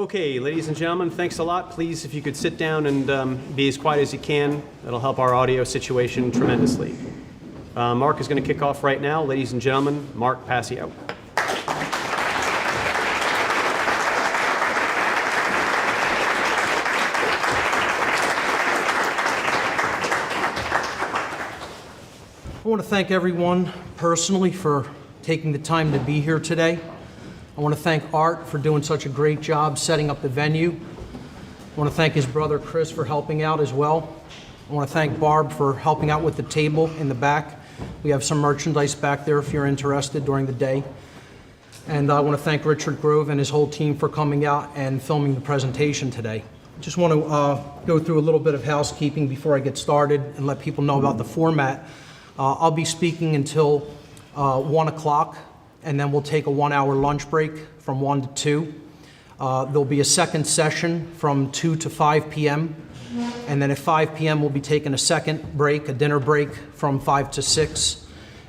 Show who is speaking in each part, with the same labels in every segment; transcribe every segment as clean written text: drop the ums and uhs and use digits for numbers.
Speaker 1: Okay, ladies and gentlemen, thanks a lot. Please, if you could sit down and be as quiet as you can, that'll help our audio situation tremendously. Mark is going to kick off right now. Ladies and gentlemen, Mark Passio.
Speaker 2: I want to thank everyone personally for taking the time to be here today. I want to thank Art for doing such a great job setting up the venue. I want to thank his brother Chris for helping out as well. I want to thank Barb for helping out with the table in the back. We have some merchandise back there if you're interested during the day. And I want to thank Richard Grove and his whole team for coming out and filming the presentation today. Just want to go through a little bit of housekeeping before I get started and let people know about the format. I'll be speaking until 1 o'clock, and then we'll take a 1-hour lunch break from 1 to 2. There'll be a second session from 2 to 5 p.m., and then at 5 p.m. we'll be taking a second break, a dinner break from 5 to 6,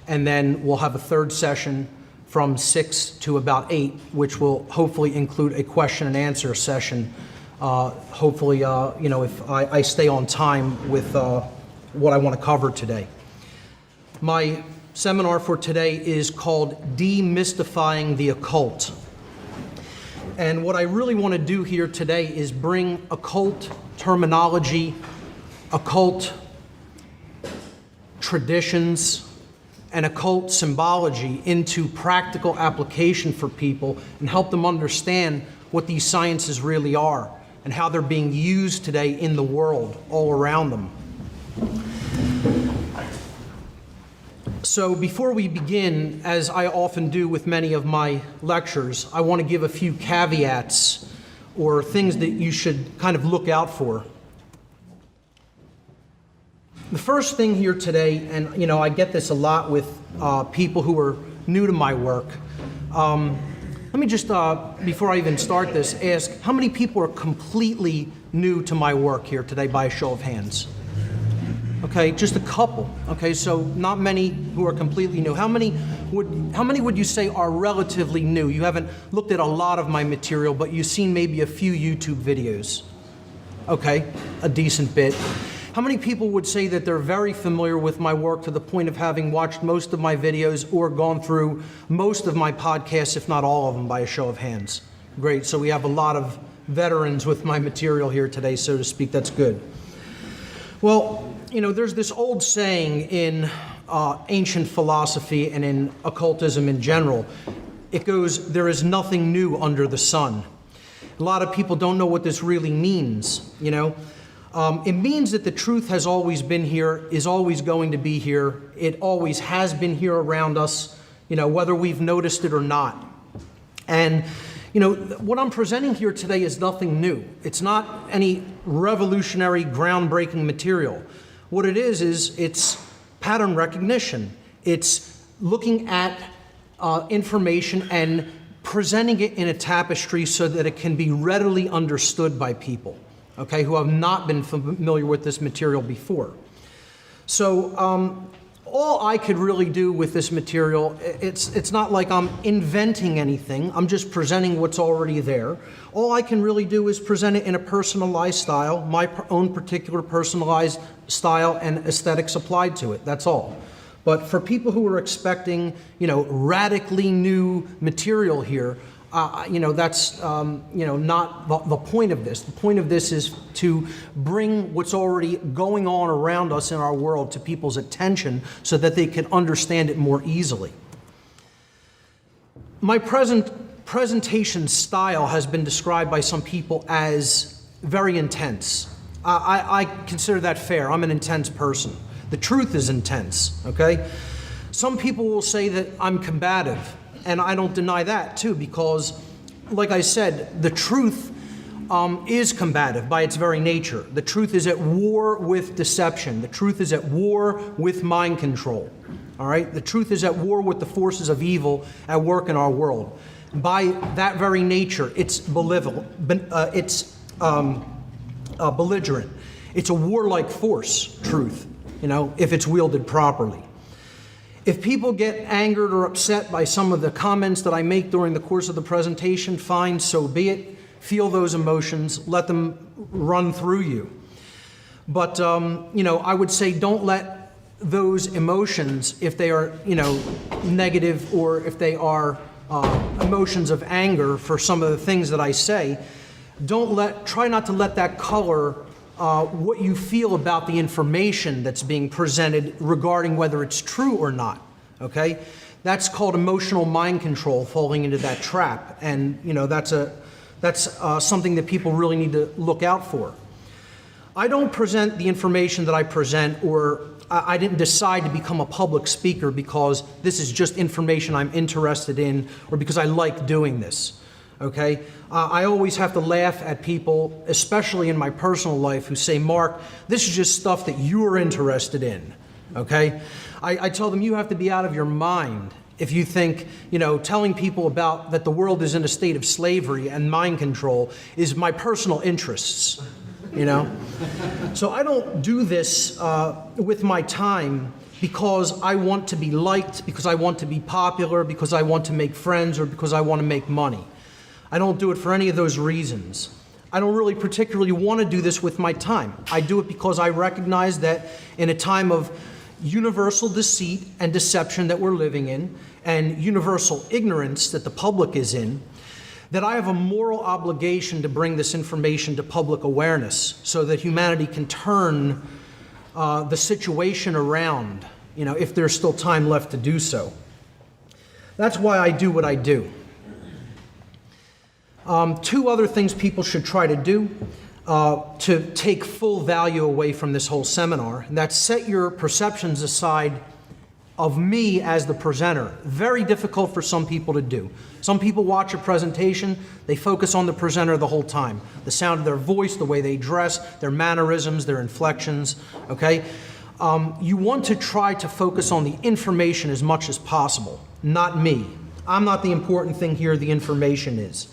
Speaker 2: and then we'll have a third session from 6 to about 8, which will hopefully include a question and answer session. Hopefully, if I stay on time with what I want to cover today. My seminar for today is called Demystifying the Occult. And what I really want to do here today is bring occult terminology, occult traditions, and occult symbology into practical application for people and help them understand what these sciences really are and how they're being used today in the world all around them. So before we begin, as I often do with many of my lectures, I want to give a few caveats or things that you should kind of look out for. The first thing here today, and I get this a lot with people who are new to my work. Let me just, before I even start this, ask how many people are completely new to my work here today by a show of hands? Okay, just a couple. Okay, so not many who are completely new. How many would you say are relatively new? You haven't looked at a lot of my material, but you've seen maybe a few YouTube videos. Okay, a decent bit. How many people would say that they're very familiar with my work to the point of having watched most of my videos or gone through most of my podcasts, if not all of them, by a show of hands? Great, so we have a lot of veterans with my material here today, so to speak. That's good. Well, there's this old saying in ancient philosophy and in occultism in general. It goes, there is nothing new under the sun. A lot of people don't know what this really means, It means that the truth has always been here, is always going to be here. It always has been here around us, whether we've noticed it or not. And what I'm presenting here today is nothing new. It's not any revolutionary, groundbreaking material. What it is it's pattern recognition. It's looking at information and presenting it in a tapestry so that it can be readily understood by people, okay, who have not been familiar with this material before. So all I could really do with this material, it's not like I'm inventing anything. I'm just presenting what's already there. All I can really do is present it in a personalized style, my own particular personalized style and aesthetics applied to it. That's all. But for people who are expecting, radically new material here, that's not the point of this. The point of this is to bring what's already going on around us in our world to people's attention so that they can understand it more easily. My presentation style has been described by some people as very intense. I consider that fair. I'm an intense person. The truth is intense, okay? Some people will say that I'm combative. And I don't deny that, too, because, like I said, the truth is combative by its very nature. The truth is at war with deception. The truth is at war with mind control. All right? The truth is at war with the forces of evil at work in our world. By that very nature, it's belligerent. It's a warlike force, truth, if it's wielded properly. If people get angered or upset by some of the comments that I make during the course of the presentation, fine, so be it. feel those emotions, let them run through you. But, I would say don't let those emotions, if they are, negative, or if they are emotions of anger for some of the things that I say, try not to let that color what you feel about the information that's being presented regarding whether it's true or not, okay? That's called emotional mind control, falling into that trap. And, that's something that people really need to look out for. I don't present the information that I present, or I didn't decide to become a public speaker because this is just information I'm interested in or because I like doing this. Okay? I always have to laugh at people, especially in my personal life, who say, Mark, this is just stuff that you're interested in. Okay? I tell them, you have to be out of your mind if you think, telling people about that the world is in a state of slavery and mind control is my personal interests. So I don't do this with my time because I want to be liked, because I want to be popular, because I want to make friends, or because I want to make money. I don't do it for any of those reasons. I don't really particularly want to do this with my time. I do it because I recognize that in a time of universal deceit and deception that we're living in, and universal ignorance that the public is in, that I have a moral obligation to bring this information to public awareness so that humanity can turn the situation around, if there's still time left to do so. That's why I do what I do. Two other things people should try to do to take full value away from this whole seminar, and that's set your perceptions aside of me as the presenter. Very difficult for some people to do. Some people watch a presentation, they focus on the presenter the whole time. The sound of their voice, the way they dress, their mannerisms, their inflections, okay? You want to try to focus on the information as much as possible, not me. I'm not the important thing here, the information is.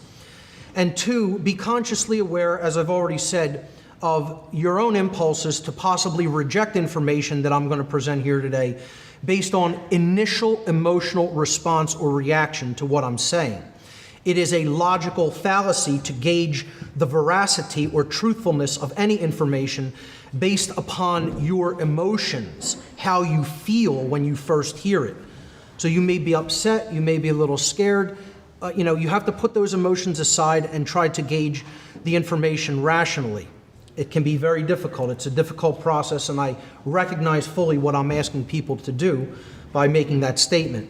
Speaker 2: And two, be consciously aware, as I've already said, of your own impulses to possibly reject information that I'm going to present here today based on initial emotional response or reaction to what I'm saying. It is a logical fallacy to gauge the veracity or truthfulness of any information based upon your emotions, how you feel when you first hear it. So you may be upset, you may be a little scared. You have to put those emotions aside and try to gauge the information rationally. It can be very difficult. It's a difficult process, and I recognize fully what I'm asking people to do by making that statement.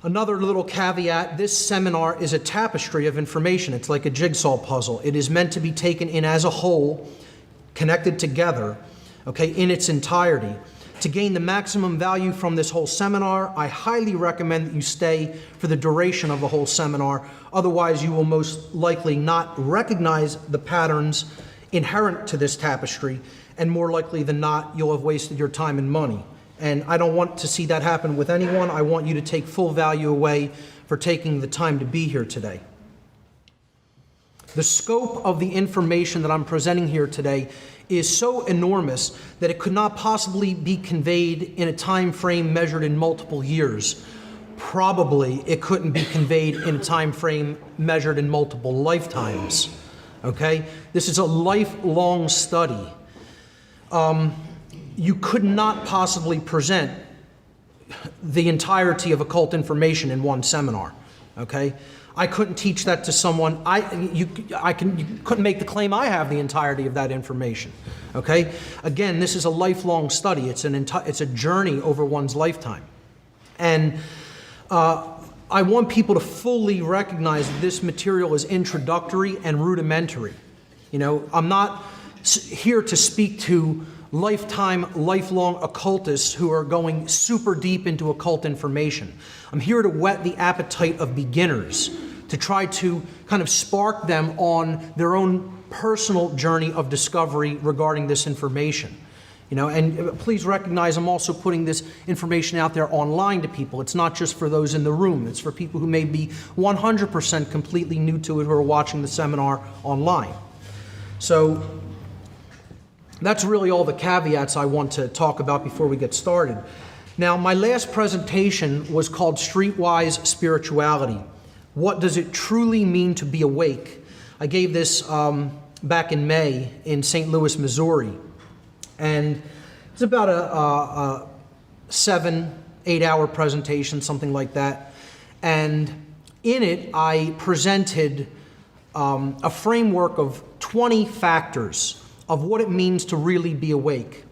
Speaker 2: Another little caveat, this seminar is a tapestry of information. It's like a jigsaw puzzle. It is meant to be taken in as a whole, connected together, okay, in its entirety. To gain the maximum value from this whole seminar, I highly recommend that you stay for the duration of the whole seminar. Otherwise, you will most likely not recognize the patterns inherent to this tapestry, and more likely than not, you'll have wasted your time and money. And I don't want to see that happen with anyone. I want you to take full value away for taking the time to be here today. The scope of the information that I'm presenting here today is so enormous that it could not possibly be conveyed in a time frame measured in multiple years. Probably it couldn't be conveyed in a time frame measured in multiple lifetimes. Okay? This is a lifelong study. You could not possibly present the entirety of occult information in one seminar. Okay? I couldn't teach that to someone. You couldn't make the claim I have the entirety of that information. Okay? Again, this is a lifelong study. It's a journey over one's lifetime. And I want people to fully recognize that this material is introductory and rudimentary. I'm not here to speak to lifelong occultists who are going super deep into occult information. I'm here to whet the appetite of beginners, to try to kind of spark them on their own personal journey of discovery regarding this information. And please recognize I'm also putting this information out there online to people. It's not just for those in the room. It's for people who may be 100% completely new to it who are watching the seminar online. So that's really all the caveats I want to talk about before we get started. Now, my last presentation was called Streetwise Spirituality. What does it truly mean to be awake? I gave this back in May in St. Louis, Missouri. And it's about a 7-8 hour presentation, something like that. And in it, I presented a framework of 20 factors of what it means to really be awake.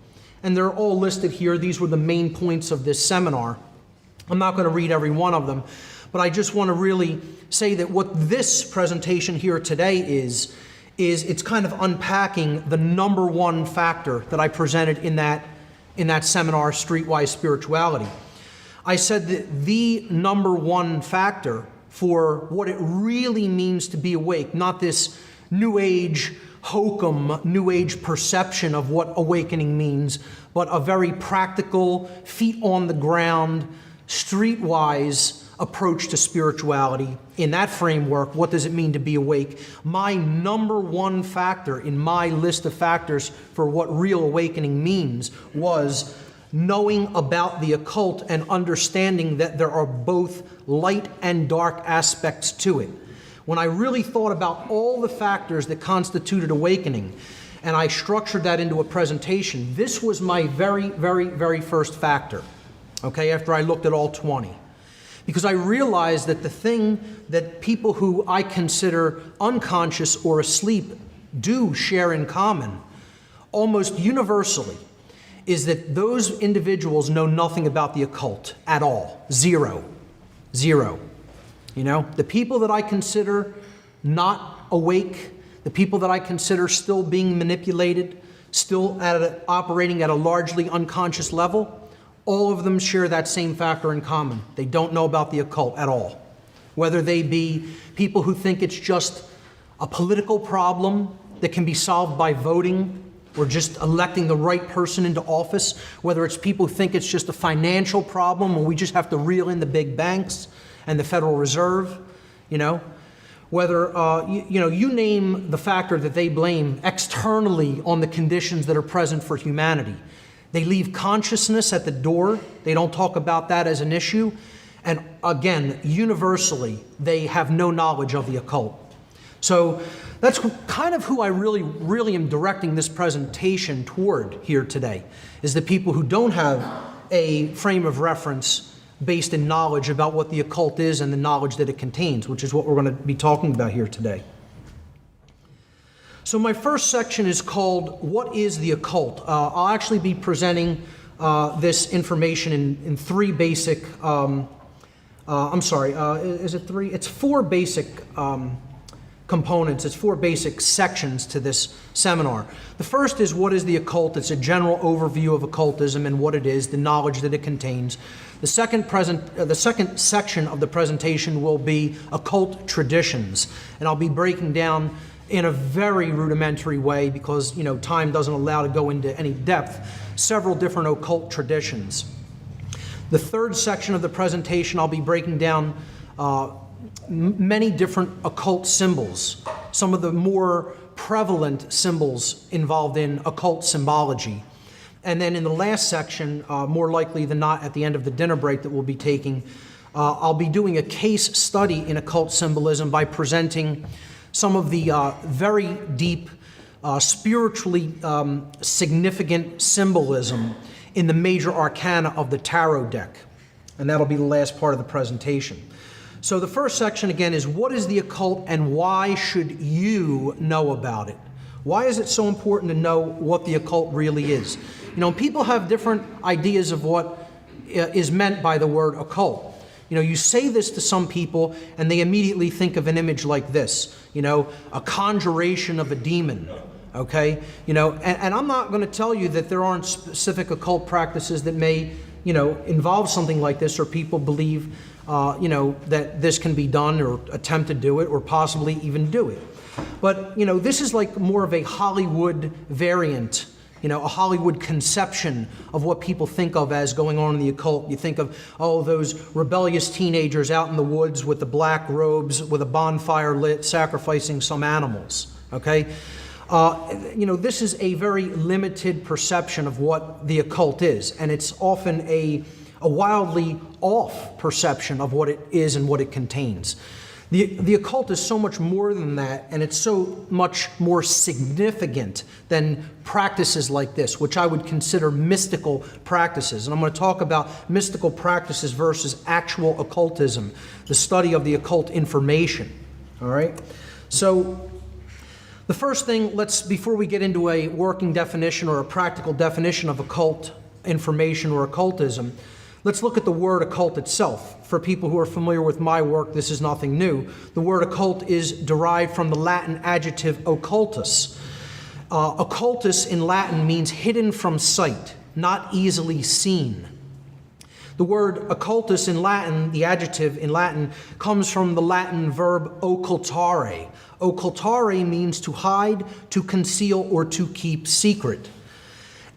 Speaker 2: And they're all listed here. These were the main points of this seminar. I'm not going to read every one of them, but I just want to really say that what this presentation here today is it's kind of unpacking the number one factor that I presented in that seminar, Streetwise Spirituality. I said that the number one factor for what it really means to be awake, not this New Age hokum, New Age perception of what awakening means, but a very practical, feet on the ground, streetwise approach to spirituality. In that framework, what does it mean to be awake? My number one factor in my list of factors for what real awakening means was knowing about the occult and understanding that there are both light and dark aspects to it. When I really thought about all the factors that constituted awakening, and I structured that into a presentation, this was my very, very, very first factor, okay, after I looked at all 20. Because I realized that the thing that people who I consider unconscious or asleep do share in common, almost universally, is that those individuals know nothing about the occult at all. Zero. You know, the people that I consider not awake, the people that I consider still being manipulated, still operating at a largely unconscious level, all of them share that same factor in common. They don't know about the occult at all. Whether they be people who think it's just a political problem that can be solved by voting or just electing the right person into office, whether it's people who think it's just a financial problem and we just have to reel in the big banks and the Federal Reserve, you know, whether, you name the factor that they blame externally on the conditions that are present for humanity. They leave consciousness at the door. They don't talk about that as an issue. And again, universally, they have no knowledge of the occult. So that's kind of who I really am directing this presentation toward here today, is the people who don't have a frame of reference based in knowledge about what the occult is and the knowledge that it contains, which is what we're going to be talking about here today. So my first section is called, What is the Occult? I'll actually be presenting this information in three basic, is it three? It's four basic components. It's four basic sections to this seminar. The first is, what is the occult? It's a general overview of occultism and what it is, the knowledge that it contains. The second section of the presentation will be occult traditions, and I'll be breaking down in a very rudimentary way, because time doesn't allow to go into any depth, several different occult traditions. The third section of the presentation, I'll be breaking down many different occult symbols, some of the more prevalent symbols involved in occult symbology. And then in the last section, more likely than not at the end of the dinner break that we'll be taking, I'll be doing a case study in occult symbolism by presenting some of the very deep, spiritually significant symbolism in the major arcana of the tarot deck. And that'll be the last part of the presentation. So the first section, again, is what is the occult and why should you know about it? Why is it so important to know what the occult really is? People have different ideas of what is meant by the word occult. You say this to some people and they immediately think of an image like this, a conjuration of a demon, okay? And I'm not going to tell you that there aren't specific occult practices that may, involve something like this, or people believe, that this can be done or attempt to do it or possibly even do it. But, this is like more of a Hollywood variant, a Hollywood conception of what people think of as going on in the occult. You think of, those rebellious teenagers out in the woods with the black robes with a bonfire lit, sacrificing some animals, okay? This is a very limited perception of what the occult is, and it's often a wildly off perception of what it is and what it contains. The occult is so much more than that, and it's so much more significant than practices like this, which I would consider mystical practices. And I'm going to talk about mystical practices versus actual occultism, the study of the occult information. All right? So the first thing, before we get into a working definition or a practical definition of occult information or occultism, let's look at the word occult itself. For people who are familiar with my work, this is nothing new. The word occult is derived from the Latin adjective occultus. Occultus in Latin means hidden from sight, not easily seen. The word occultus in Latin, the adjective in Latin, comes from the Latin verb occultare. Occultare means to hide, to conceal, or to keep secret.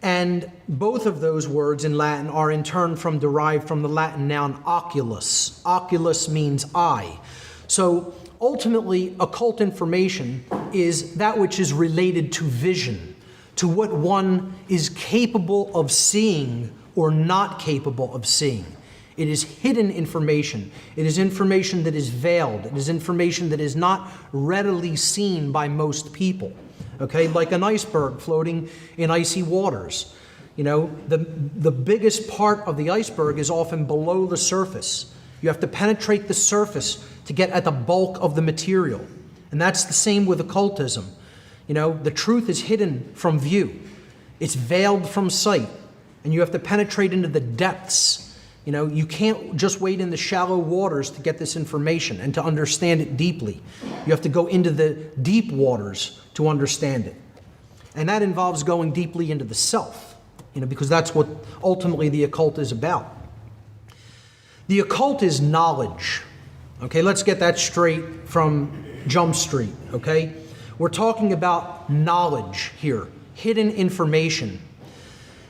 Speaker 2: And both of those words in Latin are in turn derived from the Latin noun oculus. Oculus means eye. So ultimately, occult information is that which is related to vision, to what one is capable of seeing or not capable of seeing. It is hidden information. It is information that is veiled. It is information that is not readily seen by most people. Okay, like an iceberg floating in icy waters. You know, the biggest part of the iceberg is often below the surface. You have to penetrate the surface to get at the bulk of the material. And that's the same with occultism. You know, the truth is hidden from view. It's veiled from sight. And you have to penetrate into the depths. You know, you can't just wade in the shallow waters to get this information and to understand it deeply. You have to go into the deep waters to understand it. And that involves going deeply into the self, you know, because that's what ultimately the occult is about. The occult is knowledge. Okay, let's get that straight from Jump Street, okay? We're talking about knowledge here, hidden information.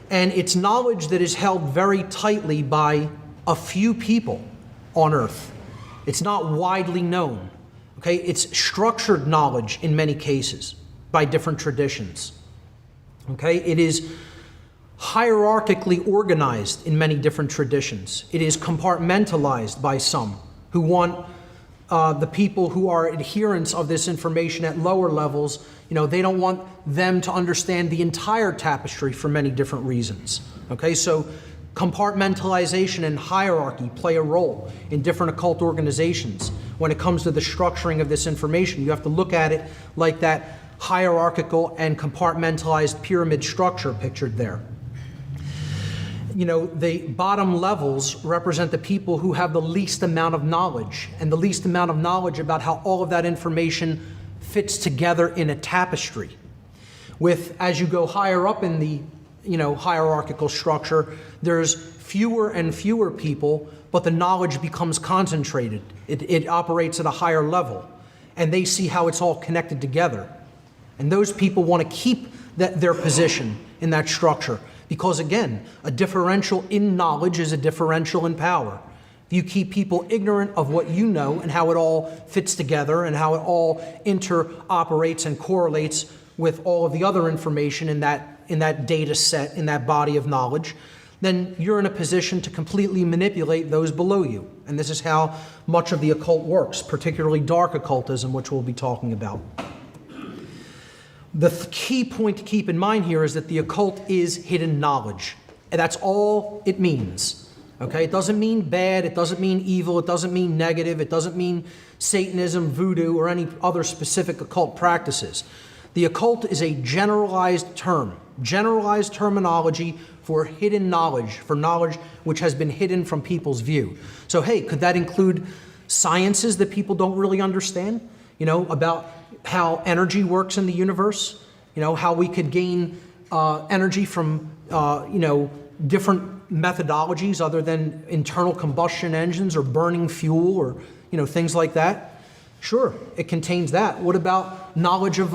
Speaker 2: And it's knowledge that is held very tightly by a few people on earth. It's not widely known. Okay, it's structured knowledge in many cases by different traditions. Okay, it is hierarchically organized in many different traditions. It is compartmentalized by some who want the people who are adherents of this information at lower levels, you know, they don't want them to understand the entire tapestry for many different reasons. Okay, so compartmentalization and hierarchy play a role in different occult organizations. When it comes to the structuring of this information, you have to look at it like that hierarchical and compartmentalized pyramid structure pictured there. You know, the bottom levels represent the people who have the least amount of knowledge, and the least amount of knowledge about how all of that information fits together in a tapestry. As you go higher up in the, you know, hierarchical structure, there's fewer and fewer people, but the knowledge becomes concentrated. It operates at a higher level, and they see how it's all connected together. And those people want to keep their position in that structure. Because again, a differential in knowledge is a differential in power. If you keep people ignorant of what you know and how it all fits together and how it all interoperates and correlates with all of the other information in that data set, in that body of knowledge, then you're in a position to completely manipulate those below you. And this is how much of the occult works, particularly dark occultism, which we'll be talking about. The key point to keep in mind here is that the occult is hidden knowledge. And that's all it means. Okay? It doesn't mean bad, it doesn't mean evil, it doesn't mean negative, it doesn't mean Satanism, voodoo, or any other specific occult practices. The occult is a generalized term, generalized terminology for hidden knowledge, for knowledge which has been hidden from people's view. So hey, could that include sciences that people don't really understand? You know, about how energy works in the universe, you know, how we could gain energy from, you know, different methodologies other than internal combustion engines or burning fuel or, you know, things like that. Sure, it contains that. What about knowledge of,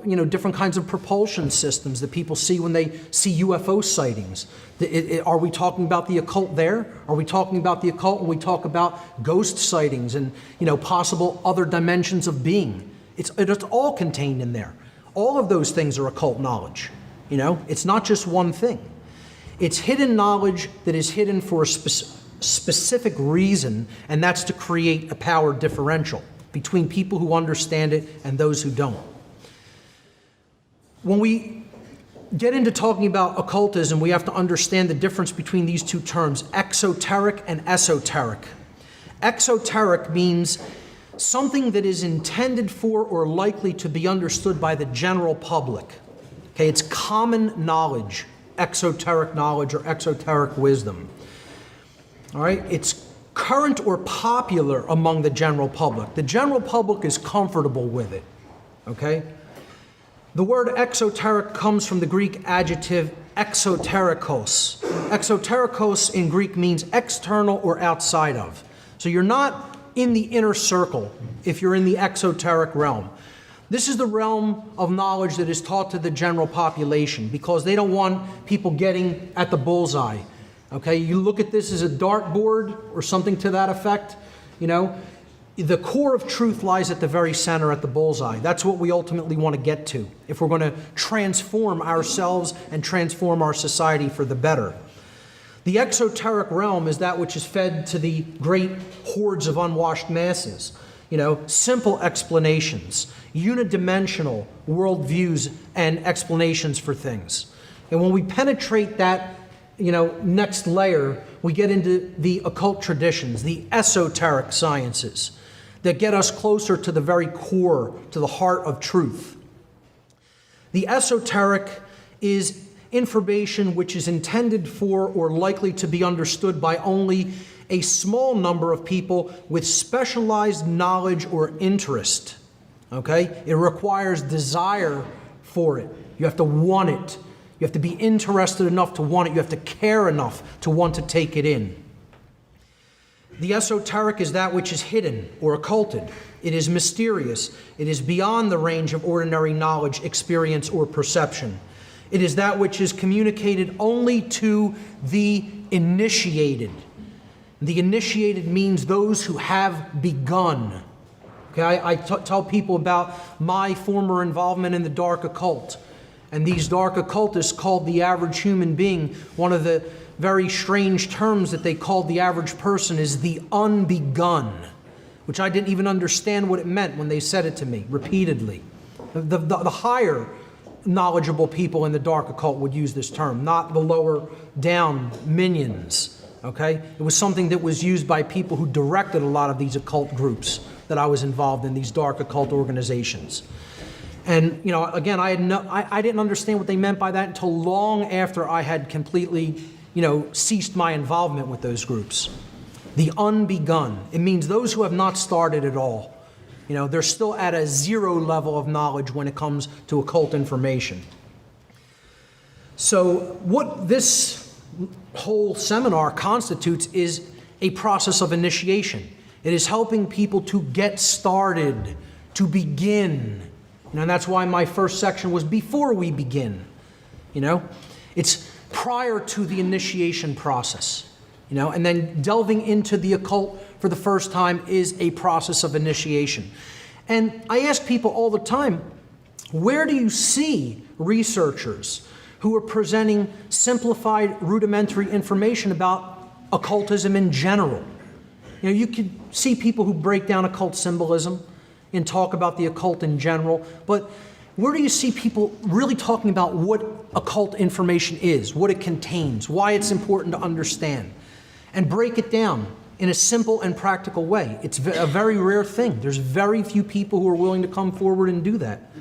Speaker 2: you know, different kinds of propulsion systems that people see when they see UFO sightings? Are we talking about the occult there? Are we talking about the occult when we talk about ghost sightings and, you know, possible other dimensions of being? It's all contained in there. All of those things are occult knowledge. You know, it's not just one thing. It's hidden knowledge that is hidden for a specific reason, and that's to create a power differential between people who understand it and those who don't. When we get into talking about occultism, we have to understand the difference between these two terms, exoteric and esoteric. Exoteric means something that is intended for or likely to be understood by the general public. Okay, it's common knowledge, exoteric knowledge or exoteric wisdom. All right, it's current or popular among the general public. The general public is comfortable with it. Okay? The word exoteric comes from the Greek adjective exoterikos. Exoterikos in Greek means external or outside of. So you're not in the inner circle if you're in the exoteric realm. This is the realm of knowledge that is taught to the general population because they don't want people getting at the bullseye. Okay, you look at this as a dartboard or something to that effect, you know. The core of truth lies at the very center, at the bullseye. That's what we ultimately want to get to if we're going to transform ourselves and transform our society for the better. The exoteric realm is that which is fed to the great hordes of unwashed masses. You know, simple explanations, unidimensional worldviews and explanations for things. And when we penetrate that, you know, next layer, we get into the occult traditions, the esoteric sciences that get us closer to the very core, to the heart of truth. The esoteric is information which is intended for or likely to be understood by only a small number of people with specialized knowledge or interest. Okay? It requires desire for it. You have to want it. You have to be interested enough to want it. You have to care enough to want to take it in. The esoteric is that which is hidden or occulted. It is mysterious. It is beyond the range of ordinary knowledge, experience, or perception. It is that which is communicated only to the initiated. The initiated means those who have begun. Okay, I tell people about my former involvement in the dark occult. And these dark occultists called the average human being, one of the very strange terms that they called the average person is the unbegun, which I didn't even understand what it meant when they said it to me repeatedly. The higher knowledgeable people in the dark occult would use this term, not the lower down minions. Okay? It was something that was used by people who directed a lot of these occult groups that I was involved in, these dark occult organizations. And, you know, again, I didn't understand what they meant by that until long after I had completely, you know, ceased my involvement with those groups. The unbegun. It means those who have not started at all. You know, they're still at a zero level of knowledge when it comes to occult information. So what this whole seminar constitutes is a process of initiation. It is helping people to get started, to begin. You know, and that's why my first section was before we begin. You know, it's prior to the initiation process. You know, and then delving into the occult for the first time is a process of initiation. And I ask people all the time, where do you see researchers who are presenting simplified, rudimentary information about occultism in general? You know, you could see people who break down occult symbolism and talk about the occult in general, but where do you see people really talking about what occult information is, what it contains, why it's important to understand, and break it down in a simple and practical way? It's a very rare thing. There's very few people who are willing to come forward and do that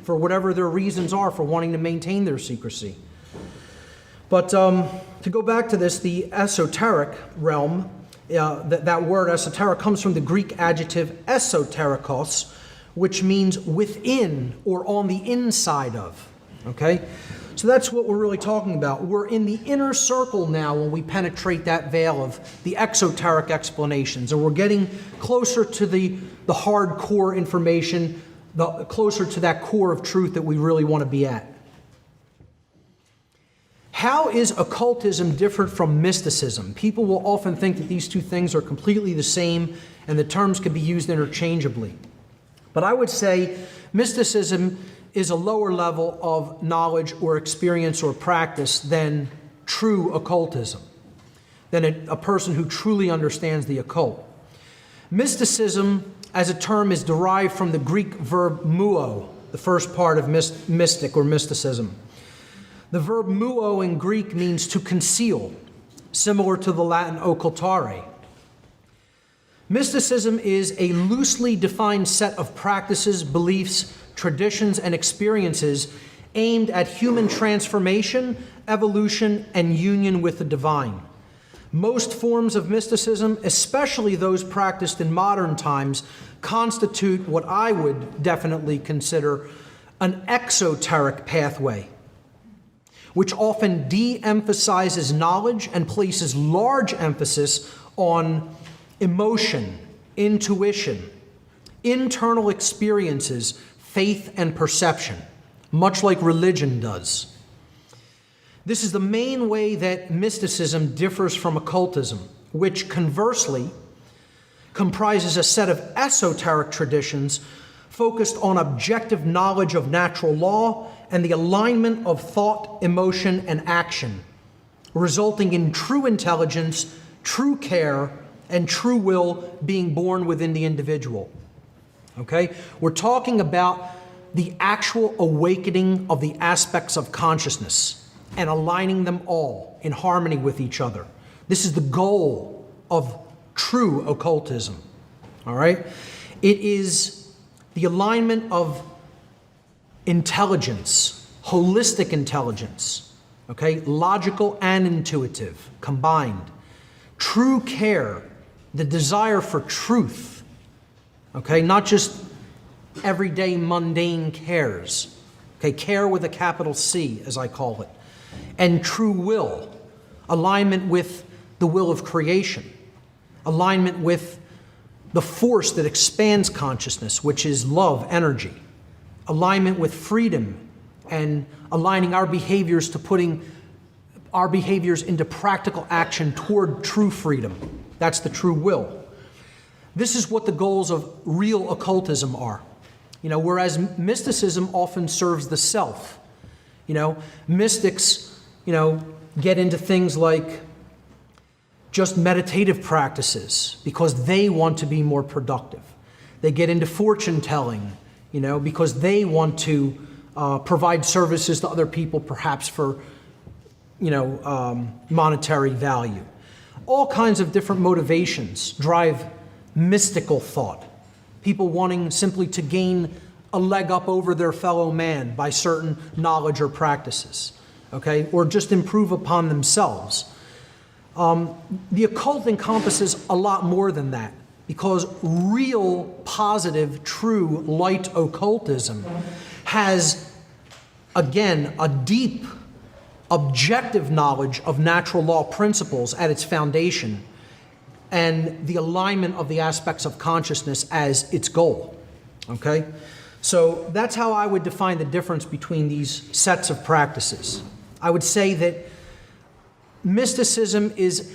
Speaker 2: for whatever their reasons are for wanting to maintain their secrecy. But to go back to this, the esoteric realm, that word esoteric comes from the Greek adjective esoterikos, which means within or on the inside of. Okay? So that's what we're really talking about. We're in the inner circle now when we penetrate that veil of the exoteric explanations, and we're getting closer to the hardcore information, closer to that core of truth that we really want to be at. How is occultism different from mysticism? People will often think that these two things are completely the same and the terms can be used interchangeably. But I would say mysticism is a lower level of knowledge or experience or practice than true occultism, than a person who truly understands the occult. Mysticism as a term is derived from the Greek verb muo, the first part of mystic or mysticism. The verb muo in Greek means to conceal, similar to the Latin occultare. Mysticism is a loosely defined set of practices, beliefs, traditions, and experiences aimed at human transformation, evolution, and union with the divine. Most forms of mysticism, especially those practiced in modern times, constitute what I would definitely consider an exoteric pathway, which often de-emphasizes knowledge and places large emphasis on emotion, intuition, internal experiences, faith, and perception, much like religion does. This is the main way that mysticism differs from occultism, which conversely comprises a set of esoteric traditions focused on objective knowledge of natural law and the alignment of thought, emotion, and action, resulting in true intelligence, true care, and true will being born within the individual. Okay? We're talking about the actual awakening of the aspects of consciousness and aligning them all in harmony with each other. This is the goal of true occultism. All right? It is the alignment of intelligence, holistic intelligence, okay? Logical and intuitive combined. True care, the desire for truth, okay? Not just everyday mundane cares, okay? Care with a capital C, as I call it. And true will, alignment with the will of creation, alignment with the force that expands consciousness, which is love, energy, alignment with freedom, and aligning our behaviors to putting our behaviors into practical action toward true freedom. That's the true will. This is what the goals of real occultism are. Whereas mysticism often serves the self. Mystics, get into things like just meditative practices because they want to be more productive. They get into fortune telling, because they want to provide services to other people, perhaps for, monetary value. All kinds of different motivations drive mystical thought. People wanting simply to gain a leg up over their fellow man by certain knowledge or practices, okay? Or just improve upon themselves. The occult encompasses a lot more than that, because real, positive, true, light occultism has, again, a deep, objective knowledge of natural law principles at its foundation, and the alignment of the aspects of consciousness as its goal, okay? So that's how I would define the difference between these sets of practices. I would say that mysticism is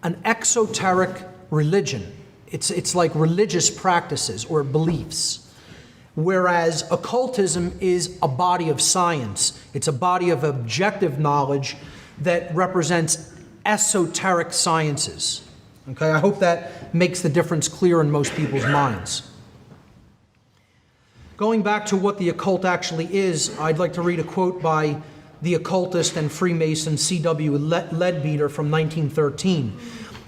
Speaker 2: an exoteric religion. It's like religious practices or beliefs, whereas occultism is a body of science. It's a body of objective knowledge that represents esoteric sciences. Okay, I hope that makes the difference clear in most people's minds. Going back to what the occult actually is, I'd like to read a quote by the occultist and Freemason C.W. Leadbeater from 1913.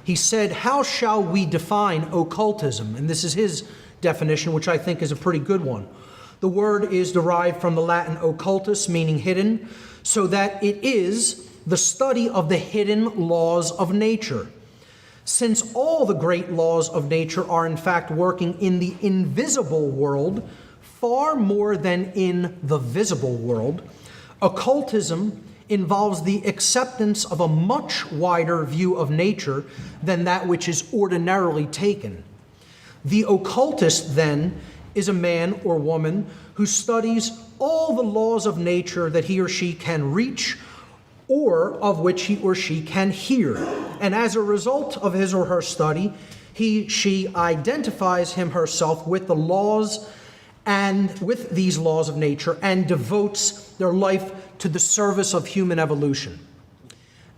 Speaker 2: He said, "How shall we define occultism?" And this is his definition, which I think is a pretty good one. The word is derived from the Latin occultus, meaning hidden, so that it is the study of the hidden laws of nature. Since all the great laws of nature are in fact working in the invisible world far more than in the visible world, occultism involves the acceptance of a much wider view of nature than that which is ordinarily taken. The occultist, then, is a man or woman who studies all the laws of nature that he or she can reach or of which he or she can hear. And as a result of his or her study, she identifies him herself with the laws and with these laws of nature and devotes their life to the service of human evolution.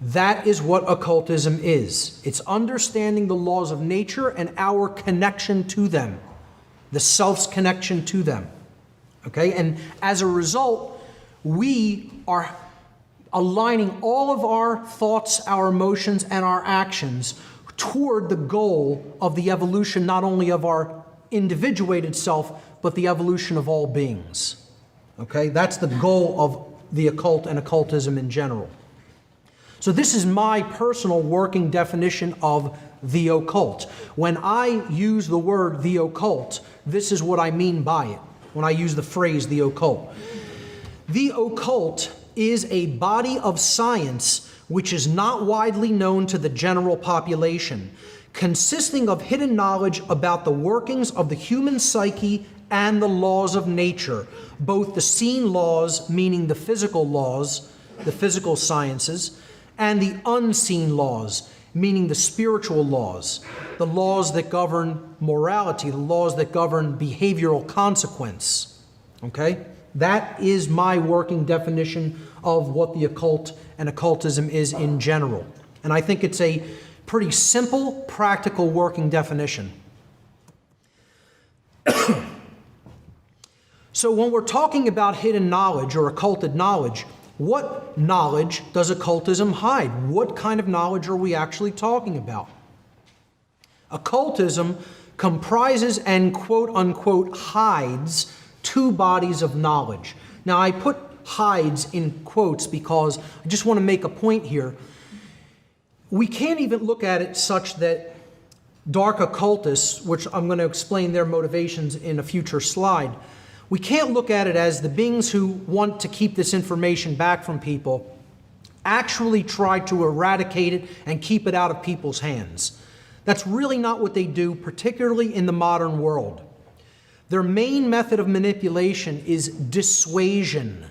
Speaker 2: That is what occultism is. It's understanding the laws of nature and our connection to them. the self's connection to them. Okay? And as a result, we are aligning all of our thoughts, our emotions, and our actions toward the goal of the evolution not only of our individuated self, but the evolution of all beings. Okay? That's the goal of the occult and occultism in general. So this is my personal working definition of the occult. When I use the word the occult, this is what I mean by it, when I use the phrase the occult. The occult is a body of science which is not widely known to the general population, consisting of hidden knowledge about the workings of the human psyche and the laws of nature, both the seen laws, meaning the physical laws, the physical sciences, and the unseen laws, meaning the spiritual laws, the laws that govern morality, the laws that govern behavioral consequence. Okay? That is my working definition of what the occult and occultism is in general. And I think it's a pretty simple, practical working definition. So when we're talking about hidden knowledge or occulted knowledge, what knowledge does occultism hide? What kind of knowledge are we actually talking about? Occultism comprises and quote-unquote hides two bodies of knowledge. Now, I put hides in quotes because I just want to make a point here. We can't even look at it such that dark occultists, which I'm going to explain their motivations in a future slide, we can't look at it as the beings who want to keep this information back from people actually try to eradicate it and keep it out of people's hands. That's really not what they do, particularly in the modern world. Their main method of manipulation is dissuasion.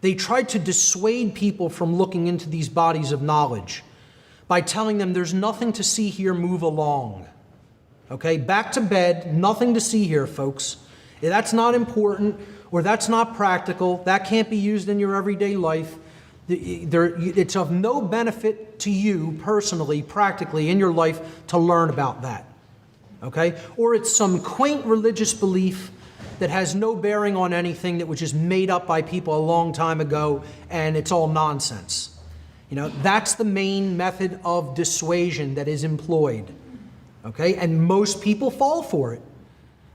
Speaker 2: They try to dissuade people from looking into these bodies of knowledge by telling them there's nothing to see here, move along. Okay, back to bed, nothing to see here, folks. That's not important, or that's not practical, that can't be used in your everyday life. It's of no benefit to you personally, practically in your life to learn about that. Okay? Or it's some quaint religious belief that has no bearing on anything, that was just made up by people a long time ago, and it's all nonsense. You know, that's the main method of dissuasion that is employed. Okay? And most people fall for it.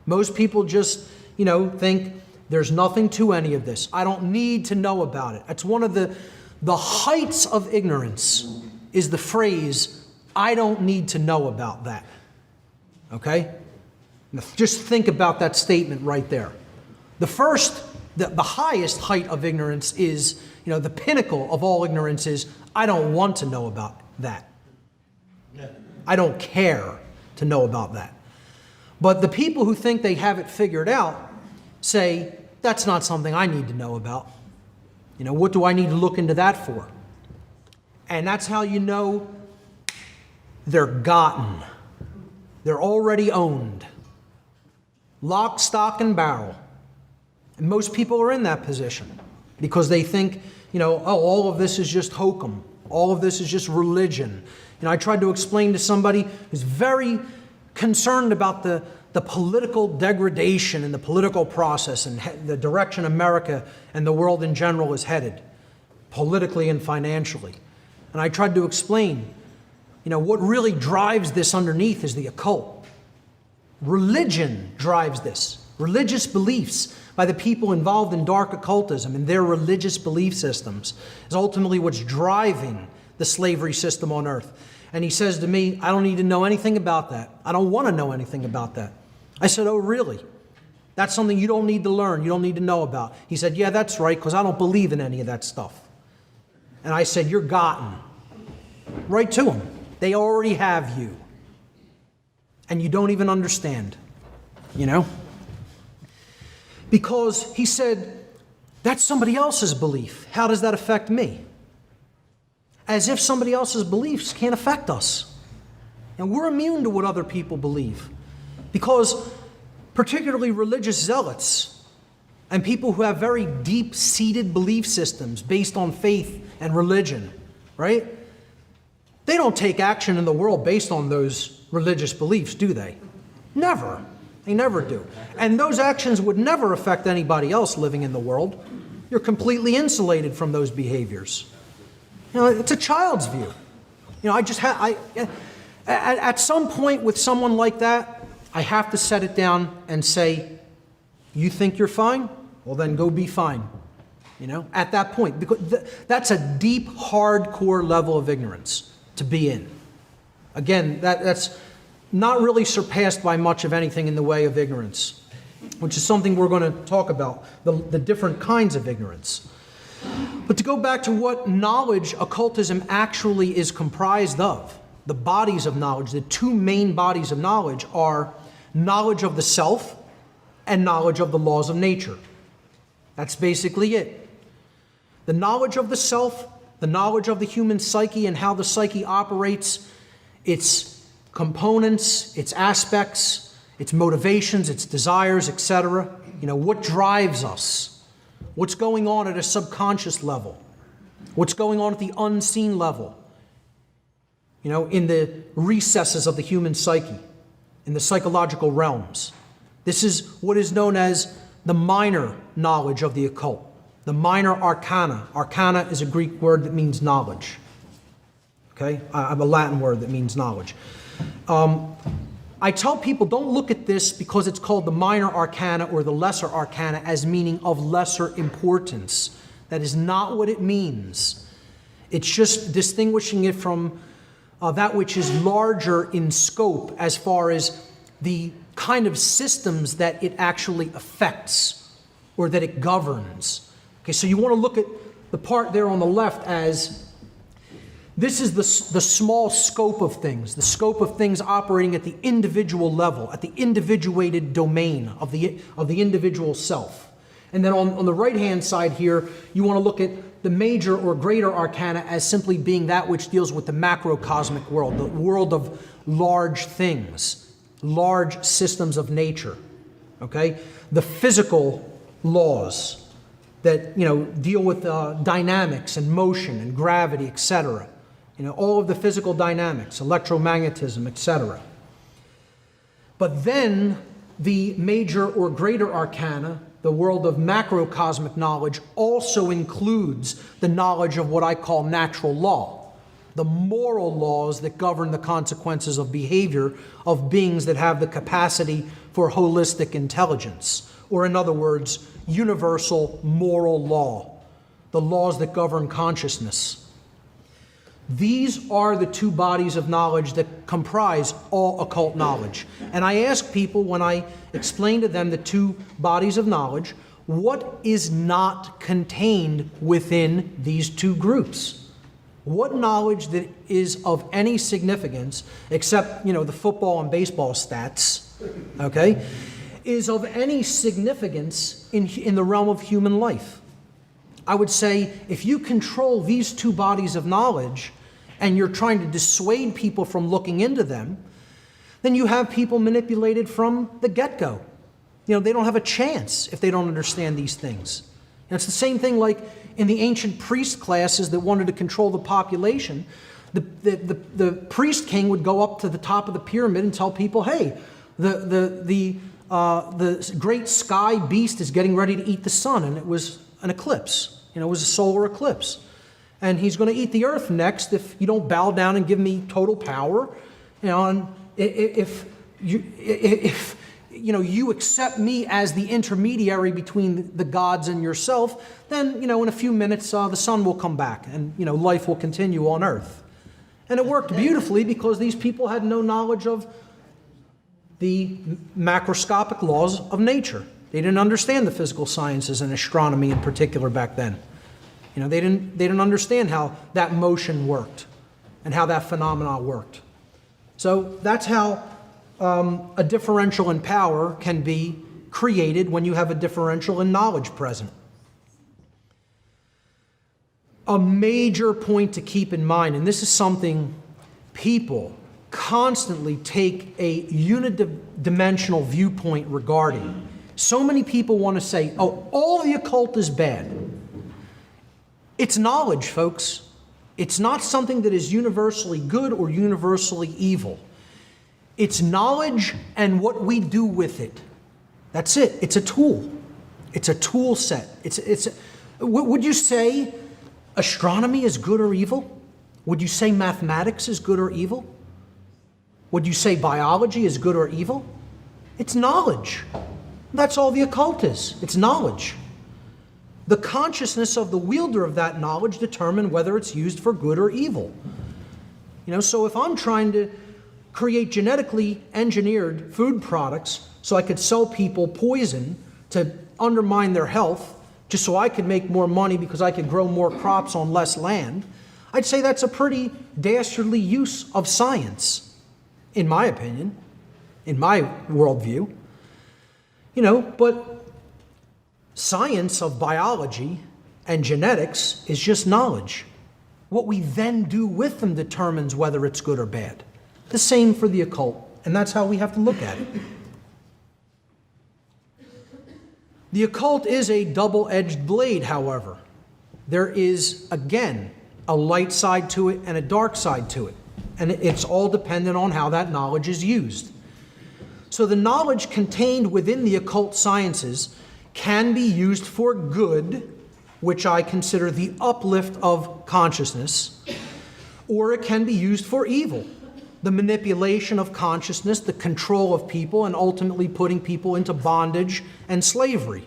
Speaker 2: Most people just, think there's nothing to any of this. I don't need to know about it. It's one of the heights of ignorance is the phrase, I don't need to know about that. Okay? Now, just think about that statement right there. The highest height of ignorance is, the pinnacle of all ignorance is, I don't want to know about that. I don't care to know about that. But the people who think they have it figured out say, that's not something I need to know about. What do I need to look into that for? And that's how you know they're gotten. They're already owned. Lock, stock, and barrel. And most people are in that position because they think, all of this is just hokum. All of this is just religion. I tried to explain to somebody who's very concerned about the political degradation and the political process and the direction America and the world in general is headed, politically and financially. And I tried to explain, what really drives this underneath is the occult. Religion drives this. Religious beliefs by the people involved in dark occultism and their religious belief systems is ultimately what's driving the slavery system on earth. And he says to me, I don't need to know anything about that. I don't want to know anything about that. I said, oh, really? That's something you don't need to learn, you don't need to know about. He said, yeah, that's right, because I don't believe in any of that stuff. And I said, you're gotten. Right to them. They already have you. And you don't even understand, Because he said, that's somebody else's belief. How does that affect me? As if somebody else's beliefs can't affect us. And we're immune to what other people believe. Because particularly religious zealots and people who have very deep-seated belief systems based on faith and religion, right? They don't take action in the world based on those religious beliefs, do they? Never. They never do. And those actions would never affect anybody else living in the world. You're completely insulated from those behaviors. It's a child's view. At some point with someone like that, I have to set it down and say, you think you're fine? Well, then go be fine. At that point, because that's a deep, hardcore level of ignorance to be in. Again, that's not really surpassed by much of anything in the way of ignorance, which is something we're going to talk about, the different kinds of ignorance. But to go back to what knowledge occultism actually is comprised of, the bodies of knowledge, the two main bodies of knowledge are knowledge of the self and knowledge of the laws of nature. That's basically it. The knowledge of the self, the knowledge of the human psyche and how the psyche operates, its components, its aspects, its motivations, its desires, etc. What drives us? What's going on at a subconscious level? What's going on at the unseen level? In the recesses of the human psyche, in the psychological realms. This is what is known as the minor knowledge of the occult. The minor arcana. Arcana is a Greek word that means knowledge. Okay? I have a Latin word that means knowledge. I tell people don't look at this because it's called the minor arcana or the lesser arcana as meaning of lesser importance. That is not what it means. It's just distinguishing it from that which is larger in scope as far as the kind of systems that it actually affects or that it governs. Okay, so you want to look at the part there on the left as this is the small scope of things, the scope of things operating at the individual level, at the individuated domain of the individual self. And then on the right-hand side here, you want to look at the major or greater arcana as simply being that which deals with the macrocosmic world, the world of large things, large systems of nature, okay? The physical laws that deal with dynamics and motion and gravity, etc. All of the physical dynamics, electromagnetism, etc. But then the major or greater arcana, the world of macrocosmic knowledge, also includes the knowledge of what I call natural law, the moral laws that govern the consequences of behavior of beings that have the capacity for holistic intelligence, or in other words, universal moral law, the laws that govern consciousness. These are the two bodies of knowledge that comprise all occult knowledge. And I ask people when I explain to them the two bodies of knowledge, what is not contained within these two groups? What knowledge that is of any significance, except, the football and baseball stats, okay, is of any significance in the realm of human life? I would say if you control these two bodies of knowledge and you're trying to dissuade people from looking into them, then you have people manipulated from the get-go. They don't have a chance if they don't understand these things. And it's the same thing like in the ancient priest classes that wanted to control the population. The priest king would go up to the top of the pyramid and tell people, hey, the great sky beast is getting ready to eat the sun, and it was an eclipse. It was a solar eclipse. And he's going to eat the earth next if you don't bow down and give me total power. And if you accept me as the intermediary between the gods and yourself, then, in a few minutes, the sun will come back and, life will continue on earth. And it worked beautifully because these people had no knowledge of the macroscopic laws of nature. They didn't understand the physical sciences and astronomy in particular back then. They didn't understand how that motion worked and how that phenomena worked. So that's how a differential in power can be created when you have a differential in knowledge present. A major point to keep in mind, and this is something people constantly take a unidimensional viewpoint regarding. So many people want to say, oh, all the occult is bad. It's knowledge, folks. It's not something that is universally good or universally evil. It's knowledge and what we do with it. That's it. It's a tool. It's a tool set. Would you say astronomy is good or evil? Would you say mathematics is good or evil? Would you say biology is good or evil? It's knowledge. That's all the occult is. It's knowledge. The consciousness of the wielder of that knowledge determine whether it's used for good or evil. So if I'm trying to create genetically engineered food products so I could sell people poison to undermine their health, just so I could make more money because I could grow more crops on less land, I'd say that's a pretty dastardly use of science, in my opinion, in my worldview. But science of biology and genetics is just knowledge. What we then do with them determines whether it's good or bad. The same for the occult, and that's how we have to look at it. The occult is a double-edged blade, however. There is, again, a light side to it and a dark side to it. And it's all dependent on how that knowledge is used. So the knowledge contained within the occult sciences can be used for good, which I consider the uplift of consciousness, or it can be used for evil, the manipulation of consciousness, the control of people, and ultimately putting people into bondage and slavery.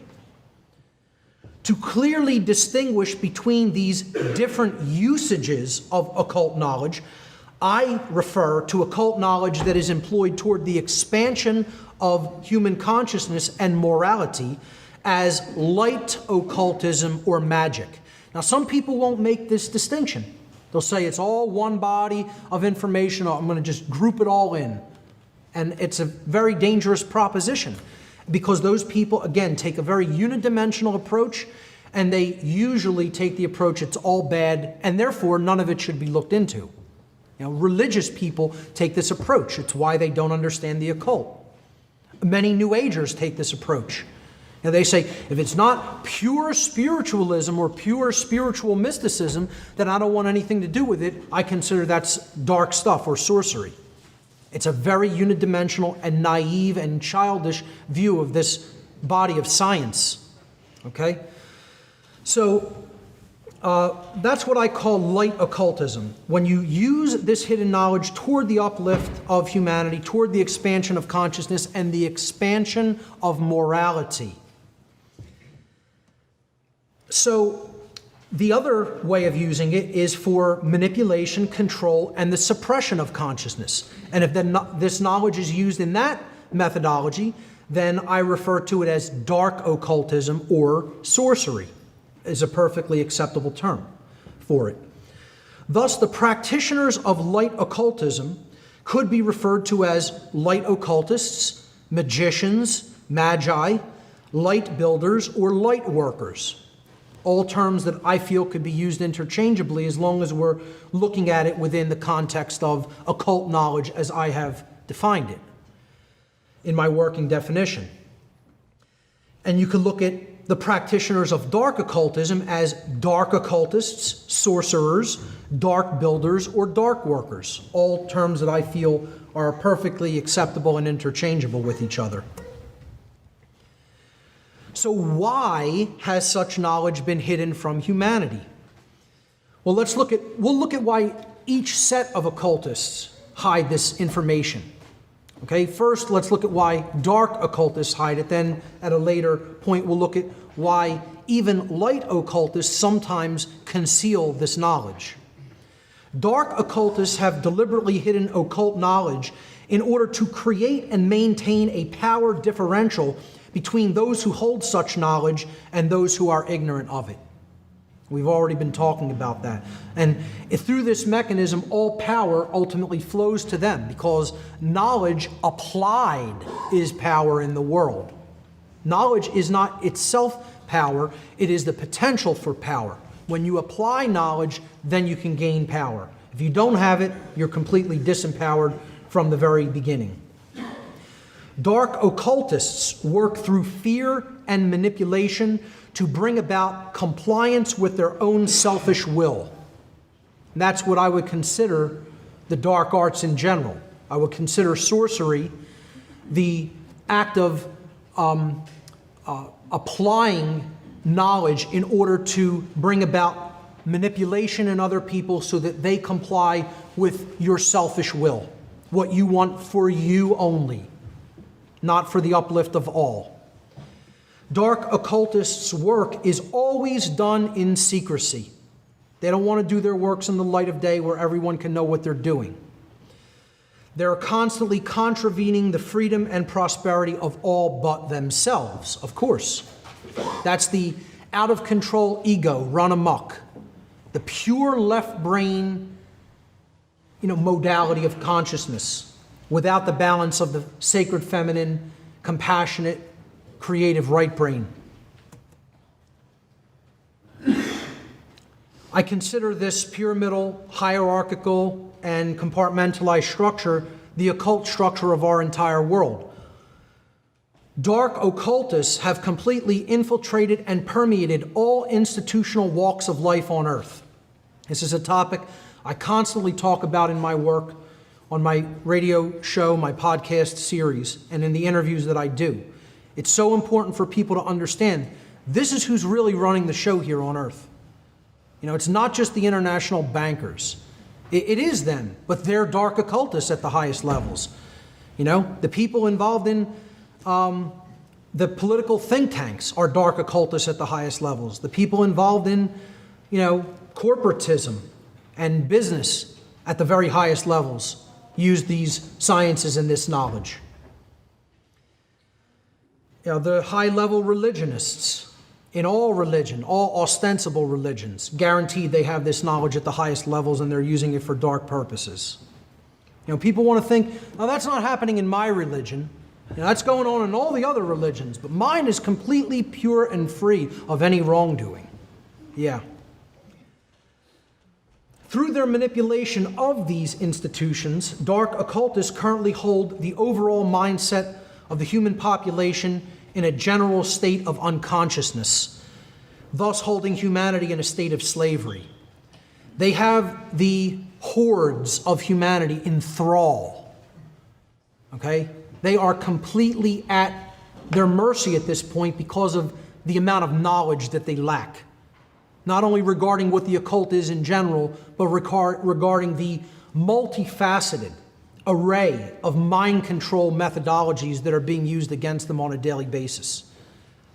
Speaker 2: To clearly distinguish between these different usages of occult knowledge, I refer to occult knowledge that is employed toward the expansion of human consciousness and morality as light occultism or magic. Now, some people won't make this distinction. They'll say it's all one body of information. I'm going to just group it all in. And it's a very dangerous proposition because those people, again, take a very unidimensional approach, and they usually take the approach it's all bad, and therefore none of it should be looked into. Religious people take this approach. It's why they don't understand the occult. Many New Agers take this approach. They say, if it's not pure spiritualism or pure spiritual mysticism, then I don't want anything to do with it. I consider that's dark stuff or sorcery. It's a very unidimensional and naive and childish view of this body of science. Okay? So that's what I call light occultism. When you use this hidden knowledge toward the uplift of humanity, toward the expansion of consciousness and the expansion of morality. So the other way of using it is for manipulation, control, and the suppression of consciousness. And if this knowledge is used in that methodology, then I refer to it as dark occultism or sorcery, is a perfectly acceptable term for it. Thus, the practitioners of light occultism could be referred to as light occultists, magicians, magi, light builders, or light workers. All terms that I feel could be used interchangeably as long as we're looking at it within the context of occult knowledge as I have defined it in my working definition. And you could look at the practitioners of dark occultism as dark occultists, sorcerers, dark builders, or dark workers, all terms that I feel are perfectly acceptable and interchangeable with each other. So why has such knowledge been hidden from humanity? Well, we'll look at why each set of occultists hide this information. Okay, first let's look at why dark occultists hide it. Then at a later point we'll look at why even light occultists sometimes conceal this knowledge. Dark occultists have deliberately hidden occult knowledge in order to create and maintain a power differential between those who hold such knowledge and those who are ignorant of it. We've already been talking about that. And through this mechanism, all power ultimately flows to them because knowledge applied is power in the world. Knowledge is not itself power, it is the potential for power. When you apply knowledge, then you can gain power. If you don't have it, you're completely disempowered from the very beginning. Dark occultists work through fear and manipulation to bring about compliance with their own selfish will. And that's what I would consider the dark arts in general. I would consider sorcery the act of applying knowledge in order to bring about manipulation in other people so that they comply with your selfish will, what you want for you only, not for the uplift of all. Dark occultists' work is always done in secrecy. They don't want to do their works in the light of day where everyone can know what they're doing. They're constantly contravening the freedom and prosperity of all but themselves, of course. That's the out-of-control ego run amok, the pure left brain, modality of consciousness, without the balance of the sacred feminine, compassionate, creative right brain. I consider this pyramidal, hierarchical, and compartmentalized structure the occult structure of our entire world. Dark occultists have completely infiltrated and permeated all institutional walks of life on Earth. This is a topic I constantly talk about in my work, on my radio show, my podcast series, and in the interviews that I do. It's so important for people to understand this is who's really running the show here on Earth. It's not just the international bankers. It is them, but they're dark occultists at the highest levels. The people involved in the political think tanks are dark occultists at the highest levels. The people involved in, corporatism and business at the very highest levels use these sciences and this knowledge. The high-level religionists in all religion, all ostensible religions, guaranteed they have this knowledge at the highest levels and they're using it for dark purposes. People want to think, oh, that's not happening in my religion. That's going on in all the other religions, but mine is completely pure and free of any wrongdoing. Yeah. Through their manipulation of these institutions, dark occultists currently hold the overall mindset of the human population in a general state of unconsciousness, thus holding humanity in a state of slavery. They have the hordes of humanity in thrall. Okay? They are completely at their mercy at this point because of the amount of knowledge that they lack. Not only regarding what the occult is in general, but regarding the multifaceted array of mind control methodologies that are being used against them on a daily basis,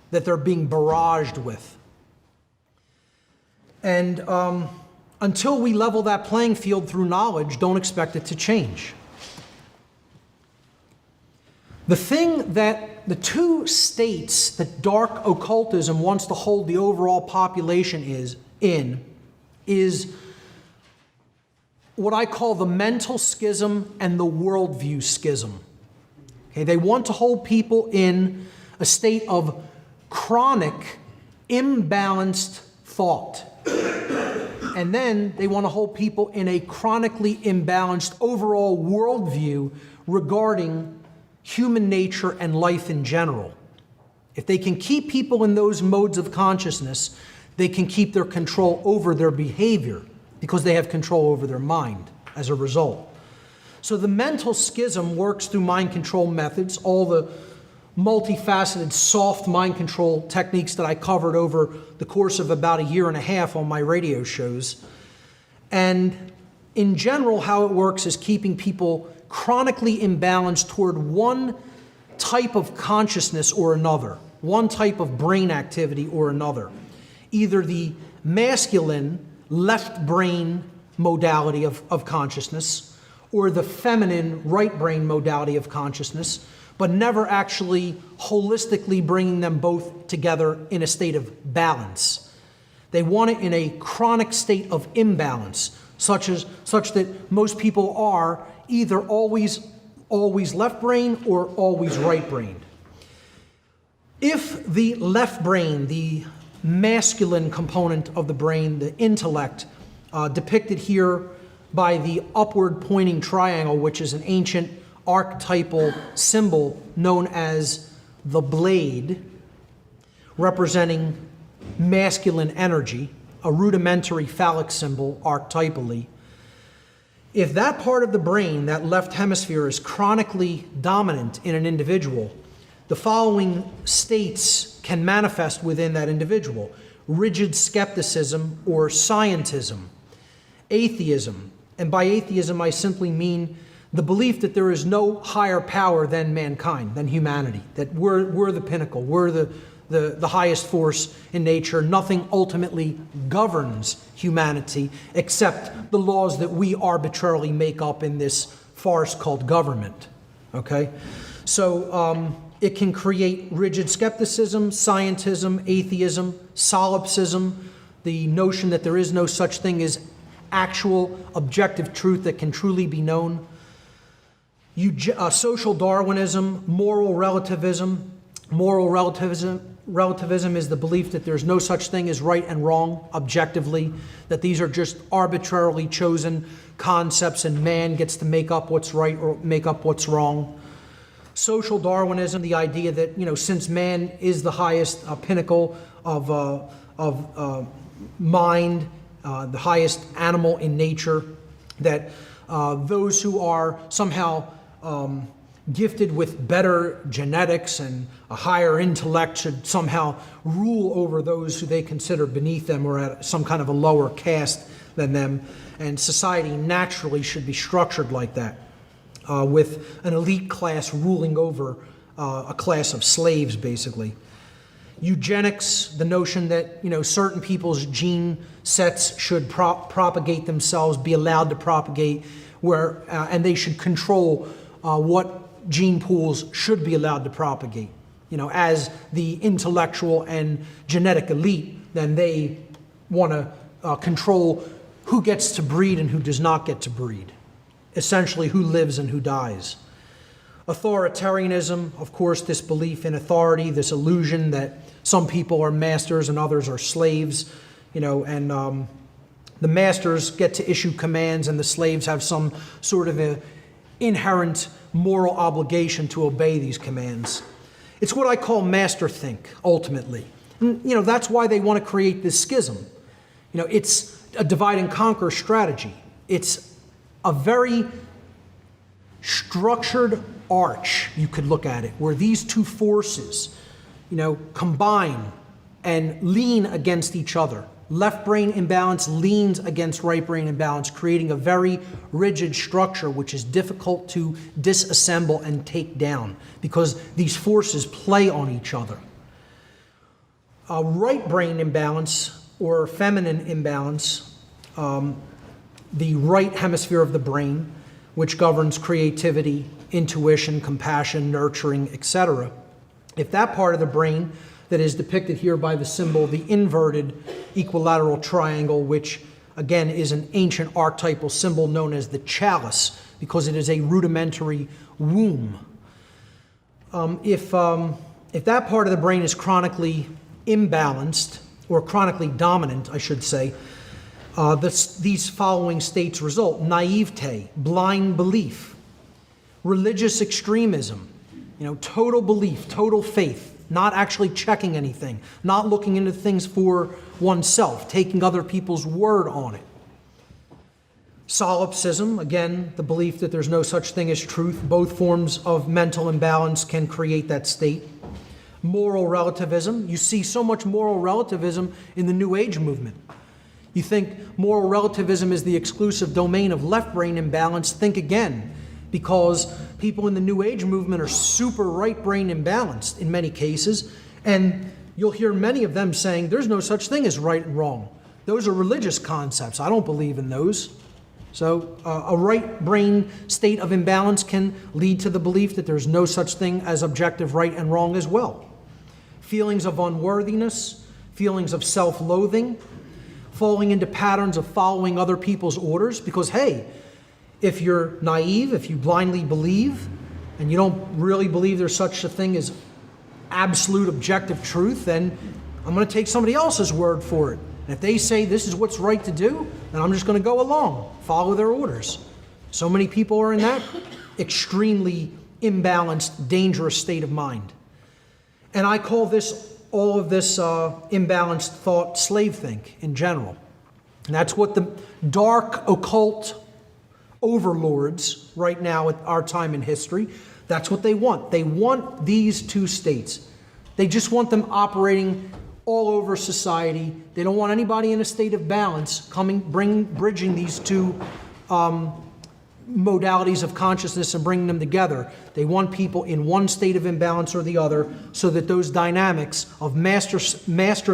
Speaker 2: that they're being barraged with. And until we level that playing field through knowledge, don't expect it to change. The two states that dark occultism wants to hold the overall population is what I call the mental schism and the worldview schism. Okay, they want to hold people in a state of chronic, imbalanced thought. And then they want to hold people in a chronically imbalanced overall worldview regarding human nature and life in general. If they can keep people in those modes of consciousness, they can keep their control over their behavior because they have control over their mind as a result. So the mental schism works through mind control methods, all the multifaceted soft mind control techniques that I covered over the course of about a year and a half on my radio shows. And in general, how it works is keeping people chronically imbalanced toward one type of consciousness or another, one type of brain activity or another. Either the masculine left brain modality of consciousness or the feminine right brain modality of consciousness, but never actually holistically bringing them both together in a state of balance. They want it in a chronic state of imbalance, such that most people are either always left brain or always right brained. If the left brain, the masculine component of the brain, the intellect, depicted here by the upward pointing triangle, which is an ancient archetypal symbol known as the blade, representing masculine energy, a rudimentary phallic symbol archetypally. If that part of the brain, that left hemisphere, is chronically dominant in an individual, the following states can manifest within that individual: rigid skepticism or scientism, atheism, and by atheism I simply mean the belief that there is no higher power than mankind, than humanity, that we're the pinnacle, we're the highest force in nature. Nothing ultimately governs humanity except the laws that we arbitrarily make up in this farce called government. Okay? So it can create rigid skepticism, scientism, atheism, solipsism, the notion that there is no such thing as actual objective truth that can truly be known. Social Darwinism, moral relativism. Moral relativism is the belief that there's no such thing as right and wrong objectively, that these are just arbitrarily chosen concepts and man gets to make up what's right or make up what's wrong. Social Darwinism, the idea that, since man is the highest pinnacle of mind, the highest animal in nature, that those who are somehow gifted with better genetics and a higher intellect should somehow rule over those who they consider beneath them or at some kind of a lower caste than them. And society naturally should be structured like that, with an elite class ruling over a class of slaves, basically. Eugenics, the notion that certain people's gene sets should propagate themselves, be allowed to propagate, and they should control what gene pools should be allowed to propagate. As the intellectual and genetic elite, then they want to control who gets to breed and who does not get to breed. Essentially, who lives and who dies. Authoritarianism, of course, this belief in authority, this illusion that some people are masters and others are slaves, and the masters get to issue commands and the slaves have some sort of a inherent moral obligation to obey these commands. It's what I call masterthink, ultimately. And, that's why they want to create this schism. It's a divide and conquer strategy. It's a very structured arch, you could look at it, where these two forces, combine and lean against each other. Left brain imbalance leans against right brain imbalance, creating a very rigid structure which is difficult to disassemble and take down because these forces play on each other. Right brain imbalance or feminine imbalance, the right hemisphere of the brain, which governs creativity, intuition, compassion, nurturing, etc. If that part of the brain that is depicted here by the symbol, the inverted equilateral triangle, which again is an ancient archetypal symbol known as the chalice, because it is a rudimentary womb. If that part of the brain is chronically imbalanced, or chronically dominant, I should say, these following states result: naivete, blind belief, religious extremism, total belief, total faith, not actually checking anything, not looking into things for oneself, taking other people's word on it. Solipsism, again, the belief that there's no such thing as truth. Both forms of mental imbalance can create that state. Moral relativism. You see so much moral relativism in the New Age movement. You think moral relativism is the exclusive domain of left brain imbalance. Think again, because people in the New Age movement are super right brain imbalanced in many cases, and you'll hear many of them saying there's no such thing as right and wrong. Those are religious concepts. I don't believe in those. So a right brain state of imbalance can lead to the belief that there's no such thing as objective right and wrong as well. Feelings of unworthiness, feelings of self-loathing, falling into patterns of following other people's orders, because hey, if you're naive, if you blindly believe, and you don't really believe there's such a thing as absolute objective truth, then I'm going to take somebody else's word for it. And if they say this is what's right to do, then I'm just going to go along, follow their orders. So many people are in that extremely imbalanced, dangerous state of mind. And I call all of this imbalanced thought slave think in general. And that's what the dark, occult, overlords right now at our time in history. That's what they want. They want these two states. They just want them operating all over society. They don't want anybody in a state of balance bridging these two modalities of consciousness and bringing them together. They want people in one state of imbalance or the other, so that those dynamics of master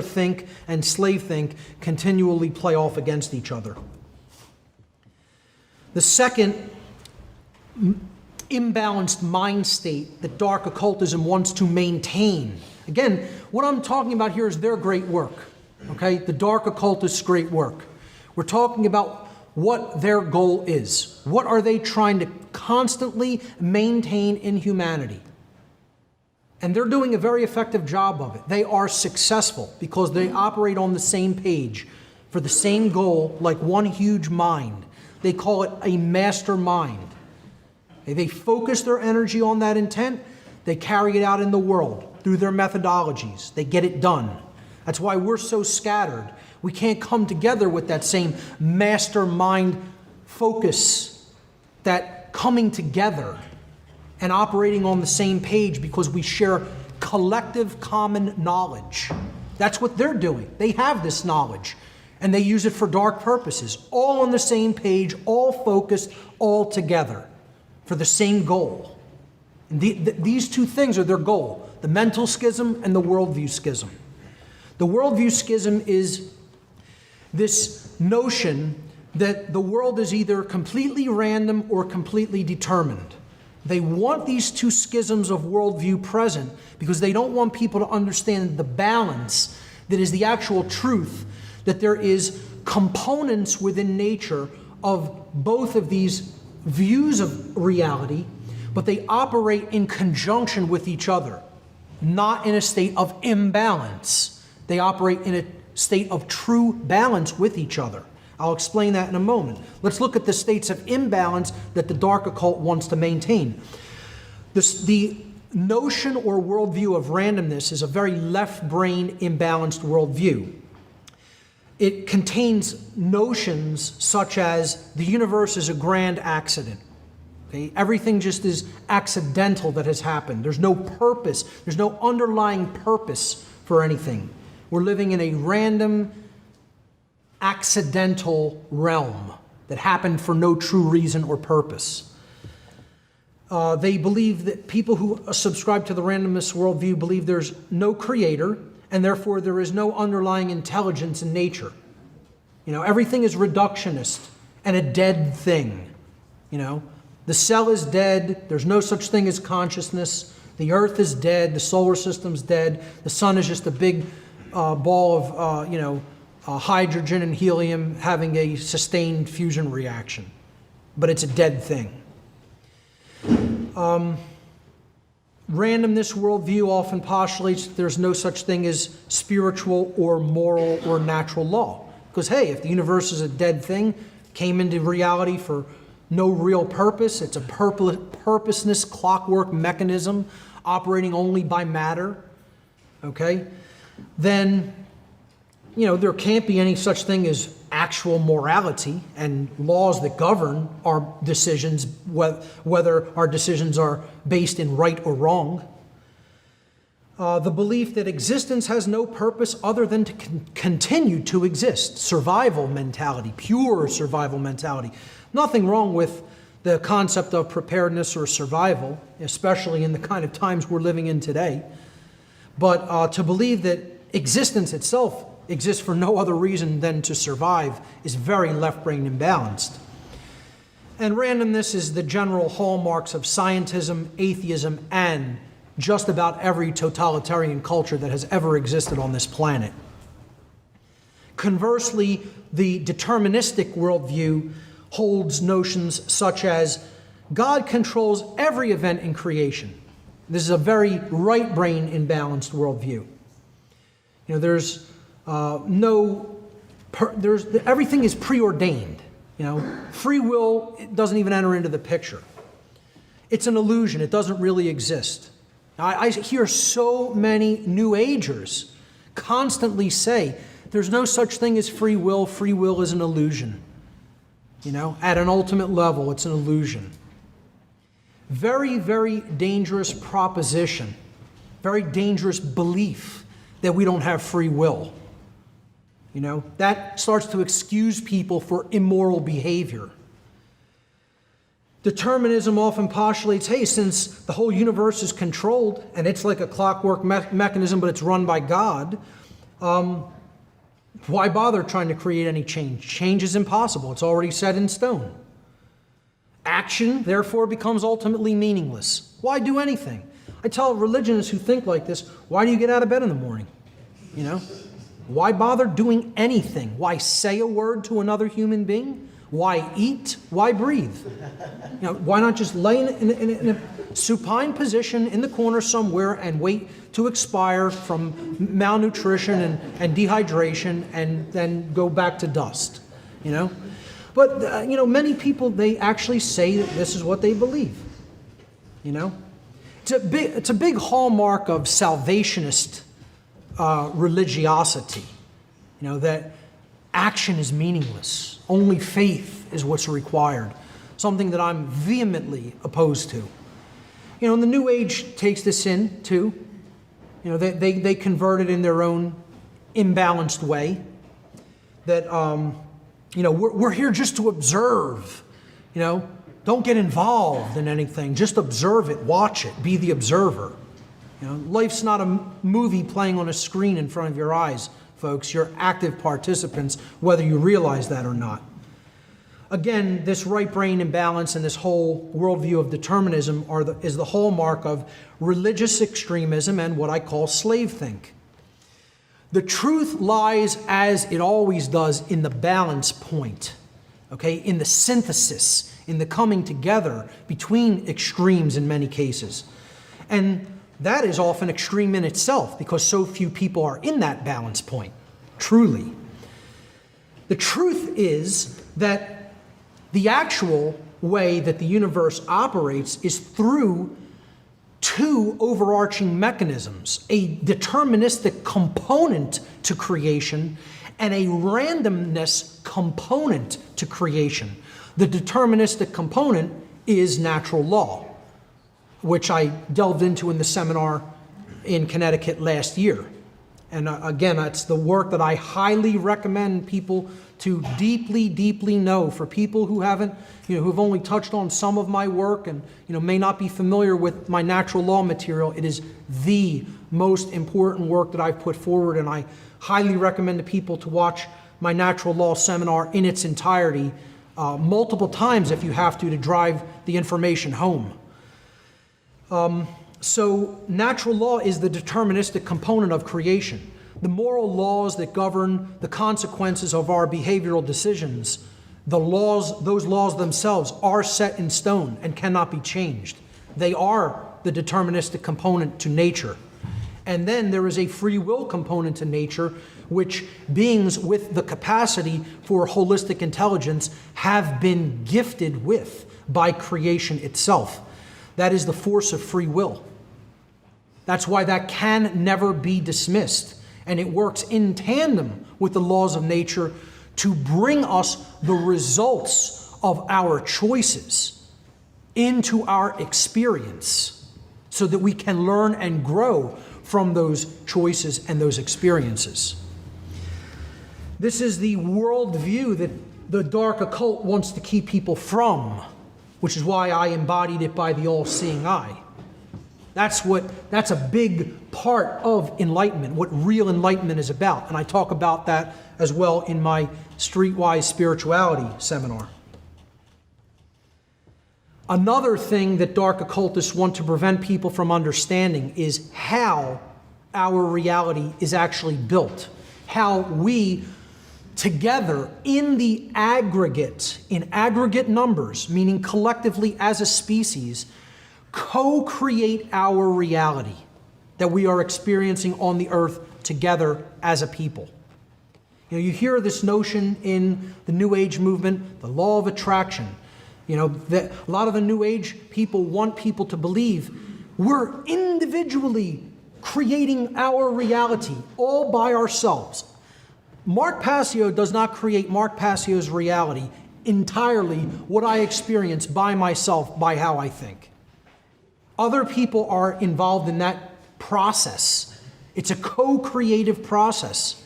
Speaker 2: think and slave think continually play off against each other. The second imbalanced mind state that dark occultism wants to maintain. Again, what I'm talking about here is their great work, okay? The dark occultists' great work. We're talking about what their goal is. What are they trying to constantly maintain in humanity? And they're doing a very effective job of it. They are successful because they operate on the same page for the same goal, like one huge mind. They call it a mastermind. They focus their energy on that intent. They carry it out in the world through their methodologies. They get it done. That's why we're so scattered. We can't come together with that same mastermind focus, that coming together and operating on the same page because we share collective common knowledge. That's what they're doing. They have this knowledge and they use it for dark purposes, all on the same page, all focused, all together for the same goal. And these two things are their goal, the mental schism and the worldview schism. The worldview schism is this notion that the world is either completely random or completely determined. They want these two schisms of worldview present because they don't want people to understand the balance that is the actual truth, that there is components within nature of both of these views of reality, but they operate in conjunction with each other, not in a state of imbalance. They operate in a state of true balance with each other. I'll explain that in a moment. Let's look at the states of imbalance that the dark occult wants to maintain. The notion or worldview of randomness is a very left-brain imbalanced worldview. It contains notions such as the universe is a grand accident. Okay? Everything just is accidental that has happened. There's no purpose. There's no underlying purpose for anything. We're living in a random, accidental realm that happened for no true reason or purpose. They believe that people who subscribe to the randomness worldview believe there's no creator, and therefore there is no underlying intelligence in nature. You know, everything is reductionist and a dead thing. You know, the cell is dead. There's no such thing as consciousness. The earth is dead. The solar system's dead. The sun is just a big ball of, hydrogen and helium having a sustained fusion reaction. But it's a dead thing. Randomness worldview often postulates that there's no such thing as spiritual or moral or natural law. Because, hey, if the universe is a dead thing, came into reality for no real purpose, it's a purposeless clockwork mechanism operating only by matter, okay, then, there can't be any such thing as actual morality and laws that govern our decisions, whether our decisions are based in right or wrong. The belief that existence has no purpose other than to continue to exist. Survival mentality, pure survival mentality. Nothing wrong with the concept of preparedness or survival, especially in the kind of times we're living in today. But to believe that existence itself exists for no other reason than to survive is very left-brain imbalanced. And randomness is the general hallmarks of scientism, atheism, and just about every totalitarian culture that has ever existed on this planet. Conversely, the deterministic worldview holds notions such as God controls every event in creation. This is a very right-brain imbalanced worldview. Everything is preordained. Free will doesn't even enter into the picture. It's an illusion. It doesn't really exist. I hear so many New Agers constantly say, there's no such thing as free will is an illusion. At an ultimate level, it's an illusion. Very, very dangerous proposition, very dangerous belief that we don't have free will. That starts to excuse people for immoral behavior. Determinism often postulates, hey, since the whole universe is controlled and it's like a clockwork mechanism, but it's run by God, why bother trying to create any change? Change is impossible. It's already set in stone. Action, therefore, becomes ultimately meaningless. Why do anything? I tell religionists who think like this, why do you get out of bed in the morning? Why bother doing anything? Why say a word to another human being? Why eat? Why breathe? Why not just lay in a supine position in the corner somewhere and wait to expire from malnutrition and dehydration and then go back to dust? But, many people, they actually say that this is what they believe. It's a big hallmark of salvationist religiosity, that action is meaningless. Only faith is what's required, something that I'm vehemently opposed to. And the New Age takes this in, too. They convert it in their own imbalanced way, that, we're here just to observe, don't get involved in anything, just observe it, watch it, be the observer. Life's not a movie playing on a screen in front of your eyes, folks. You're active participants, whether you realize that or not. Again, this right brain imbalance and this whole worldview of determinism is the hallmark of religious extremism and what I call slave think. The truth lies, as it always does, in the balance point, in the synthesis, in the coming together between extremes in many cases. And that is often extreme in itself because so few people are in that balance point, truly. The truth is that the actual way that the universe operates is through two overarching mechanisms, a deterministic component to creation and a randomness component to creation. The deterministic component is natural law, which I delved into in the seminar in Connecticut last year. And again, that's the work that I highly recommend people to deeply, deeply know. For people who haven't, who've only touched on some of my work and, may not be familiar with my natural law material, it is the most important work that I've put forward, and I highly recommend to people to watch my natural law seminar in its entirety multiple times if you have to drive the information home. So natural law is the deterministic component of creation. The moral laws that govern the consequences of our behavioral decisions, those laws themselves are set in stone and cannot be changed. They are the deterministic component to nature. And then there is a free will component to nature, which beings with the capacity for holistic intelligence have been gifted with by creation itself. That is the force of free will. That's why that can never be dismissed. And it works in tandem with the laws of nature to bring us the results of our choices into our experience so that we can learn and grow from those choices and those experiences. This is the worldview that the dark occult wants to keep people from, which is why I embodied it by the all-seeing eye. That's a big part of enlightenment, what real enlightenment is about. And I talk about that as well in my Streetwise Spirituality seminar. Another thing that dark occultists want to prevent people from understanding is how our reality is actually built. How we together in the aggregate, in aggregate numbers, meaning collectively as a species, co-create our reality that we are experiencing on the earth together as a people. You hear this notion in the New Age movement, the law of attraction. That a lot of the New Age people want people to believe we're individually creating our reality all by ourselves. Mark Passio does not create Mark Passio's reality entirely what I experience by myself, by how I think. Other people are involved in that process. It's a co-creative process.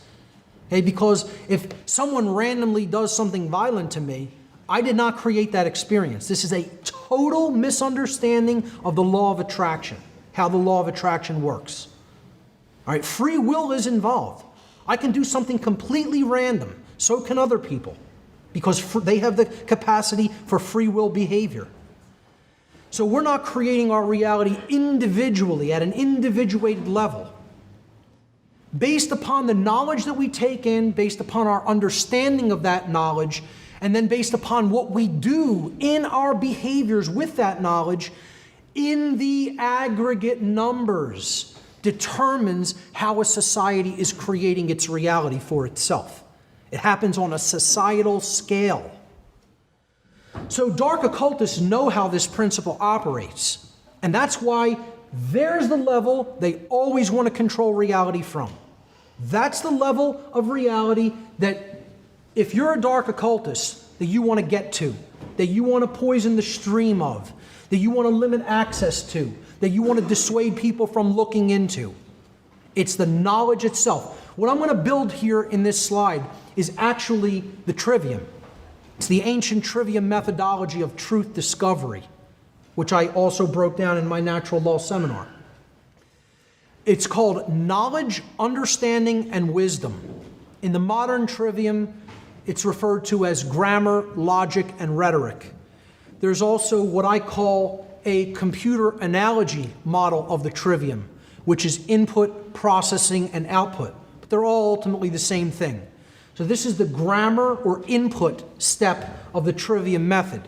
Speaker 2: Okay? Because if someone randomly does something violent to me, I did not create that experience. This is a total misunderstanding of the law of attraction, how the law of attraction works. All right, free will is involved. I can do something completely random. So can other people, because they have the capacity for free will behavior. So we're not creating our reality individually, at an individuated level. Based upon the knowledge that we take in, based upon our understanding of that knowledge, and then based upon what we do in our behaviors with that knowledge, in the aggregate numbers, determines how a society is creating its reality for itself. It happens on a societal scale. So dark occultists know how this principle operates. And that's why there's the level they always want to control reality from. That's the level of reality that if you're a dark occultist, that you want to get to, that you want to poison the stream of, that you want to limit access to, that you want to dissuade people from looking into. It's the knowledge itself. What I'm going to build here in this slide is actually the trivium. It's the ancient trivium methodology of truth discovery, which I also broke down in my natural law seminar. It's called knowledge, understanding, and wisdom. In the modern trivium, it's referred to as grammar, logic, and rhetoric. There's also what I call a computer analogy model of the trivium, which is input, processing, and output. But they're all ultimately the same thing. So this is the grammar or input step of the trivium method.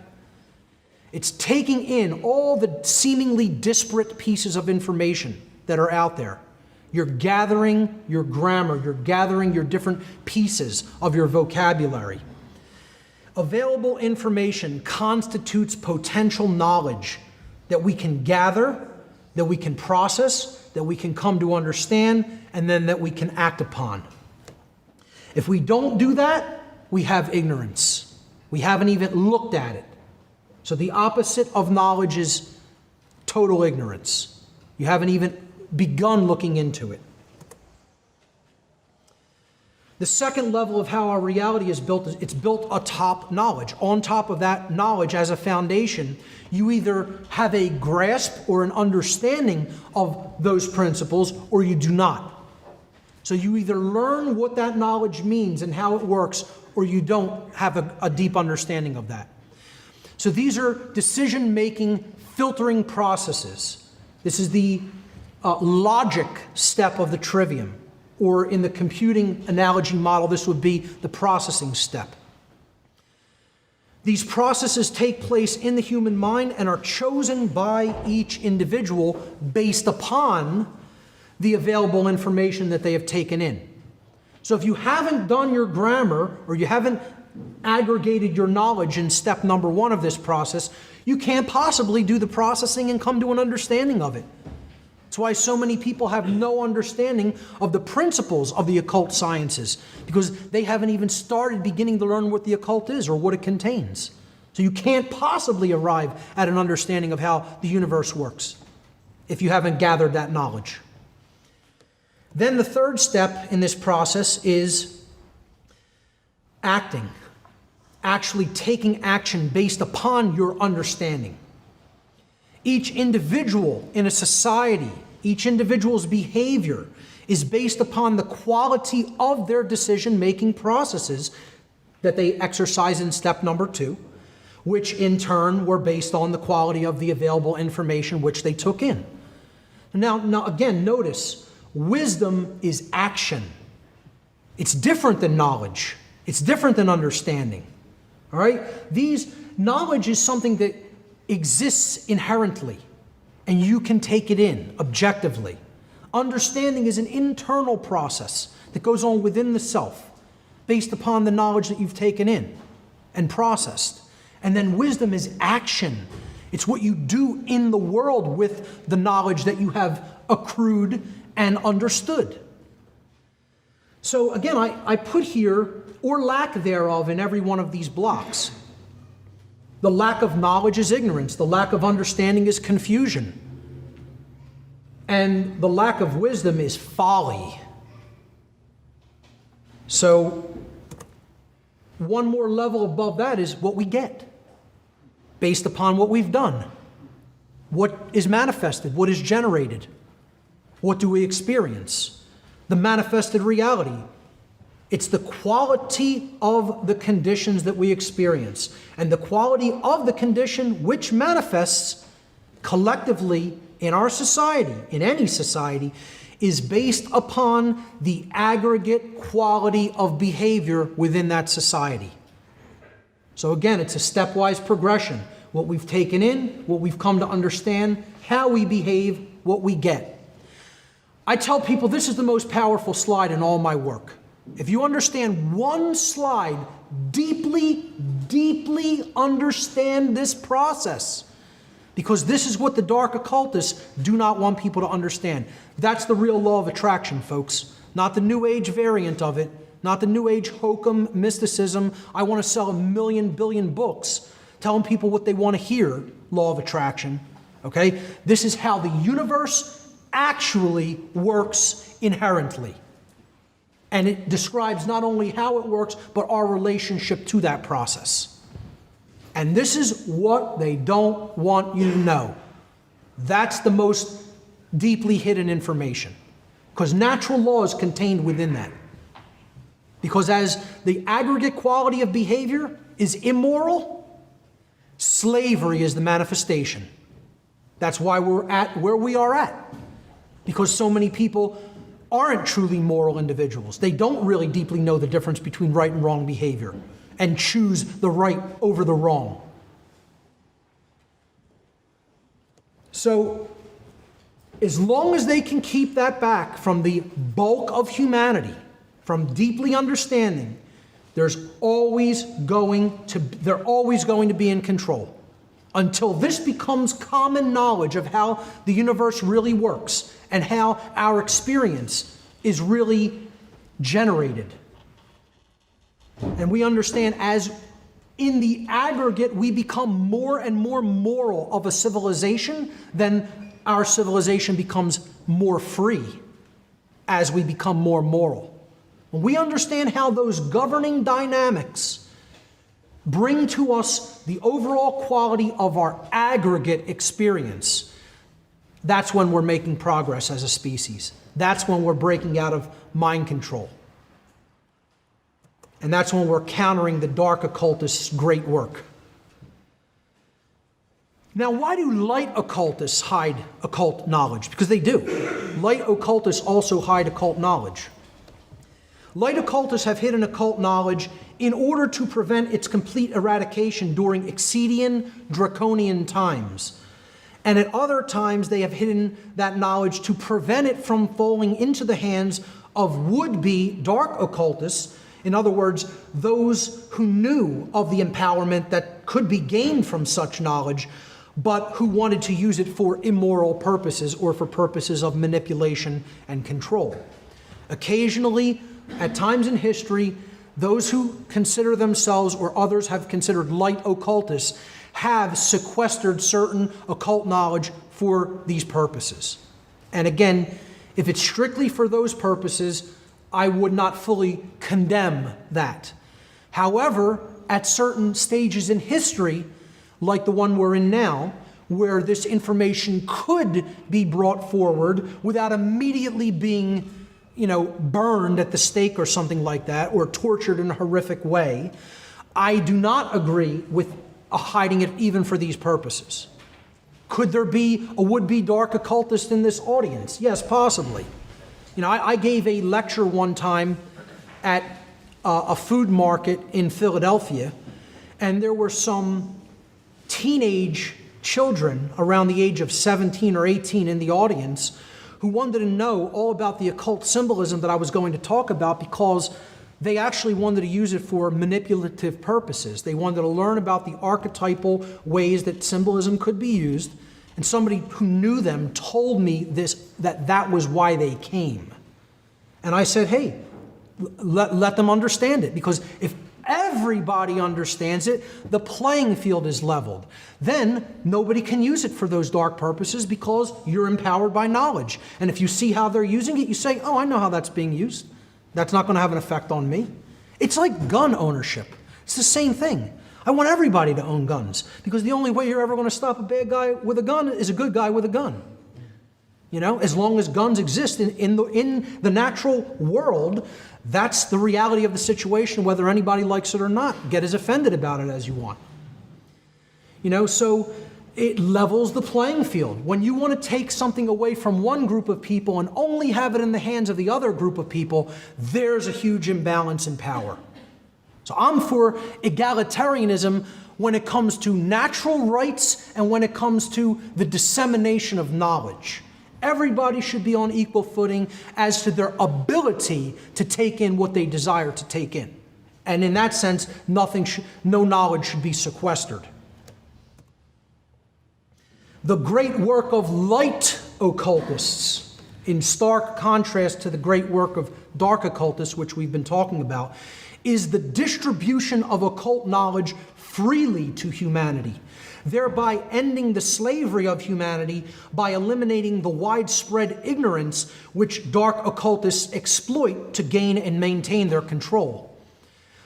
Speaker 2: It's taking in all the seemingly disparate pieces of information that are out there. You're gathering your grammar, you're gathering your different pieces of your vocabulary. Available information constitutes potential knowledge that we can gather, that we can process, that we can come to understand, and then that we can act upon. If we don't do that, we have ignorance. We haven't even looked at it. So the opposite of knowledge is total ignorance. You haven't even begun looking into it. The second level of how our reality is built is it's built atop knowledge. On top of that knowledge as a foundation, you either have a grasp or an understanding of those principles or you do not. So you either learn what that knowledge means and how it works, or you don't have a deep understanding of that. So these are decision-making, filtering processes. This is the logic step of the trivium, or in the computing analogy model, this would be the processing step. These processes take place in the human mind and are chosen by each individual based upon the available information that they have taken in. So if you haven't done your grammar, or you haven't aggregated your knowledge in step number 1 of this process, you can't possibly do the processing and come to an understanding of it. That's why so many people have no understanding of the principles of the occult sciences, because they haven't even started beginning to learn what the occult is or what it contains. So you can't possibly arrive at an understanding of how the universe works if you haven't gathered that knowledge. Then the third step in this process is acting, actually taking action based upon your understanding. Each individual in a society, each individual's behavior is based upon the quality of their decision-making processes that they exercise in step number 2, which in turn were based on the quality of the available information which they took in. Now again, notice, wisdom is action. It's different than knowledge. It's different than understanding. All right? Knowledge is something that exists inherently, and you can take it in objectively. Understanding is an internal process that goes on within the self, based upon the knowledge that you've taken in and processed. And then wisdom is action. It's what you do in the world with the knowledge that you have accrued and understood. So again, I put here, or lack thereof, in every one of these blocks. The lack of knowledge is ignorance. The lack of understanding is confusion. And the lack of wisdom is folly. So, one more level above that is what we get, based upon what we've done. What is manifested? What is generated? What do we experience? The manifested reality. It's the quality of the conditions that we experience. And the quality of the condition which manifests collectively in our society, in any society, is based upon the aggregate quality of behavior within that society. So again, it's a stepwise progression. What we've taken in, what we've come to understand, how we behave, what we get. I tell people this is the most powerful slide in all my work. If you understand one slide, deeply, deeply understand this process. Because this is what the dark occultists do not want people to understand. That's the real law of attraction, folks. Not the New Age variant of it. Not the New Age hokum mysticism. I want to sell 1 million billion books telling people what they want to hear, law of attraction. Okay? This is how the universe actually works inherently. And it describes not only how it works, but our relationship to that process. And this is what they don't want you to know. That's the most deeply hidden information. Because natural law is contained within that. Because as the aggregate quality of behavior is immoral, slavery is the manifestation. That's why we're at where we are at. Because so many people aren't truly moral individuals. They don't really deeply know the difference between right and wrong behavior and choose the right over the wrong. So, as long as they can keep that back from the bulk of humanity, from deeply understanding, they're always going to be in control. Until this becomes common knowledge of how the universe really works and how our experience is really generated. And we understand as in the aggregate we become more and more moral of a civilization, then our civilization becomes more free as we become more moral. When we understand how those governing dynamics bring to us the overall quality of our aggregate experience, that's when we're making progress as a species. That's when we're breaking out of mind control. And that's when we're countering the dark occultists' great work. Now, why do light occultists hide occult knowledge? Because they do. Light occultists also hide occult knowledge. Light occultists have hidden occult knowledge in order to prevent its complete eradication during Exedian, draconian times. And at other times, they have hidden that knowledge to prevent it from falling into the hands of would-be dark occultists. In other words, those who knew of the empowerment that could be gained from such knowledge, but who wanted to use it for immoral purposes or for purposes of manipulation and control. Occasionally, at times in history, those who consider themselves or others have considered light occultists have sequestered certain occult knowledge for these purposes. And again, if it's strictly for those purposes, I would not fully condemn that. However, at certain stages in history, like the one we're in now, where this information could be brought forward without immediately being, burned at the stake or something like that, or tortured in a horrific way, I do not agree with hiding it even for these purposes. Could there be a would-be dark occultist in this audience? Yes, possibly. I gave a lecture one time at a food market in Philadelphia, and there were some teenage children around the age of 17 or 18 in the audience who wanted to know all about the occult symbolism that I was going to talk about, because they actually wanted to use it for manipulative purposes. They wanted to learn about the archetypal ways that symbolism could be used. And somebody who knew them told me that was why they came. And I said, hey, let them understand it. Because if everybody understands it, the playing field is leveled. Then nobody can use it for those dark purposes because you're empowered by knowledge. And if you see how they're using it, you say, oh, I know how that's being used. That's not going to have an effect on me. It's like gun ownership. It's the same thing. I want everybody to own guns because the only way you're ever going to stop a bad guy with a gun is a good guy with a gun. You know, as long as guns exist in the natural world, that's the reality of the situation, whether anybody likes it or not. Get as offended about it as you want. You know, so it levels the playing field. When you want to take something away from one group of people and only have it in the hands of the other group of people, there's a huge imbalance in power. So I'm for egalitarianism when it comes to natural rights and when it comes to the dissemination of knowledge. Everybody should be on equal footing as to their ability to take in what they desire to take in. And in that sense, no knowledge should be sequestered. The great work of light occultists, in stark contrast to the great work of dark occultists, which we've been talking about, is the distribution of occult knowledge freely to humanity, thereby ending the slavery of humanity by eliminating the widespread ignorance which dark occultists exploit to gain and maintain their control.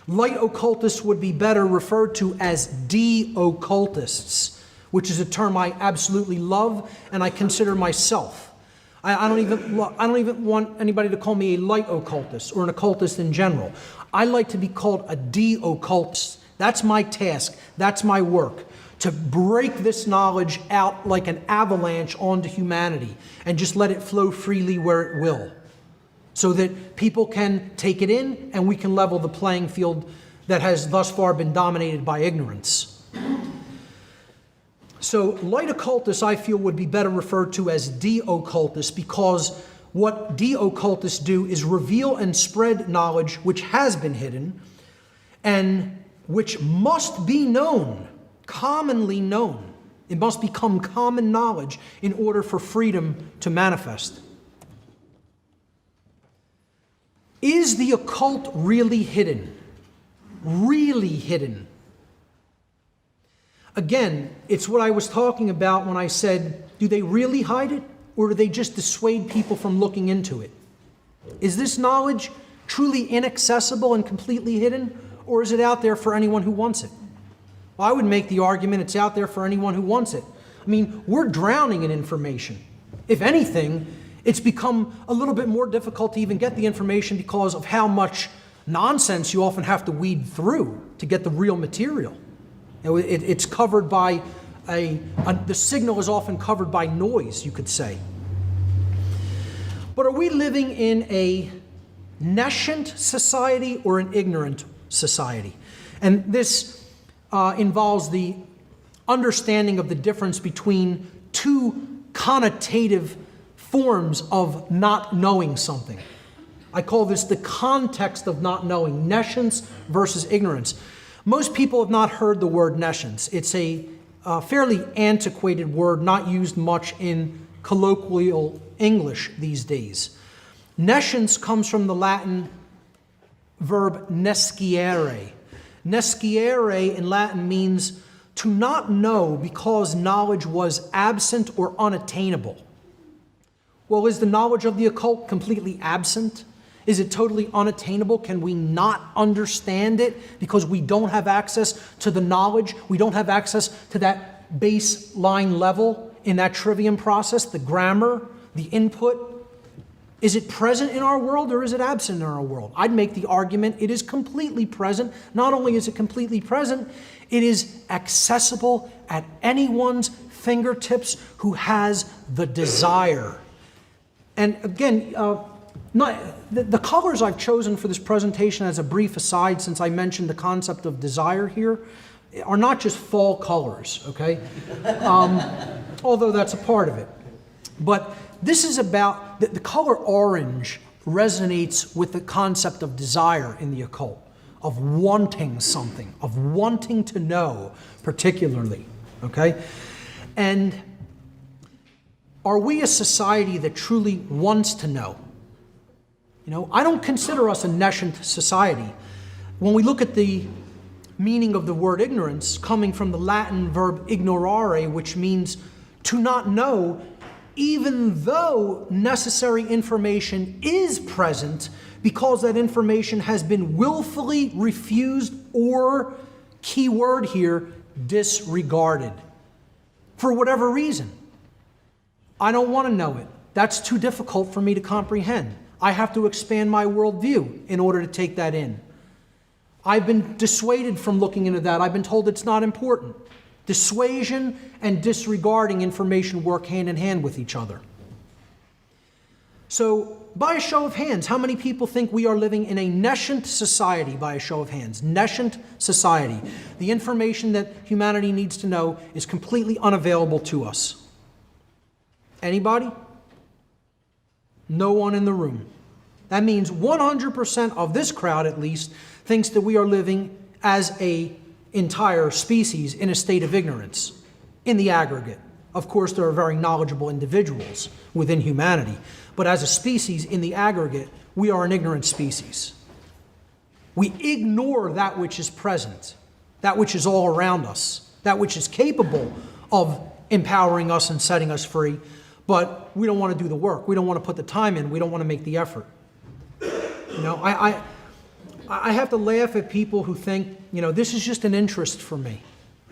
Speaker 2: Light occultists would be better referred to as de-occultists, which is a term I absolutely love and I consider myself. I don't even want anybody to call me a light occultist or an occultist in general. I like to be called a de-occultist. That's my task. That's my work. To break this knowledge out like an avalanche onto humanity and just let it flow freely where it will, so that people can take it in and we can level the playing field that has thus far been dominated by ignorance. So light occultists, I feel, would be better referred to as de-occultists because what de-occultists do is reveal and spread knowledge which has been hidden and which must be known, commonly known. It must become common knowledge in order for freedom to manifest. Is the occult really hidden? Really hidden? Again, it's what I was talking about when I said, do they really hide it, or do they just dissuade people from looking into it? Is this knowledge truly inaccessible and completely hidden, or is it out there for anyone who wants it? Well, I would make the argument it's out there for anyone who wants it. I mean, we're drowning in information. If anything, it's become a little bit more difficult to even get the information because of how much nonsense you often have to weed through to get the real material. It's covered by the signal is often covered by noise, you could say. But are we living in a nescient society or an ignorant society? And this involves the understanding of the difference between two connotative forms of not knowing something. I call this the context of not knowing, nescience versus ignorance. Most people have not heard the word nescience. It's a fairly antiquated word, not used much in colloquial English these days. Nescience comes from the Latin verb nesciere. Nesciere in Latin means to not know because knowledge was absent or unattainable. Well, is the knowledge of the occult completely absent? Is it totally unattainable? Can we not understand it because we don't have access to the knowledge? We don't have access to that baseline level in that trivium process, the grammar, the input? Is it present in our world or is it absent in our world? I'd make the argument it is completely present. Not only is it completely present, it is accessible at anyone's fingertips who has the desire. And again, the colors I've chosen for this presentation as a brief aside, since I mentioned the concept of desire here, are not just fall colors, okay? Although that's a part of it. But this is about, the color orange resonates with the concept of desire in the occult, of wanting something, of wanting to know particularly, okay? And are we a society that truly wants to know? You know, I don't consider us a nescient society. when we look at the meaning of the word ignorance, coming from the Latin verb ignorare, which means to not know, even though necessary information is present, because that information has been willfully refused or, key word here, disregarded. For whatever reason. I don't want to know it. That's too difficult for me to comprehend. I have to expand my worldview in order to take that in. I've been dissuaded from looking into that. I've been told it's not important. Dissuasion and disregarding information work hand in hand with each other. So, by a show of hands, how many people think we are living in a nescient society? By a show of hands, nescient society. The information that humanity needs to know is completely unavailable to us. Anybody? No one in the room. That means 100% of this crowd, at least, thinks that we are living as an entire species in a state of ignorance, in the aggregate. Of course, there are very knowledgeable individuals within humanity, but as a species, in the aggregate, we are an ignorant species. We ignore that which is present, that which is all around us, that which is capable of empowering us and setting us free, but we don't want to do the work. We don't want to put the time in. We don't want to make the effort. You know, I have to laugh at people who think, you know, this is just an interest for me.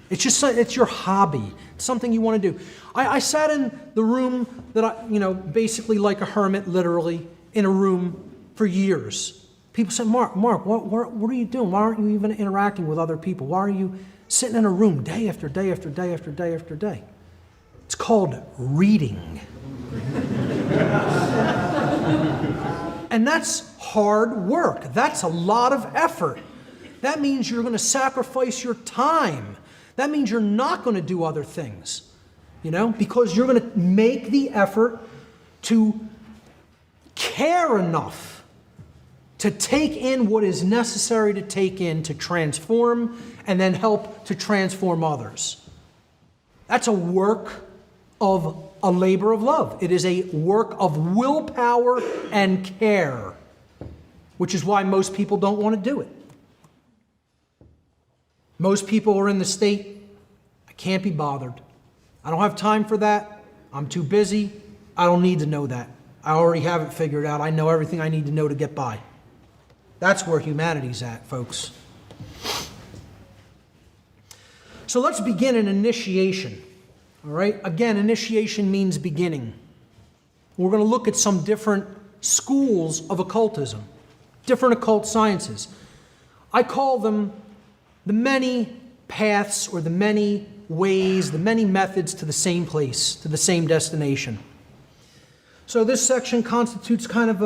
Speaker 2: It's your hobby. It's something you want to do. I sat in the room that basically like a hermit, literally, in a room for years. People said, Mark, what are you doing? Why aren't you even interacting with other people? Why are you sitting in a room day after day after day after day after day? It's called reading. And that's hard work. That's a lot of effort. That means you're going to sacrifice your time. That means you're not going to do other things, because you're going to make the effort to care enough to take in what is necessary to take in to transform and then help to transform others. That's a work of a labor of love. It is a work of willpower and care, which is why most people don't want to do it. Most people are in the state, I can't be bothered. I don't have time for that. I'm too busy. I don't need to know that. I already have it figured out. I know everything I need to know to get by. That's where humanity's at, folks. So let's begin an initiation. All right? Again, initiation means beginning. We're going to look at some different schools of occultism, different occult sciences. I call them the many paths or the many ways, the many methods to the same place, to the same destination. So this section constitutes kind of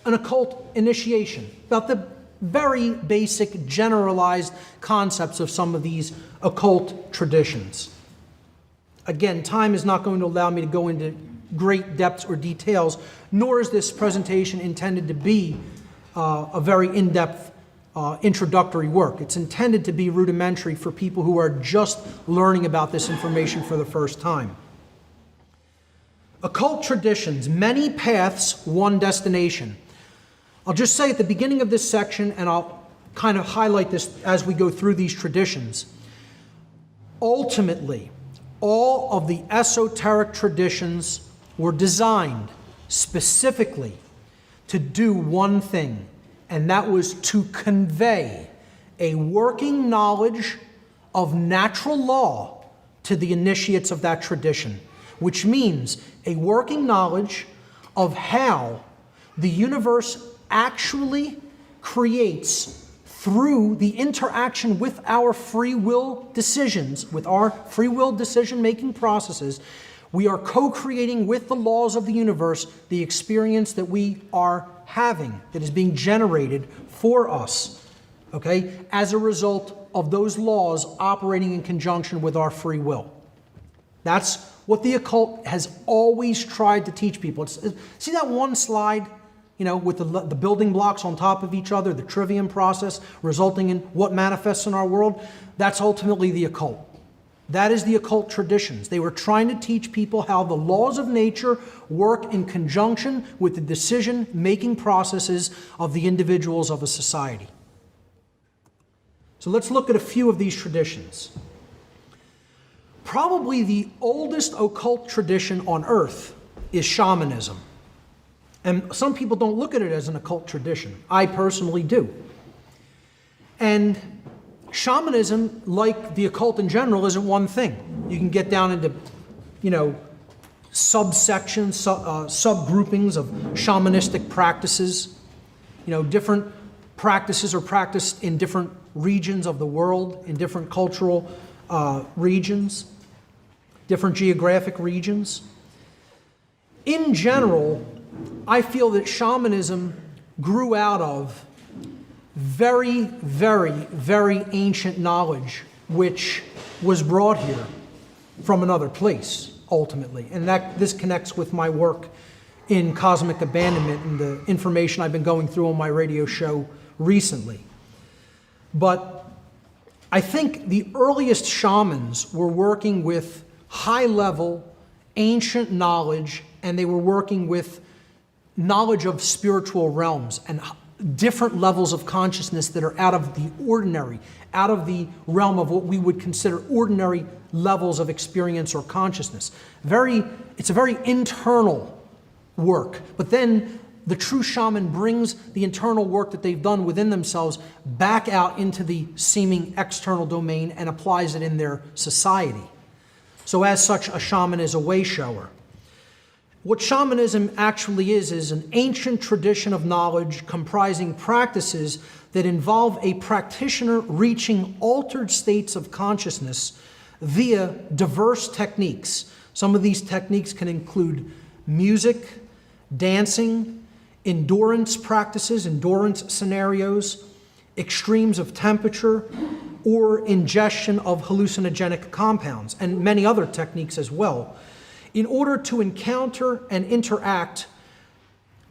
Speaker 2: an occult initiation about the very basic generalized concepts of some of these occult traditions. Again, time is not going to allow me to go into great depths or details, nor is this presentation intended to be a very in-depth introductory work. It's intended to be rudimentary for people who are just learning about this information for the first time. Occult traditions, many paths, one destination. I'll just say at the beginning of this section, and I'll kind of highlight this as we go through these traditions. Ultimately, all of the esoteric traditions were designed specifically to do one thing, and that was to convey a working knowledge of natural law to the initiates of that tradition, which means a working knowledge of how the universe actually creates through the interaction with our free will decisions, with our free will decision-making processes. We are co-creating with the laws of the universe the experience that we are having, that is being generated for us, okay, as a result of those laws operating in conjunction with our free will. That's what the occult has always tried to teach people. See that one slide, with the building blocks on top of each other, the trivium process resulting in what manifests in our world? That's ultimately the occult. That is the occult traditions. They were trying to teach people how the laws of nature work in conjunction with the decision-making processes of the individuals of a society. So let's look at a few of these traditions. Probably the oldest occult tradition on earth is shamanism. And some people don't look at it as an occult tradition. I personally do. And shamanism, like the occult in general, isn't one thing. You can get down into, subsections, subgroupings of shamanistic practices. Different practices are practiced in different regions of the world, in different cultural regions, different geographic regions. In general, I feel that shamanism grew out of very, very, very ancient knowledge which was brought here from another place, ultimately. And this connects with my work in cosmic abandonment and the information I've been going through on my radio show recently. But I think the earliest shamans were working with high-level, ancient knowledge, and they were working with knowledge of spiritual realms and different levels of consciousness that are out of the ordinary, out of the realm of what we would consider ordinary levels of experience or consciousness. It's a very internal work. But then the true shaman brings the internal work that they've done within themselves back out into the seeming external domain and applies it in their society. So as such, a shaman is a way shower. What shamanism actually is an ancient tradition of knowledge comprising practices that involve a practitioner reaching altered states of consciousness via diverse techniques. Some of these techniques can include music, dancing, endurance practices, endurance scenarios, extremes of temperature, or ingestion of hallucinogenic compounds, and many other techniques as well, in order to encounter and interact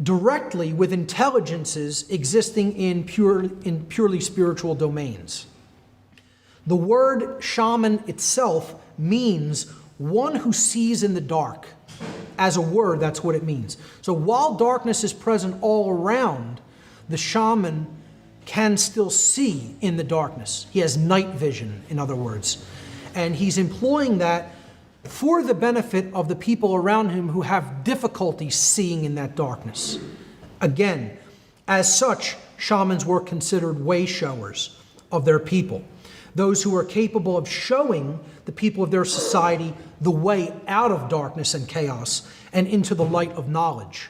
Speaker 2: directly with intelligences existing in purely spiritual domains. The word shaman itself means one who sees in the dark. As a word, that's what it means. So while darkness is present all around, the shaman can still see in the darkness. He has night vision, in other words. And he's employing that for the benefit of the people around him who have difficulty seeing in that darkness. Again, as such, shamans were considered way showers of their people, those who are capable of showing the people of their society the way out of darkness and chaos and into the light of knowledge.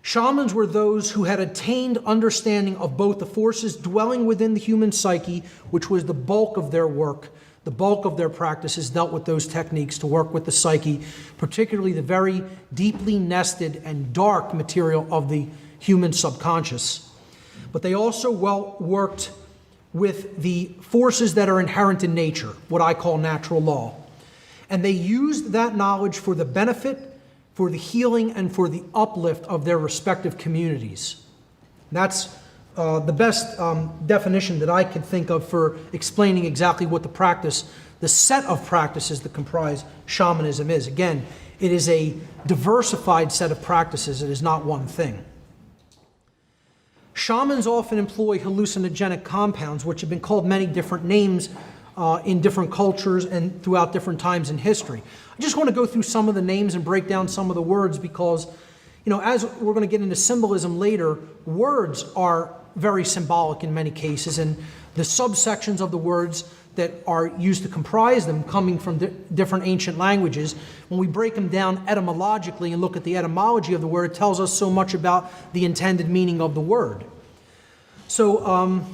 Speaker 2: Shamans were those who had attained understanding of both the forces dwelling within the human psyche, which was the bulk of their work. The bulk of their practices dealt with those techniques to work with the psyche, particularly the very deeply nested and dark material of the human subconscious. But they also worked with the forces that are inherent in nature, what I call natural law. And they used that knowledge for the benefit, for the healing, and for the uplift of their respective communities. That's the best definition that I could think of for explaining exactly what the set of practices that comprise shamanism is. Again, it is a diversified set of practices. It is not one thing. Shamans often employ hallucinogenic compounds, which have been called many different names in different cultures and throughout different times in history. I just want to go through some of the names and break down some of the words because, as we're going to get into symbolism later, words are very symbolic in many cases, and the subsections of the words that are used to comprise them coming from different ancient languages, when we break them down etymologically and look at the etymology of the word, it tells us so much about the intended meaning of the word. So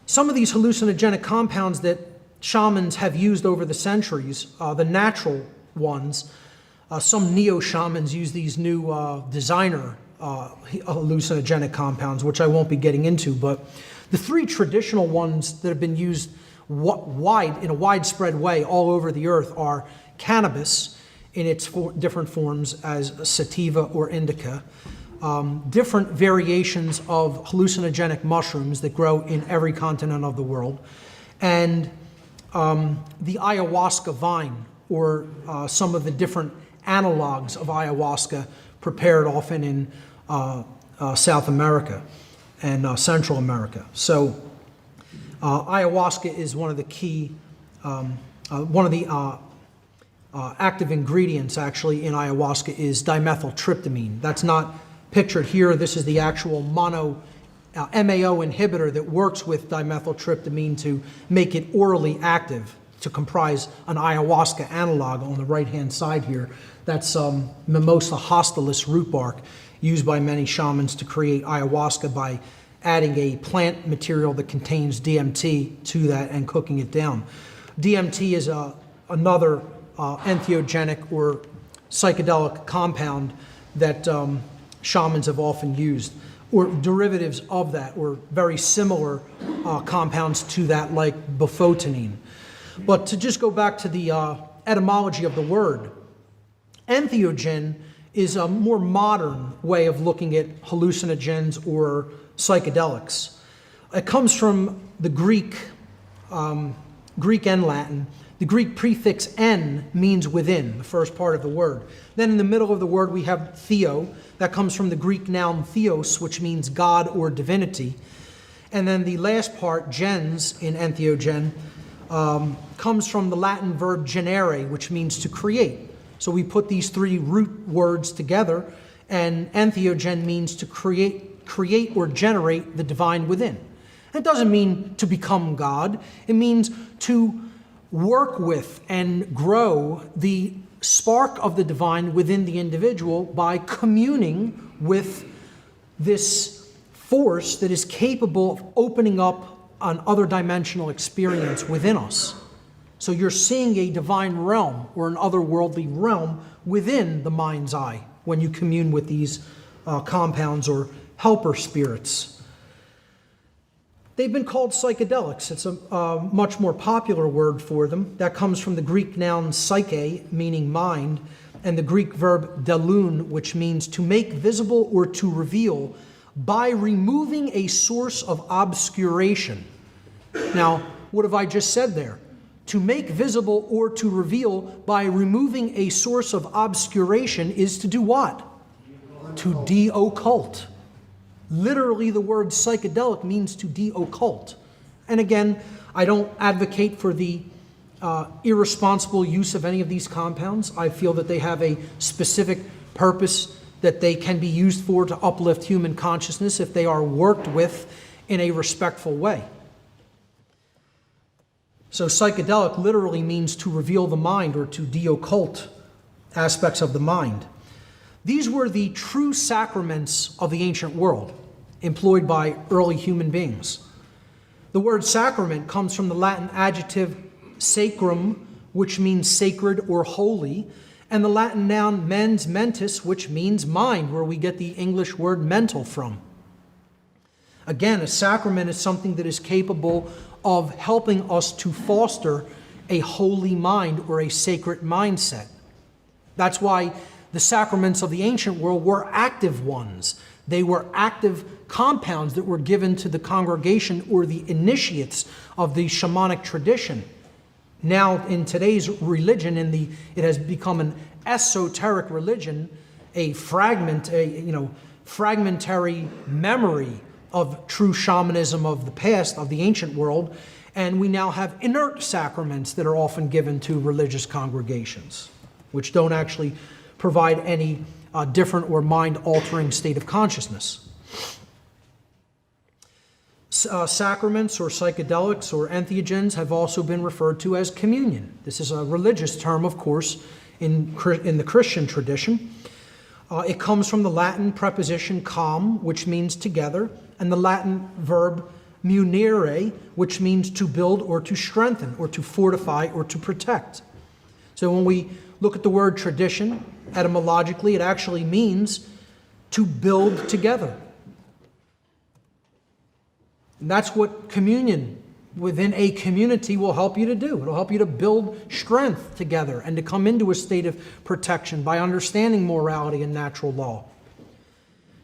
Speaker 2: some of these hallucinogenic compounds that shamans have used over the centuries, the natural ones, some neo-shamans use these new designer hallucinogenic compounds, which I won't be getting into, but the three traditional ones that have been used in a widespread way all over the earth are cannabis in its different forms as sativa or indica, different variations of hallucinogenic mushrooms that grow in every continent of the world, and the ayahuasca vine, or some of the different analogs of ayahuasca prepared often in South America and Central America. So Ayahuasca is one of the key, one of the active ingredients actually in ayahuasca is dimethyltryptamine. That's not pictured here. This is the actual MAO inhibitor that works with dimethyltryptamine to make it orally active, to comprise an ayahuasca analog on the right-hand side here. That's Mimosa hostilis root bark, used by many shamans to create ayahuasca by adding a plant material that contains DMT to that and cooking it down. DMT is another entheogenic or psychedelic compound that shamans have often used, or derivatives of that, or very similar compounds to that, like bufotenine. But to just go back to the etymology of the word, entheogen is a more modern way of looking at hallucinogens or psychedelics. It comes from the Greek and Latin. The Greek prefix "en" means within, the first part of the word. Then in the middle of the word we have theo. That comes from the Greek noun theos, which means God or divinity. And then the last part, gens, in entheogen, comes from the Latin verb genere, which means to create. So we put these three root words together, and entheogen means to create or generate the divine within. It doesn't mean to become God. It means to work with and grow the spark of the divine within the individual by communing with this force that is capable of opening up an other dimensional experience within us. So you're seeing a divine realm or an otherworldly realm within the mind's eye when you commune with these compounds or helper spirits. They've been called psychedelics. It's a much more popular word for them. That comes from the Greek noun psyche, meaning mind, and the Greek verb delun, which means to make visible or to reveal by removing a source of obscuration. Now, what have I just said there? To make visible or to reveal by removing a source of obscuration is to do what? To de-occult. Literally, the word psychedelic means to de-occult. And again, I don't advocate for the irresponsible use of any of these compounds. I feel that they have a specific purpose that they can be used for to uplift human consciousness if they are worked with in a respectful way. So psychedelic literally means to reveal the mind or to de-occult aspects of the mind. These were the true sacraments of the ancient world, employed by early human beings. The word sacrament comes from the Latin adjective sacrum, which means sacred or holy, and the Latin noun mens mentis, which means mind, where we get the English word mental from. Again, a sacrament is something that is capable of helping us to foster a holy mind or a sacred mindset. That's why the sacraments of the ancient world were active ones. They were active compounds that were given to the congregation or the initiates of the shamanic tradition. Now, in today's religion, it has become an esoteric religion, a fragmentary memory of true shamanism of the past, of the ancient world, and we now have inert sacraments that are often given to religious congregations, which don't actually provide any different or mind-altering state of consciousness. Sacraments or psychedelics or entheogens have also been referred to as communion. This is a religious term, of course, in the Christian tradition. It comes from the Latin preposition com, which means together, and the Latin verb munere, which means to build or to strengthen or to fortify or to protect. So when we look at the word tradition, etymologically, it actually means to build together. And that's what communion within a community will help you to do. It'll help you to build strength together and to come into a state of protection by understanding morality and natural law.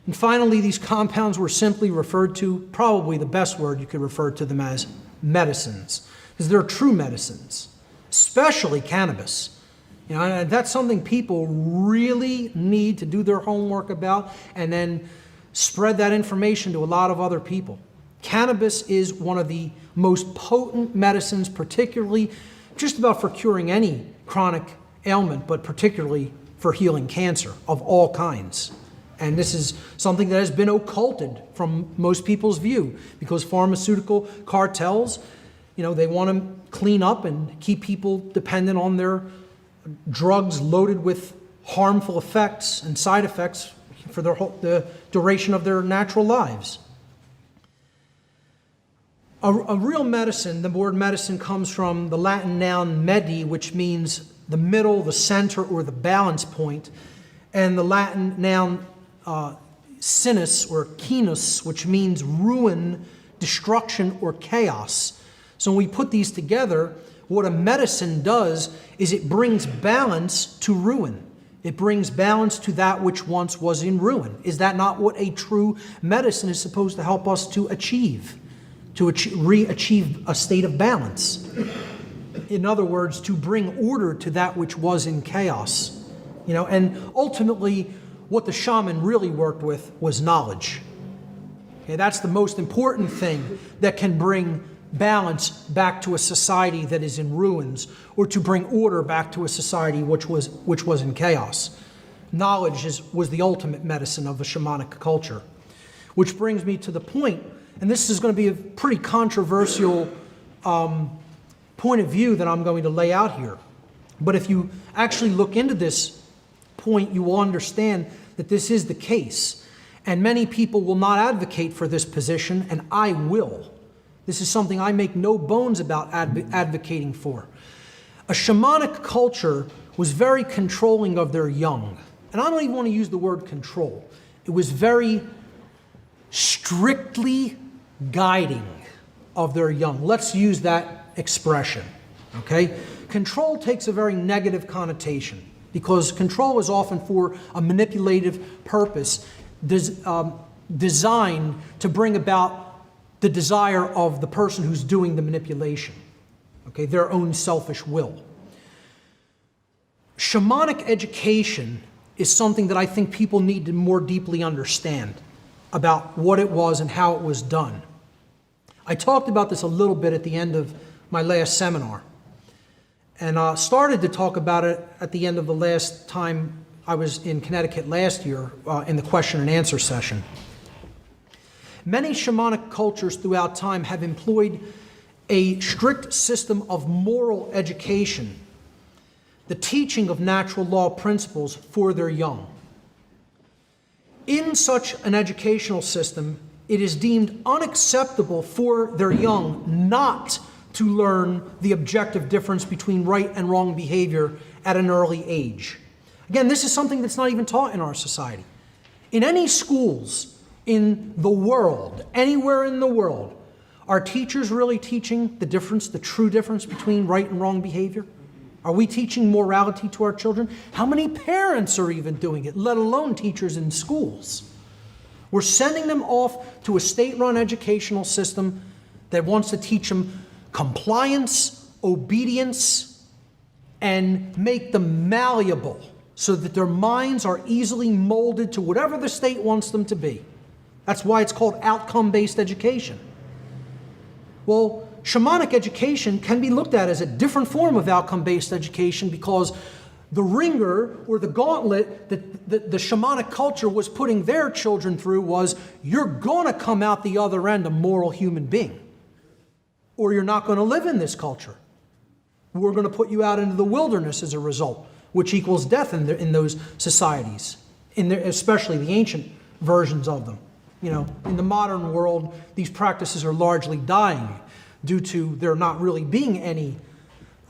Speaker 2: And finally, these compounds were simply referred to, probably the best word you could refer to them as, medicines, because they're true medicines, especially cannabis. You know, and that's something people really need to do their homework about and then spread that information to a lot of other people. Cannabis is one of the most potent medicines, particularly just about for curing any chronic ailment, but particularly for healing cancer of all kinds. And this is something that has been occulted from most people's view, because pharmaceutical cartels, they want to clean up and keep people dependent on their drugs loaded with harmful effects and side effects for the duration of their natural lives. A real medicine, the word medicine comes from the Latin noun medi, which means the middle, the center, or the balance point, and the Latin noun sinus or kinus, which means ruin, destruction, or chaos. So when we put these together, what a medicine does is it brings balance to ruin. It brings balance to that which once was in ruin. Is that not what a true medicine is supposed to help us to achieve? To re-achieve a state of balance. In other words, to bring order to that which was in chaos. And ultimately, what the shaman really worked with was knowledge. Okay, that's the most important thing that can bring balance back to a society that is in ruins, or to bring order back to a society which was in chaos. Knowledge was the ultimate medicine of the shamanic culture. Which brings me to the point, and this is going to be a pretty controversial point of view that I'm going to lay out here. But if you actually look into this point, you will understand that this is the case. And many people will not advocate for this position, and I will. This is something I make no bones about advocating for. A shamanic culture was very controlling of their young. And I don't even want to use the word control. It was very strictly guiding of their young. Let's use that expression, okay? Control takes a very negative connotation, because control is often for a manipulative purpose designed to bring about the desire of the person who's doing the manipulation, okay, their own selfish will. Shamanic education is something that I think people need to more deeply understand about what it was and how it was done. I talked about this a little bit at the end of my last seminar, and started to talk about it at the end of the last time I was in Connecticut last year in the question and answer session. Many shamanic cultures throughout time have employed a strict system of moral education, the teaching of natural law principles for their young. In such an educational system, it is deemed unacceptable for their young not to learn the objective difference between right and wrong behavior at an early age. Again, this is something that's not even taught in our society. In any schools in the world, anywhere in the world, are teachers really teaching the difference, the true difference between right and wrong behavior? Are we teaching morality to our children? How many parents are even doing it, let alone teachers in schools? We're sending them off to a state-run educational system that wants to teach them compliance, obedience, and make them malleable so that their minds are easily molded to whatever the state wants them to be. That's why it's called outcome-based education. Well, shamanic education can be looked at as a different form of outcome-based education, because the ringer or the gauntlet that the shamanic culture was putting their children through was, you're going to come out the other end a moral human being, or you're not going to live in this culture. We're going to put you out into the wilderness as a result, which equals death in those societies, especially the ancient versions of them. In the modern world, these practices are largely dying due to there not really being any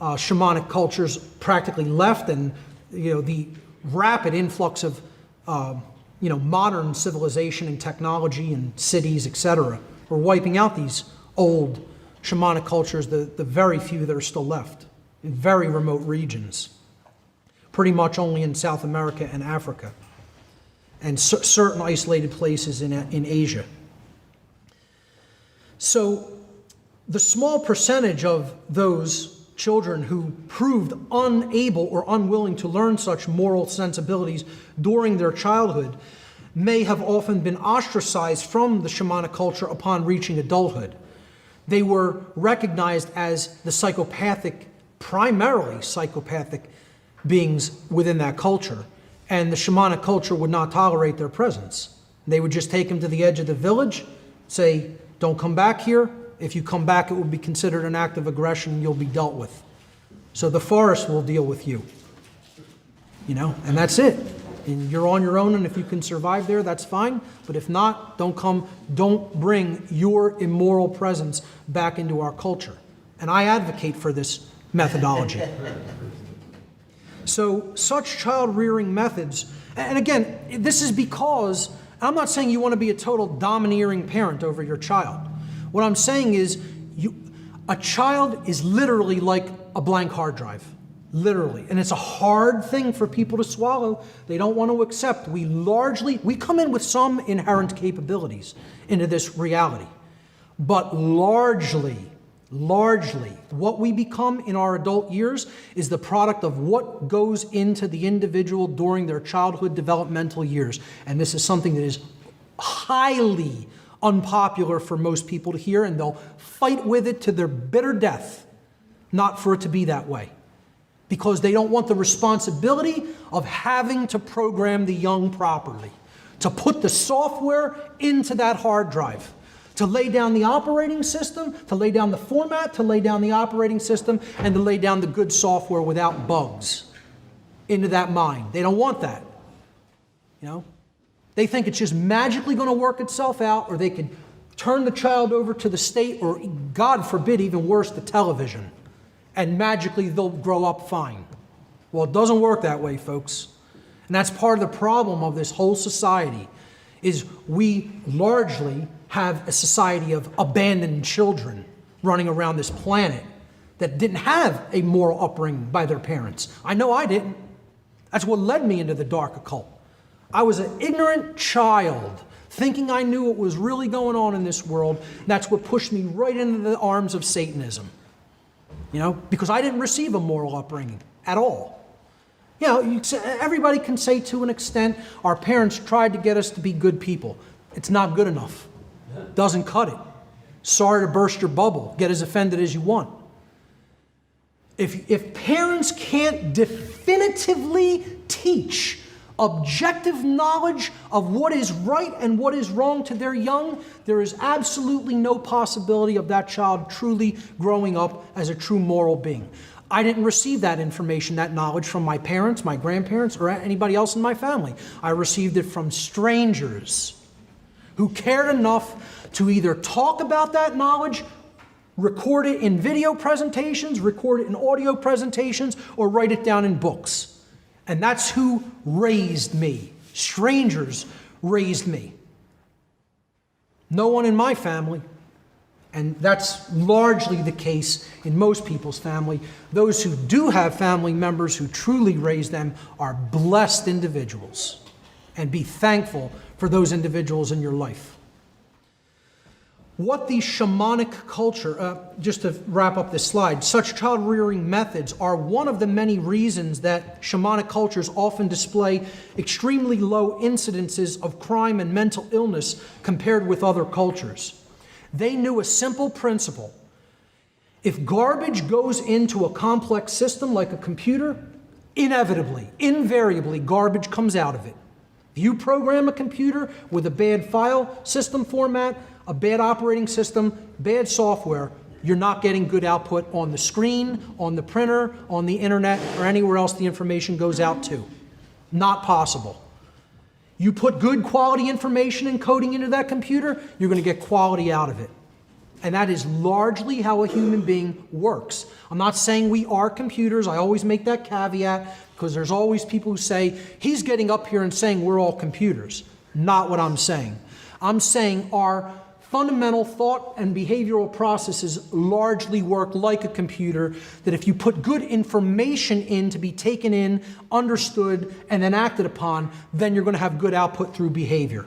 Speaker 2: shamanic cultures practically left, and the rapid influx of modern civilization and technology and cities, etc. are wiping out these old shamanic cultures, the very few that are still left in very remote regions, pretty much only in South America and Africa, and certain isolated places in Asia. So the small percentage of those children who proved unable or unwilling to learn such moral sensibilities during their childhood may have often been ostracized from the shamanic culture upon reaching adulthood. They were recognized as the psychopathic, primarily psychopathic beings within that culture. And the shamanic culture would not tolerate their presence. They would just take them to the edge of the village, say, don't come back here. If you come back, it will be considered an act of aggression and you'll be dealt with. So the forest will deal with you. And that's it. And you're on your own, and if you can survive there, that's fine. But if not, don't bring your immoral presence back into our culture. And I advocate for this methodology. So such child-rearing methods, and again, this is because, I'm not saying you want to be a total domineering parent over your child. What I'm saying is, a child is literally like a blank hard drive. Literally. And it's a hard thing for people to swallow. They don't want to accept. We come in with some inherent capabilities into this reality. But largely, what we become in our adult years is the product of what goes into the individual during their childhood developmental years. And this is something that is highly unpopular for most people to hear, and they'll fight with it to their bitter death, not for it to be that way. Because they don't want the responsibility of having to program the young properly, to put the software into that hard drive, to lay down the operating system, to lay down the format, to lay down the operating system, and to lay down the good software without bugs into that mind. They don't want that. They think it's just magically going to work itself out, or they could turn the child over to the state, or God forbid, even worse, the television, and magically they'll grow up fine. Well, it doesn't work that way, folks. And that's part of the problem of this whole society, is we largely have a society of abandoned children running around this planet that didn't have a moral upbringing by their parents. I know I didn't. That's what led me into the dark occult. I was an ignorant child, thinking I knew what was really going on in this world. That's what pushed me right into the arms of Satanism. Because I didn't receive a moral upbringing at all. Everybody can say to an extent, our parents tried to get us to be good people. It's not good enough. Doesn't cut it. Sorry to burst your bubble. Get as offended as you want. If parents can't definitively teach objective knowledge of what is right and what is wrong to their young, there is absolutely no possibility of that child truly growing up as a true moral being. I didn't receive that information, that knowledge from my parents, my grandparents, or anybody else in my family. I received it from strangers who cared enough to either talk about that knowledge, record it in video presentations, record it in audio presentations, or write it down in books. And that's who raised me. Strangers raised me. No one in my family. And that's largely the case in most people's family. Those who do have family members who truly raise them are blessed individuals. And be thankful for those individuals in your life. What the shamanic culture, just to wrap up this slide, such child-rearing methods are one of the many reasons that shamanic cultures often display extremely low incidences of crime and mental illness compared with other cultures. They knew a simple principle. If garbage goes into a complex system like a computer, inevitably, invariably, garbage comes out of it. If you program a computer with a bad file system format, a bad operating system, bad software, you're not getting good output on the screen, on the printer, on the internet, or anywhere else the information goes out to. Not possible. You put good quality information and coding into that computer, you're going to get quality out of it. And that is largely how a human being works. I'm not saying we are computers. I always make that caveat because there's always people who say, he's getting up here and saying we're all computers. Not what I'm saying. I'm saying our fundamental thought and behavioral processes largely work like a computer, that if you put good information in to be taken in, understood, and then acted upon, then you're going to have good output through behavior.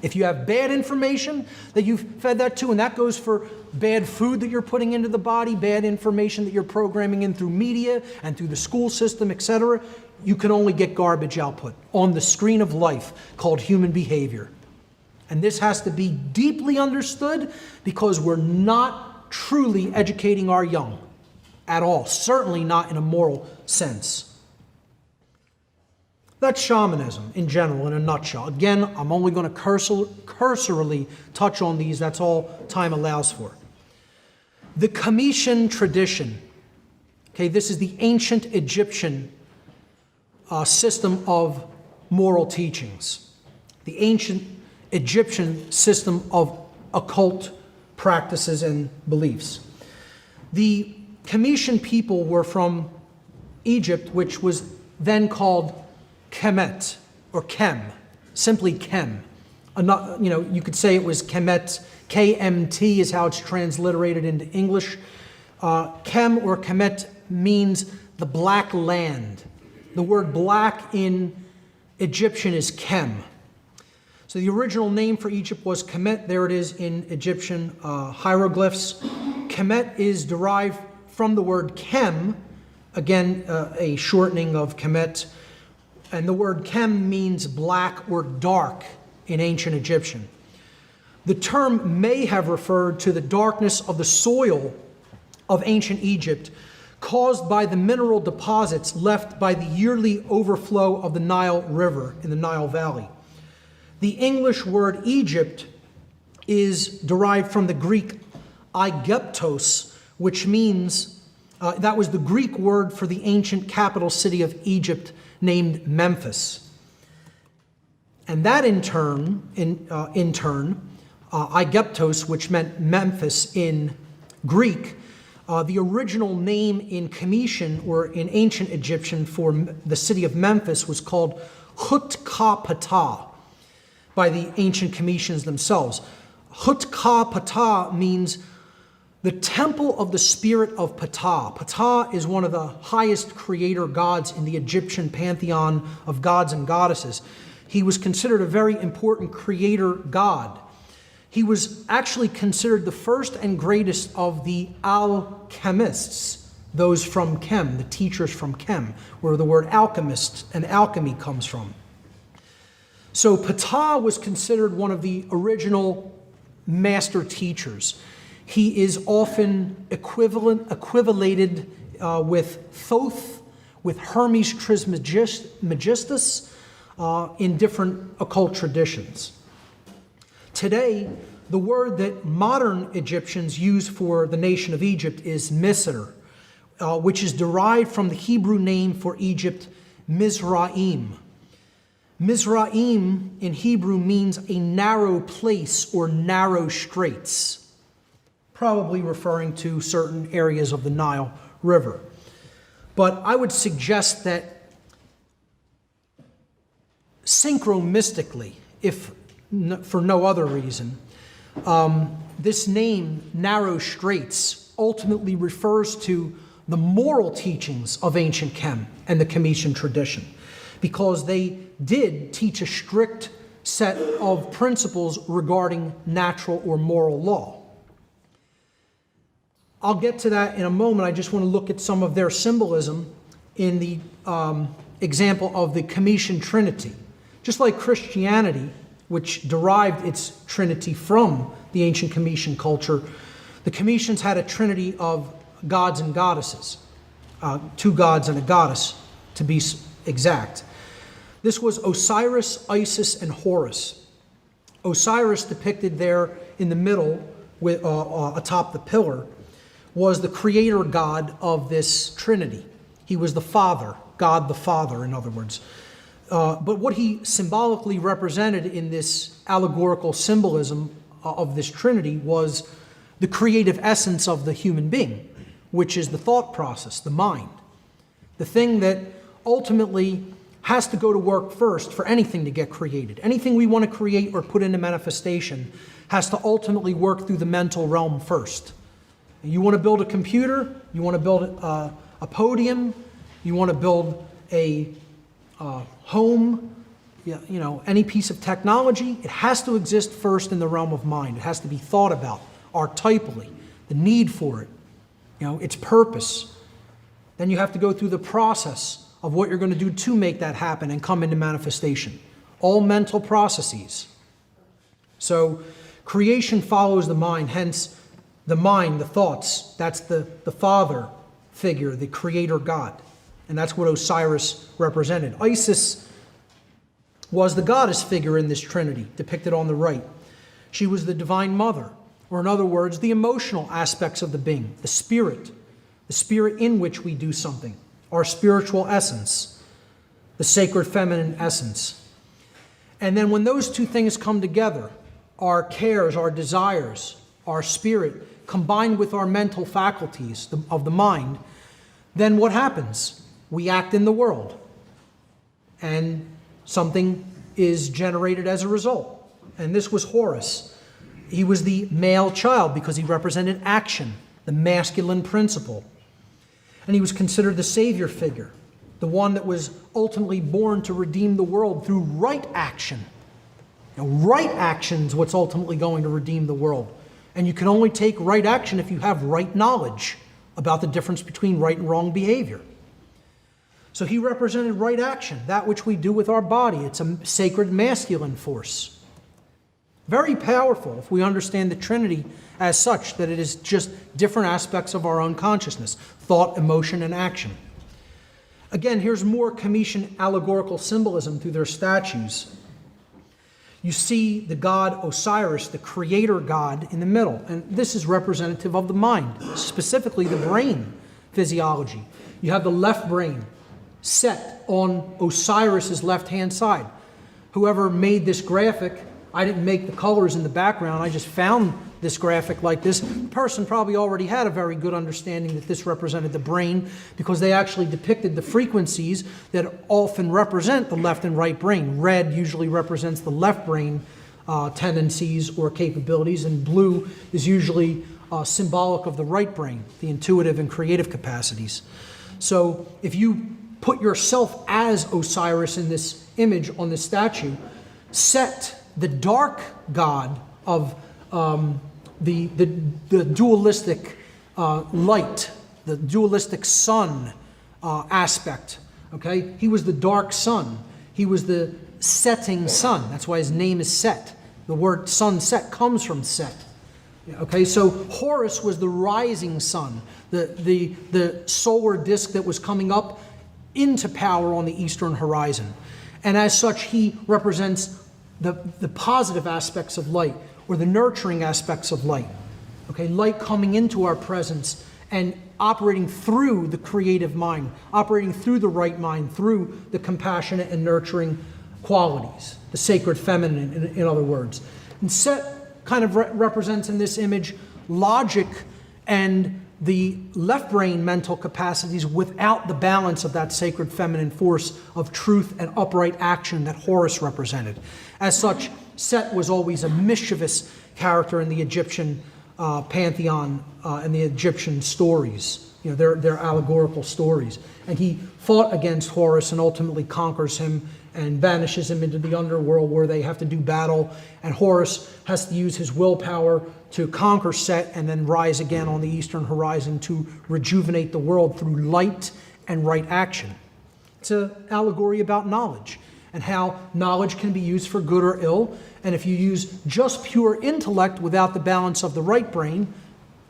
Speaker 2: If you have bad information that you've fed that to, and that goes for bad food that you're putting into the body, bad information that you're programming in through media and through the school system, etc., you can only get garbage output on the screen of life called human behavior. And this has to be deeply understood because we're not truly educating our young at all, certainly not in a moral sense. That's shamanism in general, in a nutshell. Again, I'm only going to cursorily touch on these. That's all time allows for. The Comitian tradition. Okay, this is the ancient Egyptian system of moral teachings. The ancient Egyptian system of occult practices and beliefs. The Comitian people were from Egypt, which was then called Kemet, or Kem, simply Kem. You could say it was Kemet, KMT is how it's transliterated into English. Kem or Kemet means the black land. The word black in Egyptian is Kem. So the original name for Egypt was Kemet. There it is in Egyptian hieroglyphs. Kemet is derived from the word Kem, again, a shortening of Kemet. And the word Kem means black or dark in ancient Egyptian. The term may have referred to the darkness of the soil of ancient Egypt caused by the mineral deposits left by the yearly overflow of the Nile River in the Nile Valley. The English word Egypt is derived from the Greek Aegyptos, which means, that was the Greek word for the ancient capital city of Egypt, named Memphis. And that in turn, Aegyptos, which meant Memphis in Greek, the original name in Comitian or in ancient Egyptian for the city of Memphis was called Hutkapata by the ancient Comitians themselves. Hutkapata means the temple of the spirit of Ptah. Ptah is one of the highest creator gods in the Egyptian pantheon of gods and goddesses. He was considered a very important creator god. He was actually considered the first and greatest of the alchemists, those from Kem, the teachers from Kem, where the word alchemist and alchemy comes from. So Ptah was considered one of the original master teachers. He is often equivalated with Thoth, with Hermes Trismegistus in different occult traditions. Today, the word that modern Egyptians use for the nation of Egypt is Misr, which is derived from the Hebrew name for Egypt, Mizraim. Mizraim in Hebrew means a narrow place or narrow straits, probably referring to certain areas of the Nile River. But I would suggest that synchromystically, if for no other reason, this name, narrow straits, ultimately refers to the moral teachings of ancient Kem and the Comitian tradition, because they did teach a strict set of principles regarding natural or moral law. I'll get to that in a moment. I just want to look at some of their symbolism in the example of the Comitian Trinity. Just like Christianity, which derived its trinity from the ancient Comitian culture, the Comitians had a trinity of gods and goddesses, 2 gods and a goddess, to be exact. This was Osiris, Isis, and Horus. Osiris, depicted there in the middle with, atop the pillar, was the creator god of this trinity. He was the Father, God the Father, in other words. But what he symbolically represented in this allegorical symbolism of this trinity was the creative essence of the human being, which is the thought process, the mind. The thing that ultimately has to go to work first for anything to get created. Anything we want to create or put into manifestation has to ultimately work through the mental realm first. You want to build a computer, you want to build a podium, you want to build a home, any piece of technology, it has to exist first in the realm of mind. It has to be thought about archetypally, the need for it, its purpose. Then you have to go through the process of what you're going to do to make that happen and come into manifestation. All mental processes. So creation follows the mind, hence The mind, the thoughts, that's the father figure, the creator god. And that's what Osiris represented. Isis was the goddess figure in this trinity, depicted on the right. She was the divine mother, or in other words, the emotional aspects of the being, the spirit in which we do something, our spiritual essence, the sacred feminine essence. And then when those two things come together, our cares, our desires, our spirit, combined with our mental faculties of the mind, then what happens? We act in the world, and something is generated as a result. And this was Horus. He was the male child because he represented action, the masculine principle. And he was considered the savior figure, the one that was ultimately born to redeem the world through right action. Now, right action is what's ultimately going to redeem the world. And you can only take right action if you have right knowledge about the difference between right and wrong behavior. So he represented right action, that which we do with our body. It's a sacred masculine force. Very powerful if we understand the Trinity as such, that it is just different aspects of our own consciousness, thought, emotion, and action. Again, here's more Comitian allegorical symbolism through their statues. You see the god Osiris, the creator god, in the middle. And this is representative of the mind, specifically the brain physiology. You have the left brain set on Osiris's left-hand side. Whoever made this graphic, I didn't make the colors in the background, I just found this graphic like this. The person probably already had a very good understanding that this represented the brain, because they actually depicted the frequencies that often represent the left and right brain. Red usually represents the left brain tendencies or capabilities, and blue is usually symbolic of the right brain, the intuitive and creative capacities. So if you put yourself as Osiris in this image on this statue, set the dark god of the dualistic light, the dualistic sun aspect, okay? He was the dark sun. He was the setting sun. That's why his name is Set. The word sunset comes from Set. Okay, so Horus was the rising sun, the solar disk that was coming up into power on the eastern horizon. And as such, he represents the positive aspects of light, or the nurturing aspects of light. Okay, light coming into our presence and operating through the creative mind, operating through the right mind, through the compassionate and nurturing qualities, the sacred feminine, in other words. And Set kind of represents in this image logic and the left brain mental capacities without the balance of that sacred feminine force of truth and upright action that Horus represented. As such, Set was always a mischievous character in the Egyptian pantheon and the Egyptian stories, their allegorical stories. And he fought against Horus and ultimately conquers him and banishes him into the underworld, where they have to do battle. And Horus has to use his willpower to conquer Set and then rise again on the eastern horizon to rejuvenate the world through light and right action. It's an allegory about knowledge and how knowledge can be used for good or ill. And if you use just pure intellect without the balance of the right brain,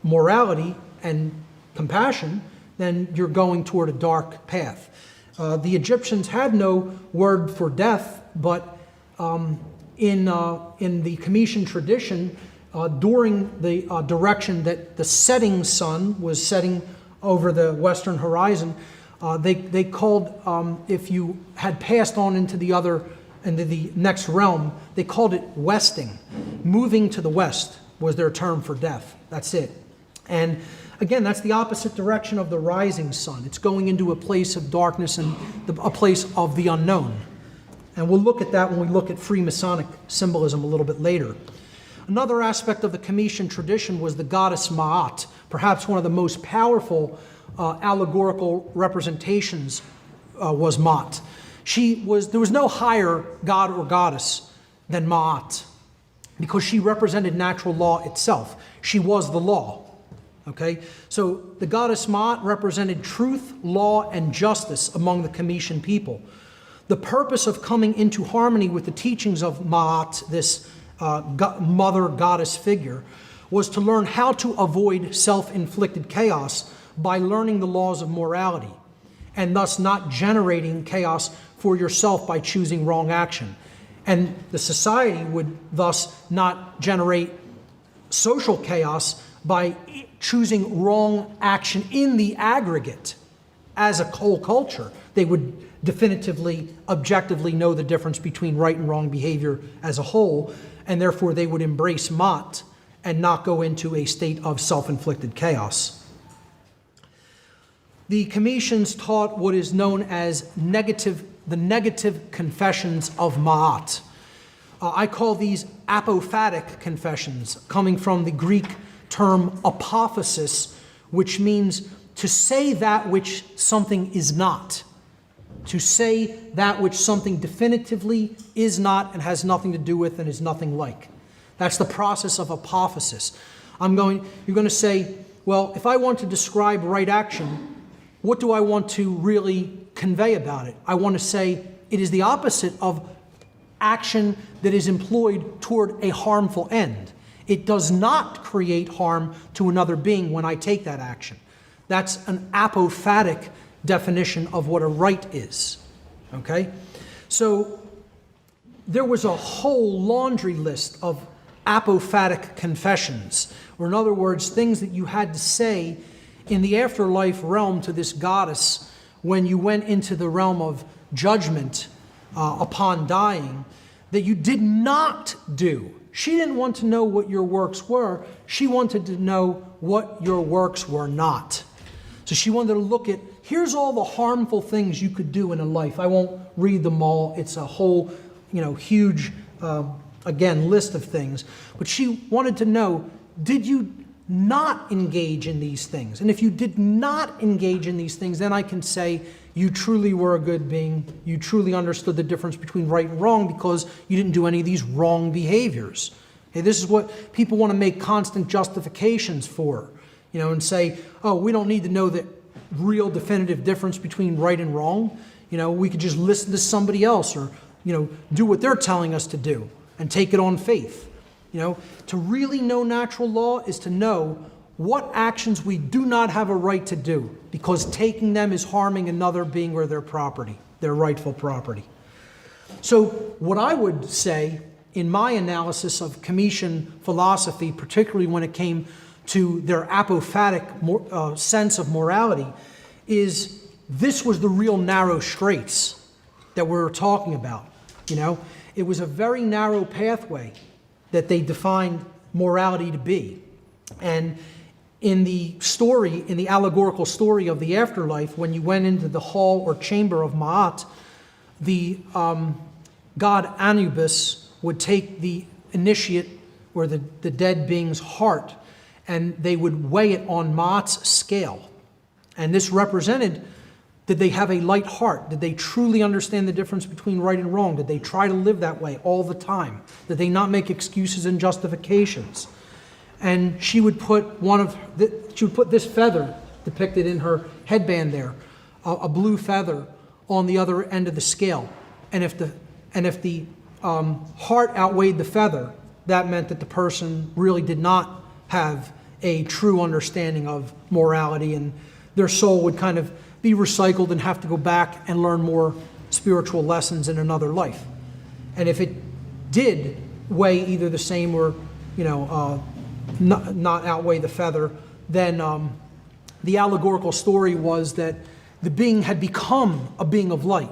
Speaker 2: morality and compassion, then you're going toward a dark path. The Egyptians had no word for death, but in the Comitian tradition, during the direction that the setting sun was setting over the western horizon, they called, if you had passed on into the next realm, they called it westing. Moving to the west was their term for death. That's it. And again, that's the opposite direction of the rising sun. It's going into a place of darkness and a place of the unknown. And we'll look at that when we look at Freemasonic symbolism a little bit later. Another aspect of the Comitian tradition was the goddess Ma'at, perhaps one of the most powerful allegorical representations was Ma'at. There was no higher god or goddess than Ma'at, because she represented natural law itself. She was the law. Okay, so the goddess Ma'at represented truth, law, and justice among the Comitian people. The purpose of coming into harmony with the teachings of Ma'at, this mother goddess figure, was to learn how to avoid self-inflicted chaos by learning the laws of morality, and thus not generating chaos for yourself by choosing wrong action. And the society would thus not generate social chaos by choosing wrong action in the aggregate as a whole culture. They would definitively, objectively know the difference between right and wrong behavior as a whole, and therefore they would embrace Mott and not go into a state of self-inflicted chaos. The Cometians taught what is known as the negative confessions of Ma'at. I call these apophatic confessions, coming from the Greek term apophasis, which means to say that which something is not. To say that which something definitively is not and has nothing to do with and is nothing like. That's the process of apophasis. You're going to say, well, if I want to describe right action, what do I want to really convey about it? I want to say it is the opposite of action that is employed toward a harmful end. It does not create harm to another being when I take that action. That's an apophatic definition of what a right is. Okay? So there was a whole laundry list of apophatic confessions, or in other words, things that you had to say in the afterlife realm to this goddess when you went into the realm of judgment upon dying, that you did not do. She didn't want to know what your works were. She wanted to know what your works were not. So she wanted to look at, here's all the harmful things you could do in a life. I won't read them all. It's a whole, huge, again, list of things. But she wanted to know, did you not engage in these things? And if you did not engage in these things, then I can say you truly were a good being. You truly understood the difference between right and wrong because you didn't do any of these wrong behaviors. Okay, this is what people want to make constant justifications for, and say, oh, we don't need to know the real definitive difference between right and wrong. We could just listen to somebody else or, do what they're telling us to do and take it on faith. To really know natural law is to know what actions we do not have a right to do because taking them is harming another being or their property, their rightful property. So what I would say in my analysis of Cometian philosophy, particularly when it came to their apophatic sense of morality, is this was the real narrow straits that we're talking about. It was a very narrow pathway that they defined morality to be. And in the story, in the allegorical story of the afterlife, when you went into the hall or chamber of Ma'at, the god Anubis would take the initiate or the dead being's heart, and they would weigh it on Ma'at's scale. And this represented, did they have a light heart? Did they truly understand the difference between right and wrong? Did they try to live that way all the time? Did they not make excuses and justifications? And she would put this feather depicted in her headband there, a blue feather on the other end of the scale. And if the heart outweighed the feather, that meant that the person really did not have a true understanding of morality, and their soul would kind of be recycled and have to go back and learn more spiritual lessons in another life. And if it did weigh either the same or, not outweigh the feather, then the allegorical story was that the being had become a being of light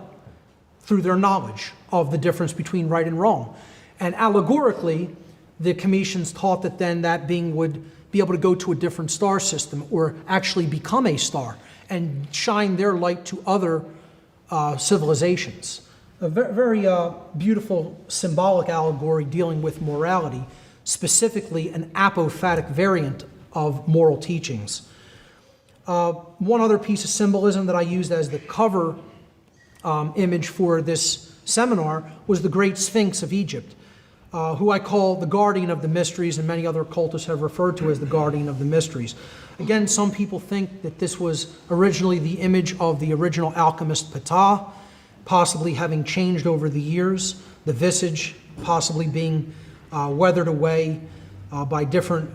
Speaker 2: through their knowledge of the difference between right and wrong. And allegorically, the Cometians taught that then that being would be able to go to a different star system or actually become a star and shine their light to other civilizations. A very beautiful symbolic allegory dealing with morality, specifically an apophatic variant of moral teachings. One other piece of symbolism that I used as the cover image for this seminar was the Great Sphinx of Egypt, who I call the guardian of the mysteries, and many other occultists have referred to as the guardian of the mysteries. Again, some people think that this was originally the image of the original alchemist Ptah, possibly having changed over the years, the visage possibly being weathered away, by different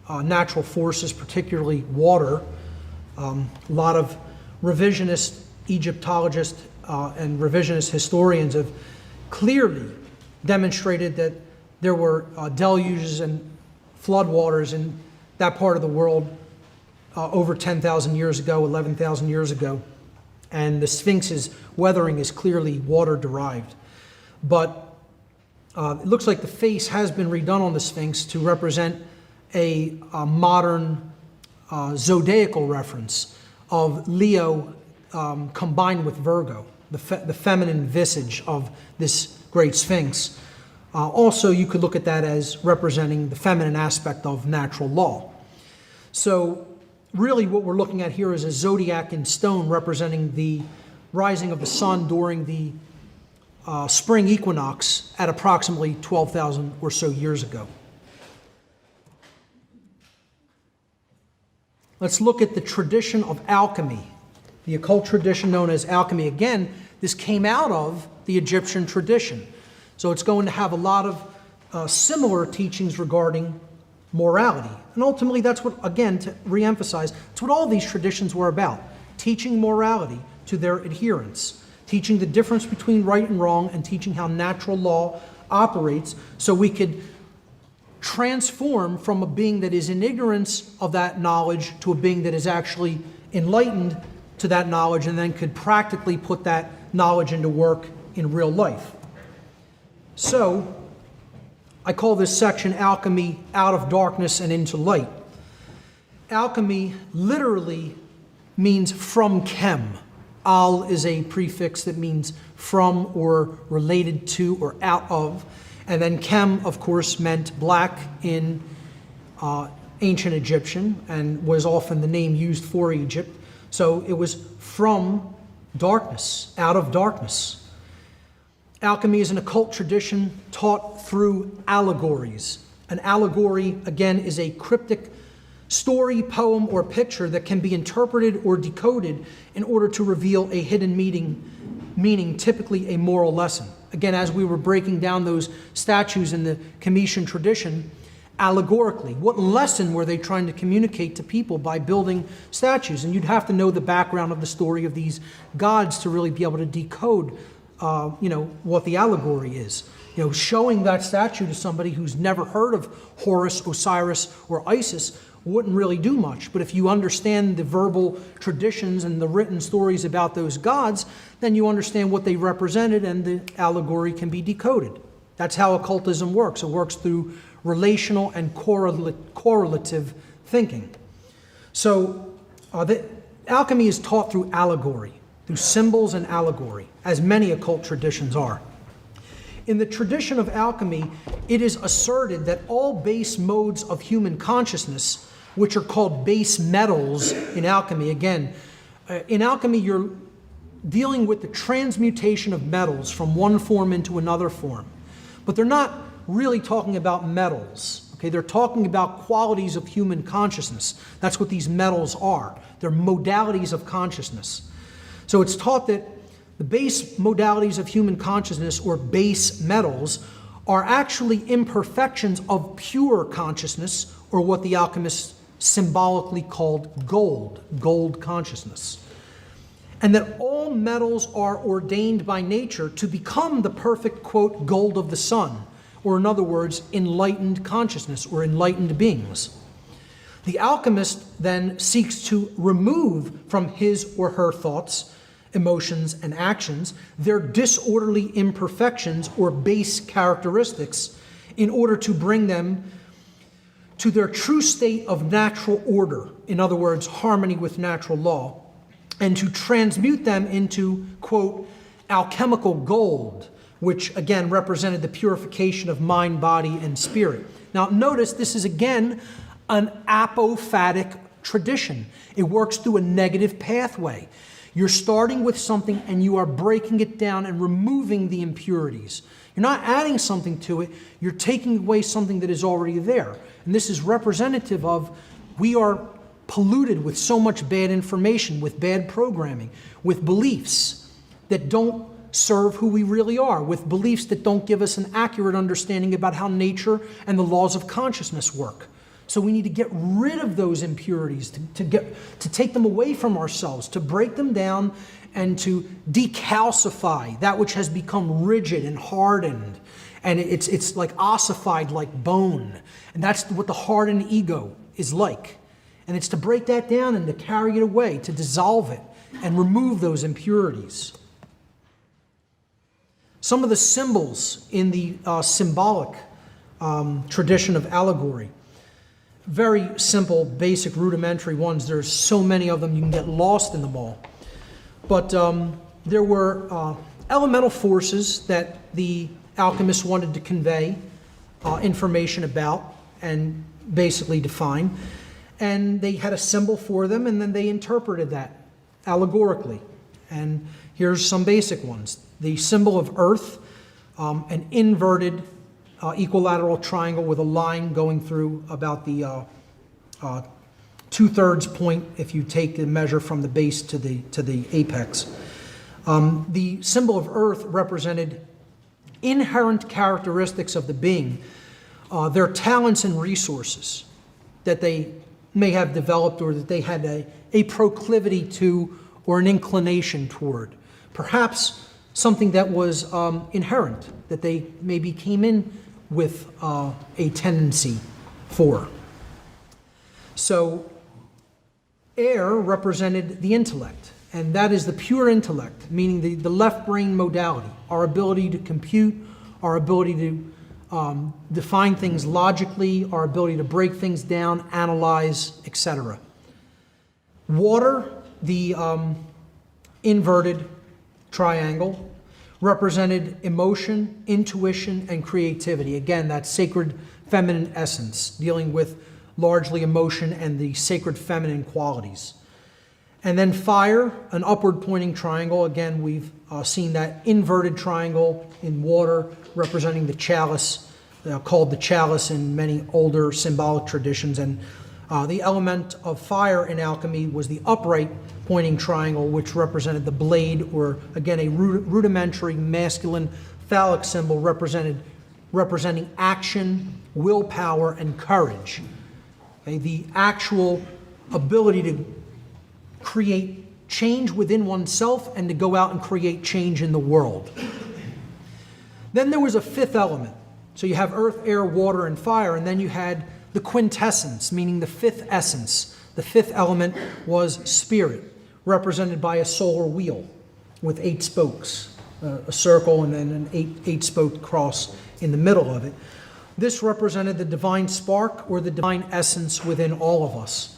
Speaker 2: natural forces, particularly water. A lot of revisionist Egyptologists and revisionist historians have clearly demonstrated that there were deluges and floodwaters in that part of the world over 10,000 years ago, 11,000 years ago. And the Sphinx's weathering is clearly water-derived. But it looks like the face has been redone on the Sphinx to represent a modern zodiacal reference of Leo combined with Virgo, the feminine visage of this great Sphinx. Also, you could look at that as representing the feminine aspect of natural law. So really what we're looking at here is a zodiac in stone representing the rising of the sun during the spring equinox at approximately 12,000 or so years ago. Let's look at the tradition of alchemy, the occult tradition known as alchemy. Again, this came out of the Egyptian tradition. So it's going to have a lot of similar teachings regarding morality. And ultimately, that's what, again, to reemphasize, it's what all these traditions were about, teaching morality to their adherents, teaching the difference between right and wrong, and teaching how natural law operates so we could transform from a being that is in ignorance of that knowledge to a being that is actually enlightened to that knowledge and then could practically put that knowledge into work in real life. So, I call this section Alchemy Out of Darkness and Into Light. Alchemy literally means from chem. Al is a prefix that means from or related to or out of. And then chem, of course, meant black in ancient Egyptian and was often the name used for Egypt. So it was from darkness, out of darkness. Alchemy is an occult tradition taught through allegories. An allegory, again, is a cryptic story, poem, or picture that can be interpreted or decoded in order to reveal a hidden meaning, typically a moral lesson. Again, as we were breaking down those statues in the Comitian tradition, allegorically, what lesson were they trying to communicate to people by building statues? And you'd have to know the background of the story of these gods to really be able to decode what the allegory is. Showing that statue to somebody who's never heard of Horus, Osiris, or Isis wouldn't really do much. But if you understand the verbal traditions and the written stories about those gods, then you understand what they represented and the allegory can be decoded. That's how occultism works. It works through relational and correlative thinking. So the alchemy is taught through allegory, through symbols and allegory, as many occult traditions are. In the tradition of alchemy, it is asserted that all base modes of human consciousness, which are called base metals in alchemy, again, in alchemy you're dealing with the transmutation of metals from one form into another form. But they're not really talking about metals. Okay, they're talking about qualities of human consciousness. That's what these metals are. They're modalities of consciousness. So it's taught that the base modalities of human consciousness, or base metals, are actually imperfections of pure consciousness, or what the alchemists symbolically called gold consciousness. And that all metals are ordained by nature to become the perfect, quote, gold of the sun, or in other words, enlightened consciousness or enlightened beings. The alchemist then seeks to remove from his or her thoughts, emotions, and actions their disorderly imperfections or base characteristics in order to bring them to their true state of natural order, in other words, harmony with natural law, and to transmute them into, quote, alchemical gold, which again represented the purification of mind, body, and spirit. Now notice this is again an apophatic tradition. It works through a negative pathway. You're starting with something and you are breaking it down and removing the impurities. You're not adding something to it, you're taking away something that is already there. And this is representative of we are polluted with so much bad information, with bad programming, with beliefs that don't serve who we really are with beliefs that don't give us an accurate understanding about how nature and the laws of consciousness work. So we need to get rid of those impurities, to take them away from ourselves, to break them down and to decalcify that which has become rigid and hardened. And it's like ossified like bone. And that's what the hardened ego is like. And it's to break that down and to carry it away, to dissolve it and remove those impurities. Some of the symbols in the symbolic tradition of allegory, very simple, basic, rudimentary ones. There's so many of them, you can get lost in them all. But there were elemental forces that the alchemists wanted to convey information about and basically define. And they had a symbol for them, and then they interpreted that allegorically. And here's some basic ones. The symbol of earth, an inverted equilateral triangle with a line going through about the 2/3 point if you take the measure from the base to the apex. The symbol of earth represented inherent characteristics of the being, their talents and resources that they may have developed or that they had a proclivity to or an inclination toward. Perhaps something that was inherent, that they maybe came in with a tendency for. So air represented the intellect, and that is the pure intellect, meaning the left brain modality, our ability to compute, our ability to define things logically, our ability to break things down, analyze, etc. Water, the inverted triangle, represented emotion, intuition, and creativity. Again, that sacred feminine essence, dealing with largely emotion and the sacred feminine qualities. And then fire, an upward pointing triangle. Again, we've seen that inverted triangle in water representing the chalice, called the chalice in many older symbolic traditions. And the element of fire in alchemy was the upright pointing triangle, which represented the blade, or again, a rudimentary masculine phallic symbol representing action, willpower, and courage. Okay, the actual ability to create change within oneself and to go out and create change in the world. Then there was a fifth element. So you have earth, air, water, and fire, and then you had the quintessence, meaning the fifth essence. The fifth element was spirit, represented by a solar wheel with 8 spokes, a circle and then an eight-spoke cross in the middle of it. This represented the divine spark or the divine essence within all of us.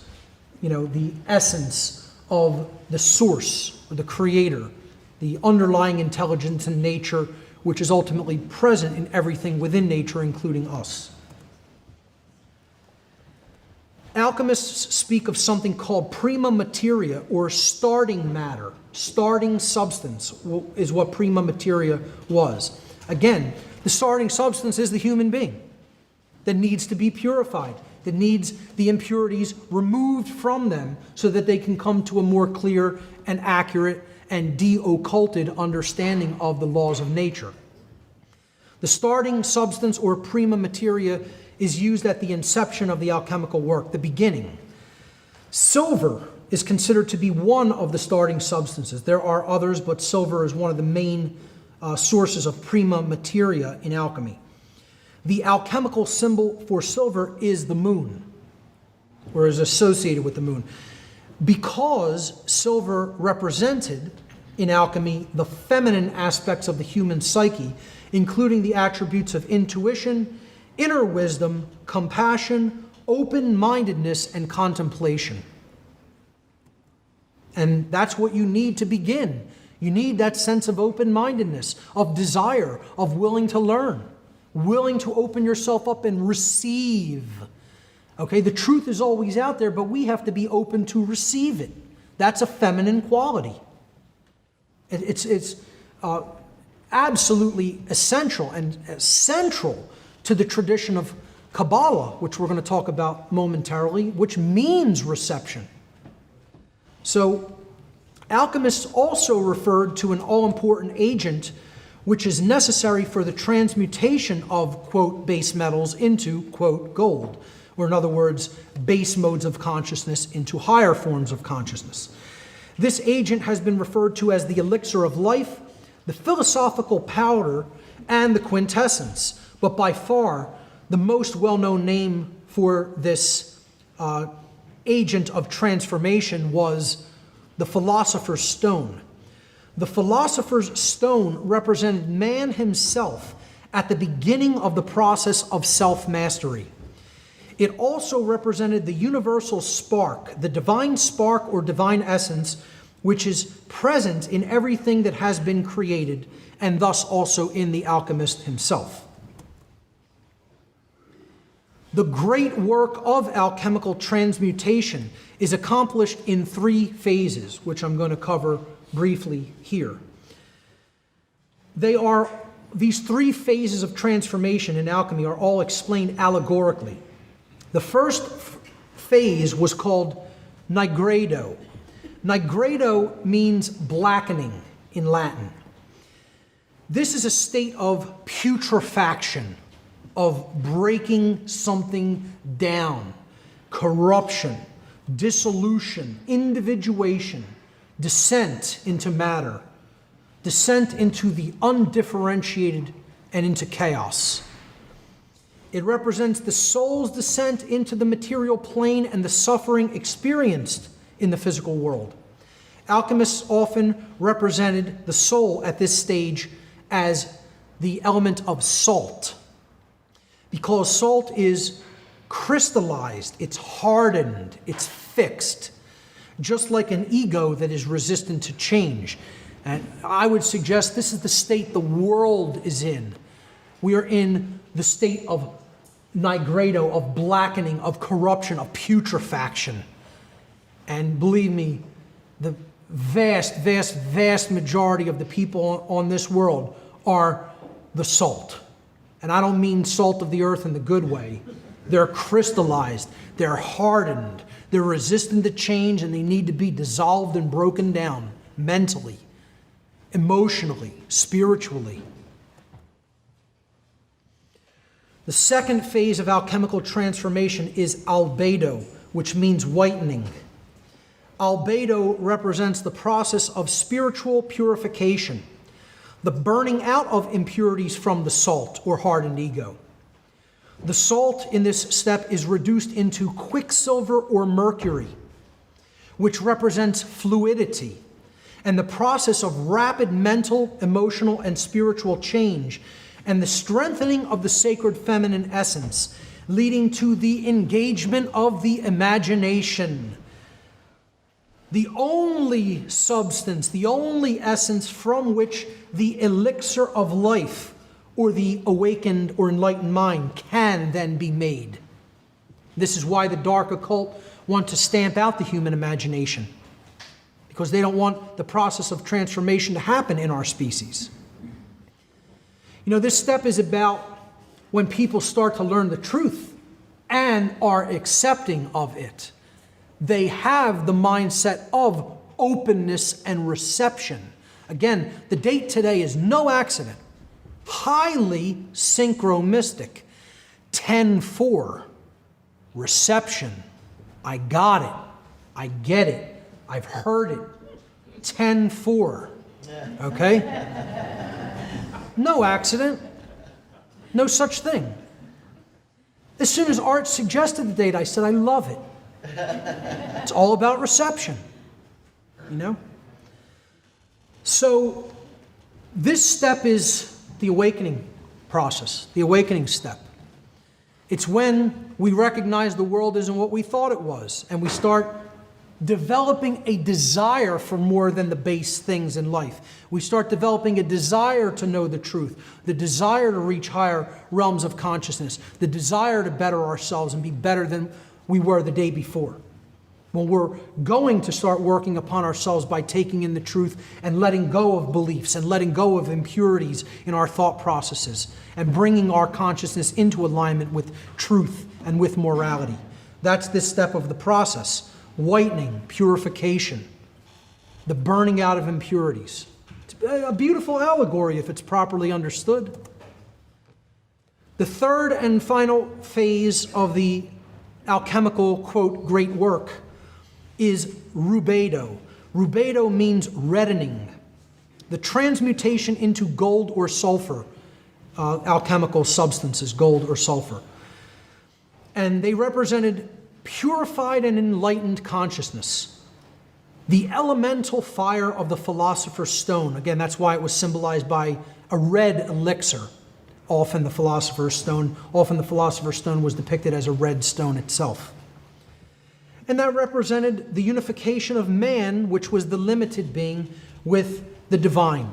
Speaker 2: You know, the essence of the source, or the creator, the underlying intelligence in nature, which is ultimately present in everything within nature, including us. Alchemists speak of something called prima materia, or starting matter. Starting substance is what prima materia was. Again, the starting substance is the human being that needs to be purified, that needs the impurities removed from them so that they can come to a more clear and accurate and de-occulted understanding of the laws of nature. The starting substance, or prima materia, is used at the inception of the alchemical work, the beginning. Silver is considered to be one of the starting substances. There are others, but silver is one of the main sources of prima materia in alchemy. The alchemical symbol for silver is the moon, or is associated with the moon. Because silver represented, in alchemy, the feminine aspects of the human psyche, including the attributes of intuition, inner wisdom, compassion, open-mindedness, and contemplation. And that's what you need to begin. You need that sense of open-mindedness, of desire, of willing to learn, willing to open yourself up and receive. Okay, the truth is always out there, but we have to be open to receive it. That's a feminine quality. It's absolutely essential and central to the tradition of Kabbalah, which we're going to talk about momentarily, which means reception. So Alchemists also referred to an all-important agent which is necessary for the transmutation of, quote, base metals into, quote, gold, or in other words, base modes of consciousness into higher forms of consciousness. This agent has been referred to as the elixir of life, the philosophical powder, and the quintessence. But by far, the most well-known name for this agent of transformation was the philosopher's stone. The philosopher's stone represented man himself at the beginning of the process of self-mastery. It also represented the universal spark, the divine spark or divine essence, which is present in everything that has been created, and thus also in the alchemist himself. The great work of alchemical transmutation is accomplished in 3 phases, which I'm going to cover briefly here. These 3 phases of transformation in alchemy are all explained allegorically. The first phase was called nigredo. Nigredo means blackening in Latin. This is a state of putrefaction, of breaking something down, corruption, dissolution, individuation, descent into matter, descent into the undifferentiated and into chaos. It represents the soul's descent into the material plane and the suffering experienced in the physical world. Alchemists often represented the soul at this stage as the element of salt, because salt is crystallized, it's hardened, it's fixed, just like an ego that is resistant to change. And I would suggest this is the state the world is in. We are in the state of nigredo, of blackening, of corruption, of putrefaction. And believe me, the vast majority of the people on this world are the salt. And I don't mean salt of the earth in the good way. They're crystallized, they're hardened, they're resistant to change, and they need to be dissolved and broken down mentally, emotionally, spiritually. The second phase of alchemical transformation is albedo, which means whitening. Albedo represents the process of spiritual purification, the burning out of impurities from the salt or hardened ego. The salt in this step is reduced into quicksilver or mercury, which represents fluidity, and the process of rapid mental, emotional, and spiritual change, and the strengthening of the sacred feminine essence, leading to the engagement of the imagination. The only substance, the only essence from which the elixir of life or the awakened or enlightened mind can then be made. This is why the dark occult want to stamp out the human imagination, because they don't want the process of transformation to happen in our species. You know, this step is about when people start to learn the truth and are accepting of it. They have the mindset of openness and reception. Again, the date today is no accident. Highly synchromistic. 10-4. Reception. I got it. I get it. I've heard it. 10-4. Okay? No accident. No such thing. As soon as Art suggested the date, I said, I love it. It's all about reception, you know? So this step is the awakening process, the awakening step. It's when we recognize the world isn't what we thought it was, and we start developing a desire for more than the base things in life. We start developing a desire to know the truth, the desire to reach higher realms of consciousness, the desire to better ourselves and be better than we were the day before. When we're going to start working upon ourselves by taking in the truth and letting go of beliefs and letting go of impurities in our thought processes and bringing our consciousness into alignment with truth and with morality. That's this step of the process. Whitening, purification. the burning out of impurities. It's a beautiful allegory if it's properly understood. The third and final phase of the alchemical, quote, great work is rubedo. Rubedo means reddening, the transmutation into gold or sulfur, alchemical substances, gold or sulfur. And they represented purified and enlightened consciousness. The elemental fire of the philosopher's stone. Again, that's why it was symbolized by a red elixir. Often the philosopher's stone was depicted as a red stone itself. And that represented the unification of man, which was the limited being, with the divine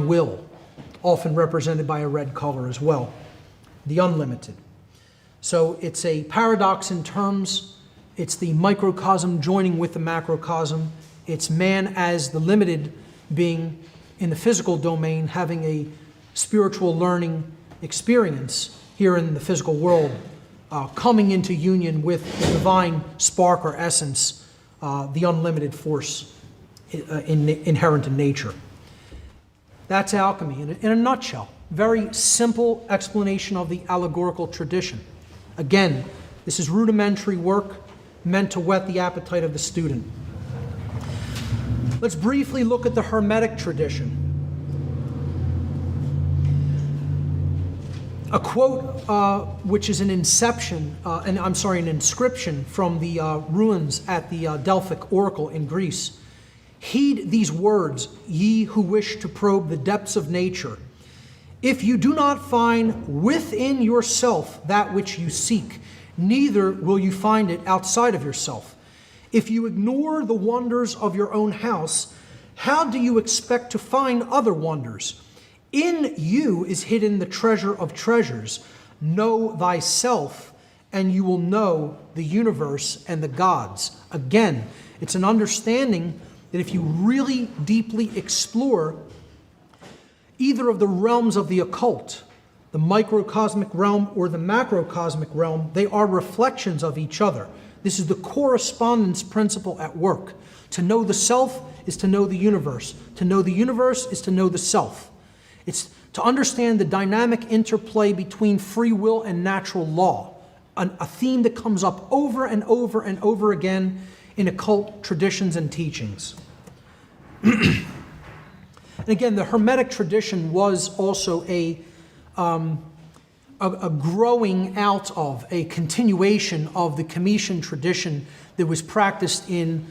Speaker 2: will, often represented by a red color as well, the unlimited. So it's a paradox in terms. It's the microcosm joining with the macrocosm. It's man as the limited being in the physical domain having a spiritual learning experience here in the physical world, coming into union with the divine spark or essence, the unlimited force inherent in nature. That's alchemy in a nutshell. Very simple explanation of the allegorical tradition. Again, this is rudimentary work meant to whet the appetite of the student. Let's briefly look at the Hermetic tradition. A quote, which is an inscription from the ruins at the Delphic Oracle in Greece. Heed these words, ye who wish to probe the depths of nature. If you do not find within yourself that which you seek, neither will you find it outside of yourself. If you ignore the wonders of your own house, how do you expect to find other wonders? In you is hidden the treasure of treasures. Know thyself, and you will know the universe and the gods. Again, it's an understanding that if you really deeply explore either of the realms of the occult, the microcosmic realm or the macrocosmic realm, they are reflections of each other. This is the correspondence principle at work. To know the self is to know the universe. To know the universe is to know the self. It's to understand the dynamic interplay between free will and natural law, a theme that comes up over and over and over again in occult traditions and teachings. And again, the Hermetic tradition was also a growing out of, a continuation of the Comitian tradition that was practiced in,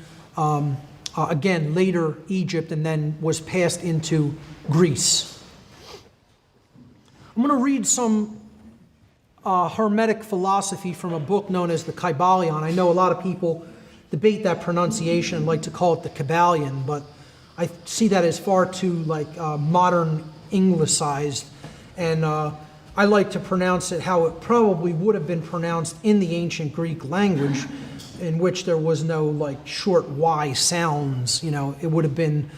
Speaker 2: again, later Egypt and then was passed into Greece. I'm going to read some Hermetic philosophy from a book known as the Kybalion. I know a lot of people debate that pronunciation and like to call it the Kybalion, but I see that as far too modern Anglicized, and I like to pronounce it how it probably would have been pronounced in the ancient Greek language, in which there was no short Y sounds. It would have been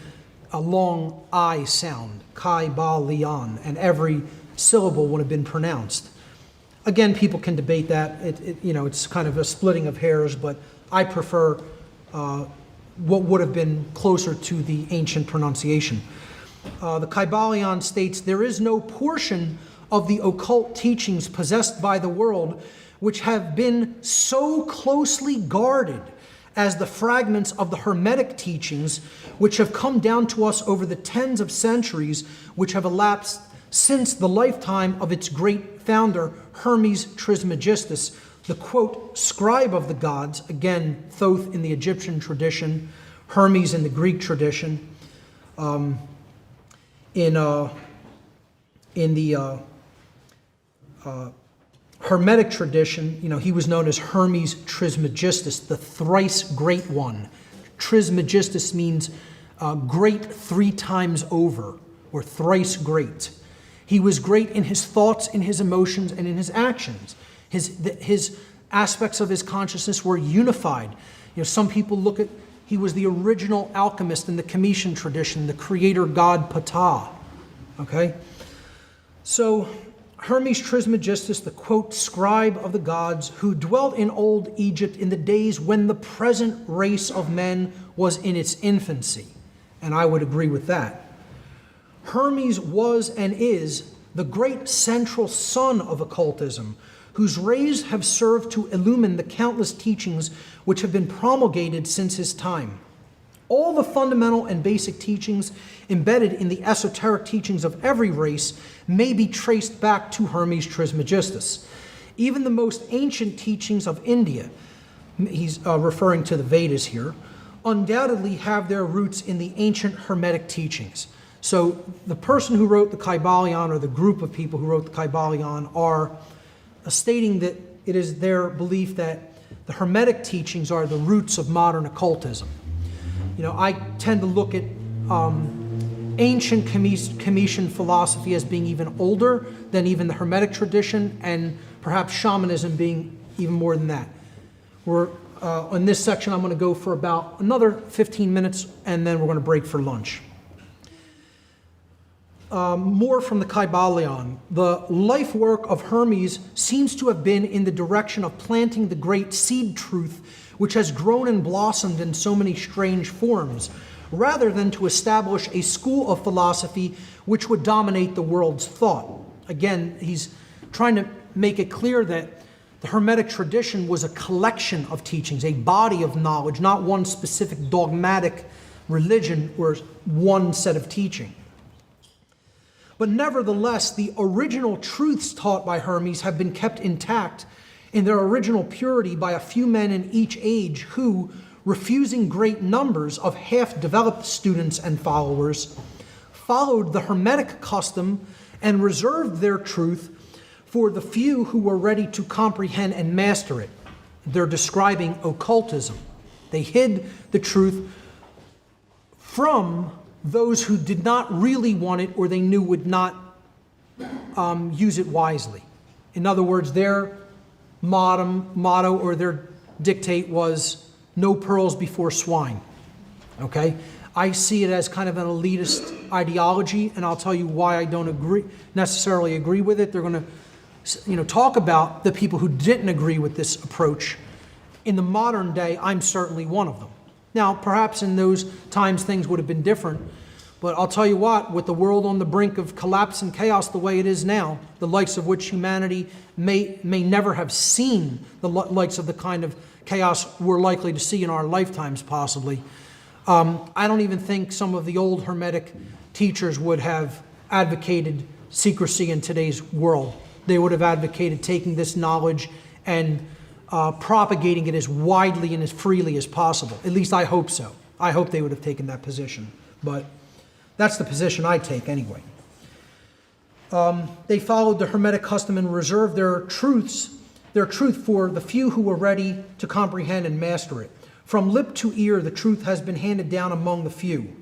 Speaker 2: a long I sound, Kybalion, and every syllable would have been pronounced. Again, people can debate that. It's kind of a splitting of hairs, but I prefer what would have been closer to the ancient pronunciation. The Kybalion states, there is no portion of the occult teachings possessed by the world which have been so closely guarded as the fragments of the Hermetic teachings which have come down to us over the tens of centuries which have elapsed since the lifetime of its great founder, Hermes Trismegistus, the, quote, scribe of the gods, again, Thoth in the Egyptian tradition, Hermes in the Greek tradition. In the Hermetic tradition, he was known as Hermes Trismegistus, the thrice great one. Trismegistus means great 3 times over, or thrice great. He was great in his thoughts, in his emotions, and in his actions. His aspects of his consciousness were unified. Some people look at, he was the original alchemist in the Comitian tradition, the creator god Ptah. Okay? So, Hermes Trismegistus, the quote, scribe of the gods, who dwelt in old Egypt in the days when the present race of men was in its infancy. And I would agree with that. Hermes was and is the great central sun of occultism, whose rays have served to illumine the countless teachings which have been promulgated since his time. All the fundamental and basic teachings embedded in the esoteric teachings of every race may be traced back to Hermes Trismegistus. Even the most ancient teachings of India, he's referring to the Vedas here, undoubtedly have their roots in the ancient Hermetic teachings. So the person who wrote the Kybalion, or the group of people who wrote the Kybalion, are stating that it is their belief that the Hermetic teachings are the roots of modern occultism. You know, I tend to look at ancient Cometian philosophy as being even older than even the Hermetic tradition, and perhaps shamanism being even more than that. In this section, I'm going to go for about another 15 minutes, and then we're going to break for lunch. More from the Kybalion. The life work of Hermes seems to have been in the direction of planting the great seed truth which has grown and blossomed in so many strange forms, rather than to establish a school of philosophy which would dominate the world's thought. Again, he's trying to make it clear that the Hermetic tradition was a collection of teachings, a body of knowledge, not one specific dogmatic religion or one set of teaching. But nevertheless, the original truths taught by Hermes have been kept intact in their original purity by a few men in each age who, refusing great numbers of half-developed students and followers, followed the Hermetic custom and reserved their truth for the few who were ready to comprehend and master it. They're describing occultism. They hid the truth from those who did not really want it, or they knew would not use it wisely. In other words, their motto or their dictate was no pearls before swine. Okay? I see it as kind of an elitist ideology, and I'll tell you why I don't necessarily agree with it. They're going to talk about the people who didn't agree with this approach. In the modern day, I'm certainly one of them. Now, perhaps in those times things would have been different, but I'll tell you what, with the world on the brink of collapse and chaos the way it is now, the likes of which humanity may never have seen, the likes of the kind of chaos we're likely to see in our lifetimes possibly, I don't even think some of the old Hermetic teachers would have advocated secrecy in today's world. They would have advocated taking this knowledge and propagating it as widely and as freely as possible. At least I hope so. I hope they would have taken that position. But that's the position I take anyway. They followed the Hermetic custom and reserved their truth for the few who were ready to comprehend and master it. From lip to ear, the truth has been handed down among the few.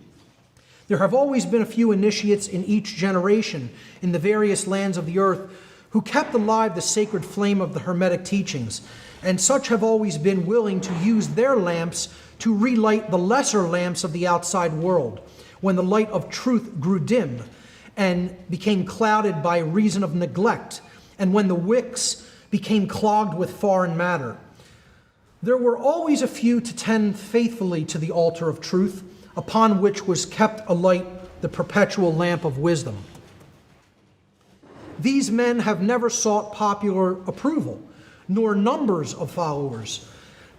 Speaker 2: There have always been a few initiates in each generation in the various lands of the earth who kept alive the sacred flame of the Hermetic teachings, and such have always been willing to use their lamps to relight the lesser lamps of the outside world, when the light of truth grew dim and became clouded by reason of neglect, and when the wicks became clogged with foreign matter. There were always a few to tend faithfully to the altar of truth, upon which was kept alight the perpetual lamp of wisdom. These men have never sought popular approval, nor numbers of followers.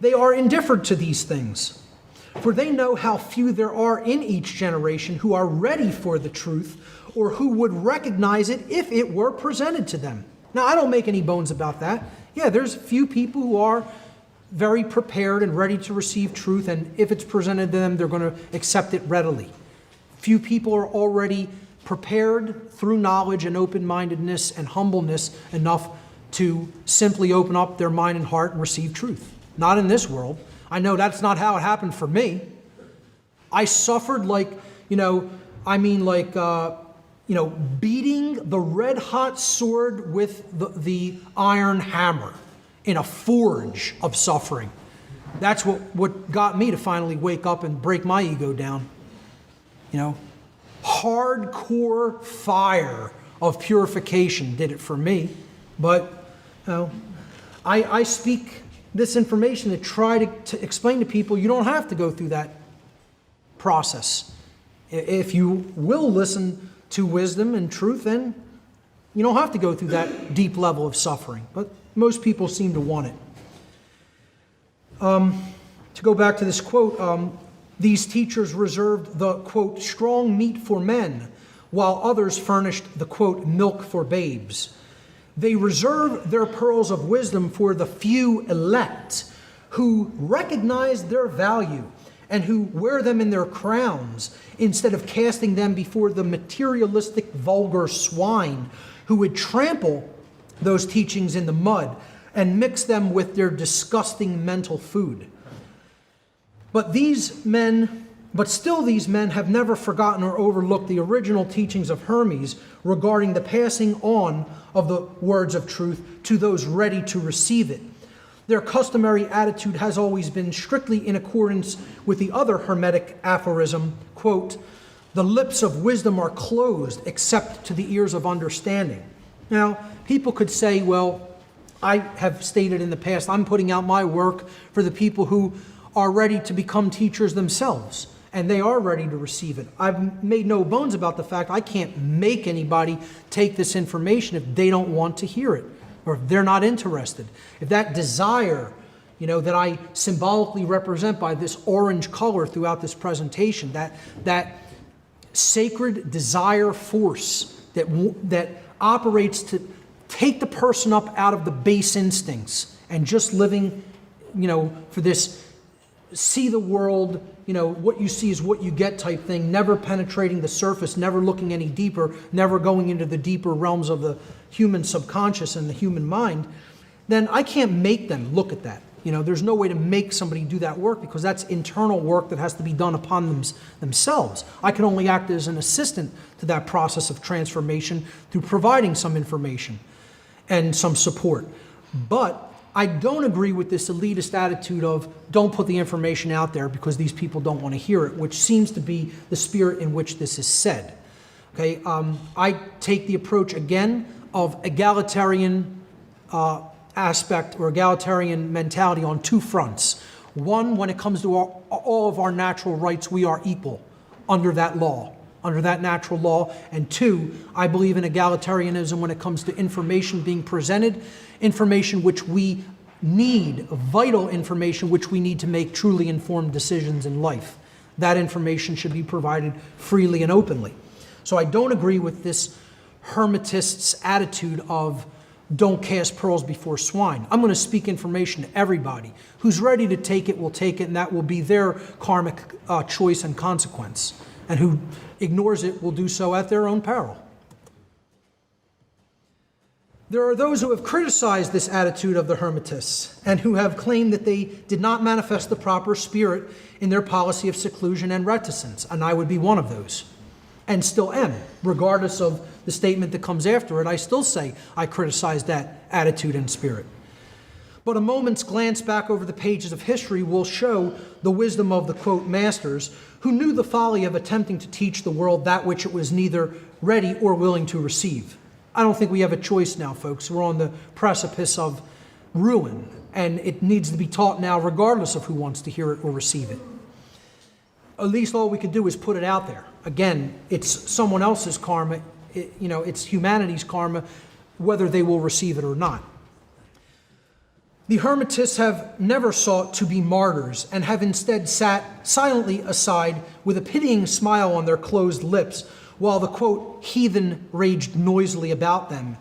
Speaker 2: They are indifferent to these things, for they know how few there are in each generation who are ready for the truth, or who would recognize it if it were presented to them. Now, I don't make any bones about that. Yeah, there's few people who are very prepared and ready to receive truth, and if it's presented to them, they're going to accept it readily. Few people are already prepared through knowledge and open-mindedness and humbleness enough to simply open up their mind and heart and receive truth. Not in this world. I know that's not how it happened for me. I suffered beating the red-hot sword with the iron hammer in a forge of suffering. That's what got me to finally wake up and break my ego down. Hardcore fire of purification did it for me. But I speak this information to try to explain to people you don't have to go through that process. If you will listen to wisdom and truth, then you don't have to go through that deep level of suffering. But most people seem to want it. To go back to this quote, these teachers reserved the, quote, strong meat for men, while others furnished the, quote, milk for babes. They reserve their pearls of wisdom for the few elect who recognize their value and who wear them in their crowns instead of casting them before the materialistic, vulgar swine who would trample those teachings in the mud and mix them with their disgusting mental food. But still these men have never forgotten or overlooked the original teachings of Hermes regarding the passing on of the words of truth to those ready to receive it. Their customary attitude has always been strictly in accordance with the other Hermetic aphorism, quote, the lips of wisdom are closed except to the ears of understanding. Now, people could say, well, I have stated in the past, I'm putting out my work for the people who are ready to become teachers themselves, and they are ready to receive it. I've made no bones about the fact I can't make anybody take this information if they don't want to hear it, or if they're not interested. If that desire, that I symbolically represent by this orange color throughout this presentation, that sacred desire force that operates to take the person up out of the base instincts and just living, for this see the world, what you see is what you get type thing, never penetrating the surface, never looking any deeper, never going into the deeper realms of the human subconscious and the human mind, then I can't make them look at that. There's no way to make somebody do that work because that's internal work that has to be done upon themselves. I can only act as an assistant to that process of transformation through providing some information and some support. But I don't agree with this elitist attitude of don't put the information out there because these people don't want to hear it, which seems to be the spirit in which this is said. Okay, I take the approach again of egalitarian aspect or egalitarian mentality on two fronts. One, when it comes to all of our natural rights, we are equal under that law, under that natural law. And two, I believe in egalitarianism when it comes to information being presented, information which we need, vital information which we need to make truly informed decisions in life. That information should be provided freely and openly. So I don't agree with this Hermetist's attitude of don't cast pearls before swine. I'm going to speak information to everybody. Who's ready to take it will take it, and that will be their karmic choice and consequence. And who ignores it will do so at their own peril. There are those who have criticized this attitude of the Hermetists and who have claimed that they did not manifest the proper spirit in their policy of seclusion and reticence, and I would be one of those, and still am. Regardless of the statement that comes after it, I still say I criticize that attitude and spirit. But a moment's glance back over the pages of history will show the wisdom of the, quote, masters who knew the folly of attempting to teach the world that which it was neither ready or willing to receive. I don't think we have a choice now, folks. We're on the precipice of ruin, and it needs to be taught now regardless of who wants to hear it or receive it. At least all we can do is put it out there. Again, it's someone else's karma, it's humanity's karma, whether they will receive it or not. The Hermetists have never sought to be martyrs and have instead sat silently aside with a pitying smile on their closed lips while the, quote, heathen raged noisily about them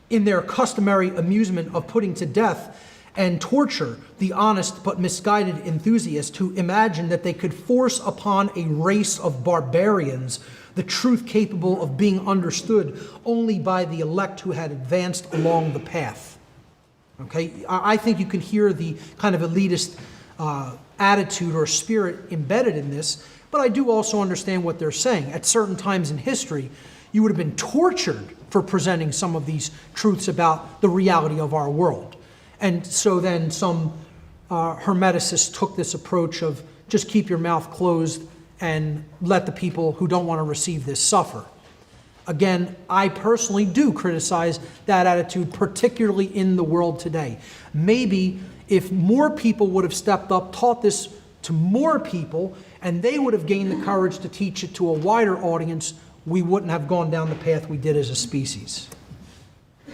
Speaker 2: in their customary amusement of putting to death and torture the honest but misguided enthusiast who imagined that they could force upon a race of barbarians the truth capable of being understood only by the elect who had advanced along the path. Okay, I think you can hear the kind of elitist attitude or spirit embedded in this, but I do also understand what they're saying. At certain times in history, you would have been tortured for presenting some of these truths about the reality of our world. And so then some Hermeticists took this approach of just keep your mouth closed and let the people who don't want to receive this suffer. Again, I personally do criticize that attitude, particularly in the world today. Maybe if more people would have stepped up, taught this to more people, and they would have gained the courage to teach it to a wider audience, we wouldn't have gone down the path we did as a species,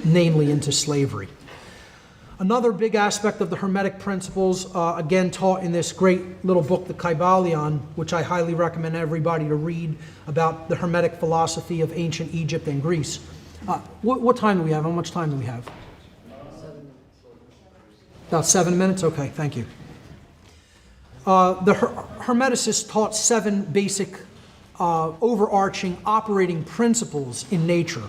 Speaker 2: namely into slavery. Another big aspect of the Hermetic principles, again taught in this great little book, the Kybalion, which I highly recommend everybody to read, about the Hermetic philosophy of ancient Egypt and Greece. What time do we have? How much time do we have?
Speaker 3: 7 minutes.
Speaker 2: About 7 minutes? Okay, thank you. The Hermeticists taught 7 basic overarching operating principles in nature.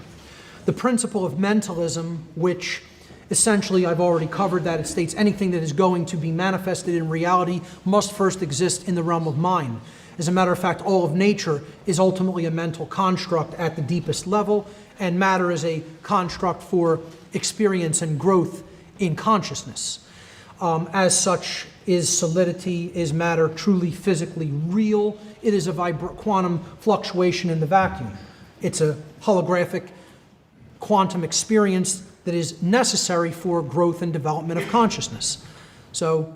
Speaker 2: The principle of mentalism, which essentially, I've already covered that. It states anything that is going to be manifested in reality must first exist in the realm of mind. As a matter of fact, all of nature is ultimately a mental construct at the deepest level, and matter is a construct for experience and growth in consciousness. As such, is solidity, is matter truly physically real? It is a quantum fluctuation in the vacuum. It's a holographic quantum experience that is necessary for growth and development of consciousness. So,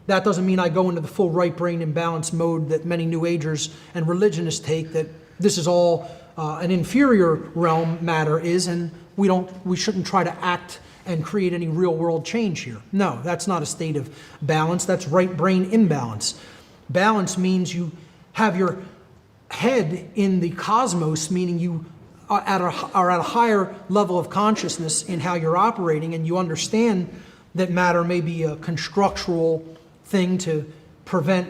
Speaker 2: that doesn't mean I go into the full right brain imbalance mode that many New Agers and religionists take, that this is all an inferior realm matter is, and we shouldn't try to act and create any real world change here. No, that's not a state of balance, that's right brain imbalance. Balance means you have your head in the cosmos, meaning you are at a higher level of consciousness in how you're operating, and you understand that matter may be a constructural thing to provide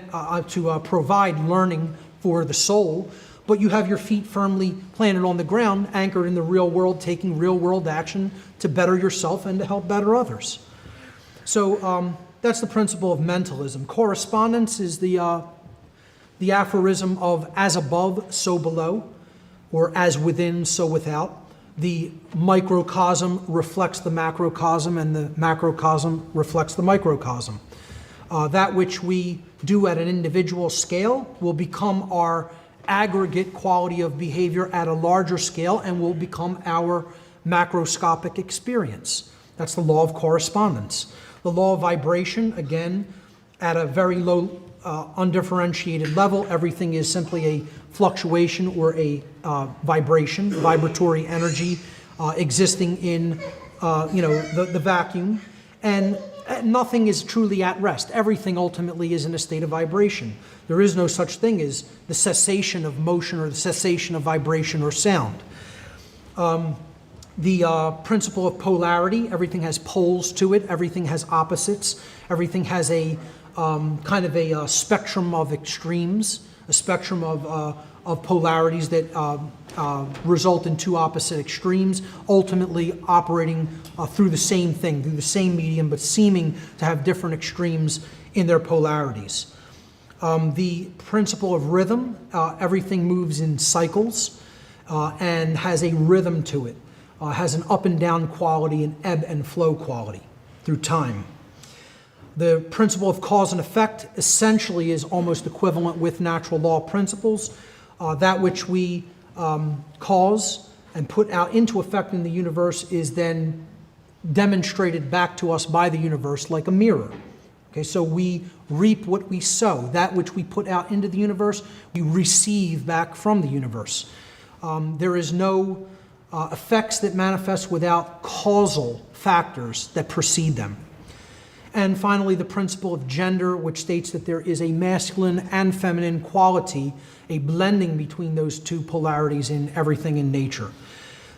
Speaker 2: learning for the soul, but you have your feet firmly planted on the ground, anchored in the real world, taking real world action to better yourself and to help better others. So that's the principle of mentalism. Correspondence is the aphorism of as above, so below, or as within, so without. The microcosm reflects the macrocosm, and the macrocosm reflects the microcosm. That which we do at an individual scale will become our aggregate quality of behavior at a larger scale and will become our macroscopic experience. That's the law of correspondence. The law of vibration, again, at a very low undifferentiated level, everything is simply a fluctuation or a vibration, vibratory energy existing in the vacuum, and nothing is truly at rest. Everything ultimately is in a state of vibration. There is no such thing as the cessation of motion or the cessation of vibration or sound. The principle of polarity, everything has poles to it, everything has opposites, everything has a kind of a spectrum of extremes, a spectrum of polarities that result in two opposite extremes, ultimately operating through the same thing, through the same medium, but seeming to have different extremes in their polarities. The principle of rhythm, everything moves in cycles and has a rhythm to it, has an up and down quality, an ebb and flow quality through time. The principle of cause and effect essentially is almost equivalent with natural law principles. That which we cause and put out into effect in the universe is then demonstrated back to us by the universe like a mirror. Okay, so we reap what we sow. That which we put out into the universe, we receive back from the universe. There is no effects that manifest without causal factors that precede them. And finally, the principle of gender, which states that there is a masculine and feminine quality, a blending between those two polarities in everything in nature.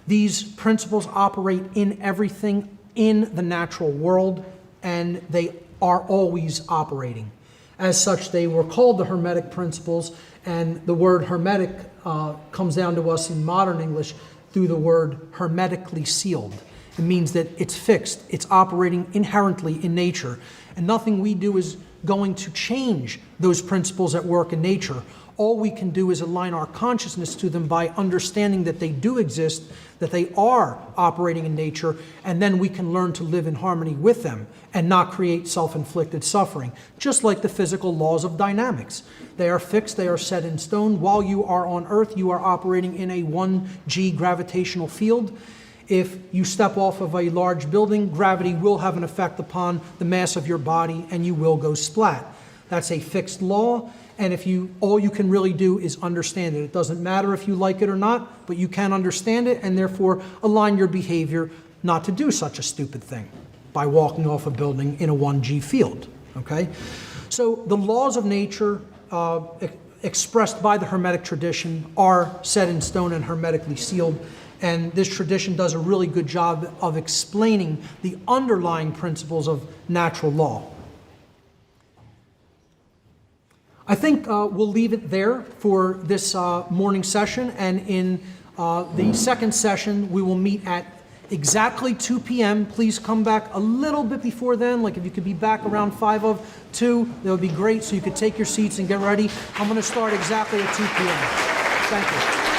Speaker 2: These principles operate in everything in the natural world, and they are always operating. As such, they were called the Hermetic principles, and the word hermetic comes down to us in modern English through the word hermetically sealed. It means that it's fixed, it's operating inherently in nature, and nothing we do is going to change those principles at work in nature. All we can do is align our consciousness to them by understanding that they do exist, that they are operating in nature, and then we can learn to live in harmony with them and not create self-inflicted suffering, just like the physical laws of dynamics. They are fixed, they are set in stone. While you are on Earth, you are operating in a 1G gravitational field. If you step off of a large building, gravity will have an effect upon the mass of your body and you will go splat. That's a fixed law, and all you can really do is understand it. It doesn't matter if you like it or not, but you can understand it and therefore align your behavior not to do such a stupid thing by walking off a building in a 1G field, okay? So the laws of nature expressed by the Hermetic tradition are set in stone and hermetically sealed. And this tradition does a really good job of explaining the underlying principles of natural law. I think we'll leave it there for this morning session. And in the second session, we will meet at exactly 2 p.m. Please come back a little bit before then. Like if you could be back around 2:05, that would be great. So you could take your seats and get ready. I'm going to start exactly at 2 p.m. Thank you.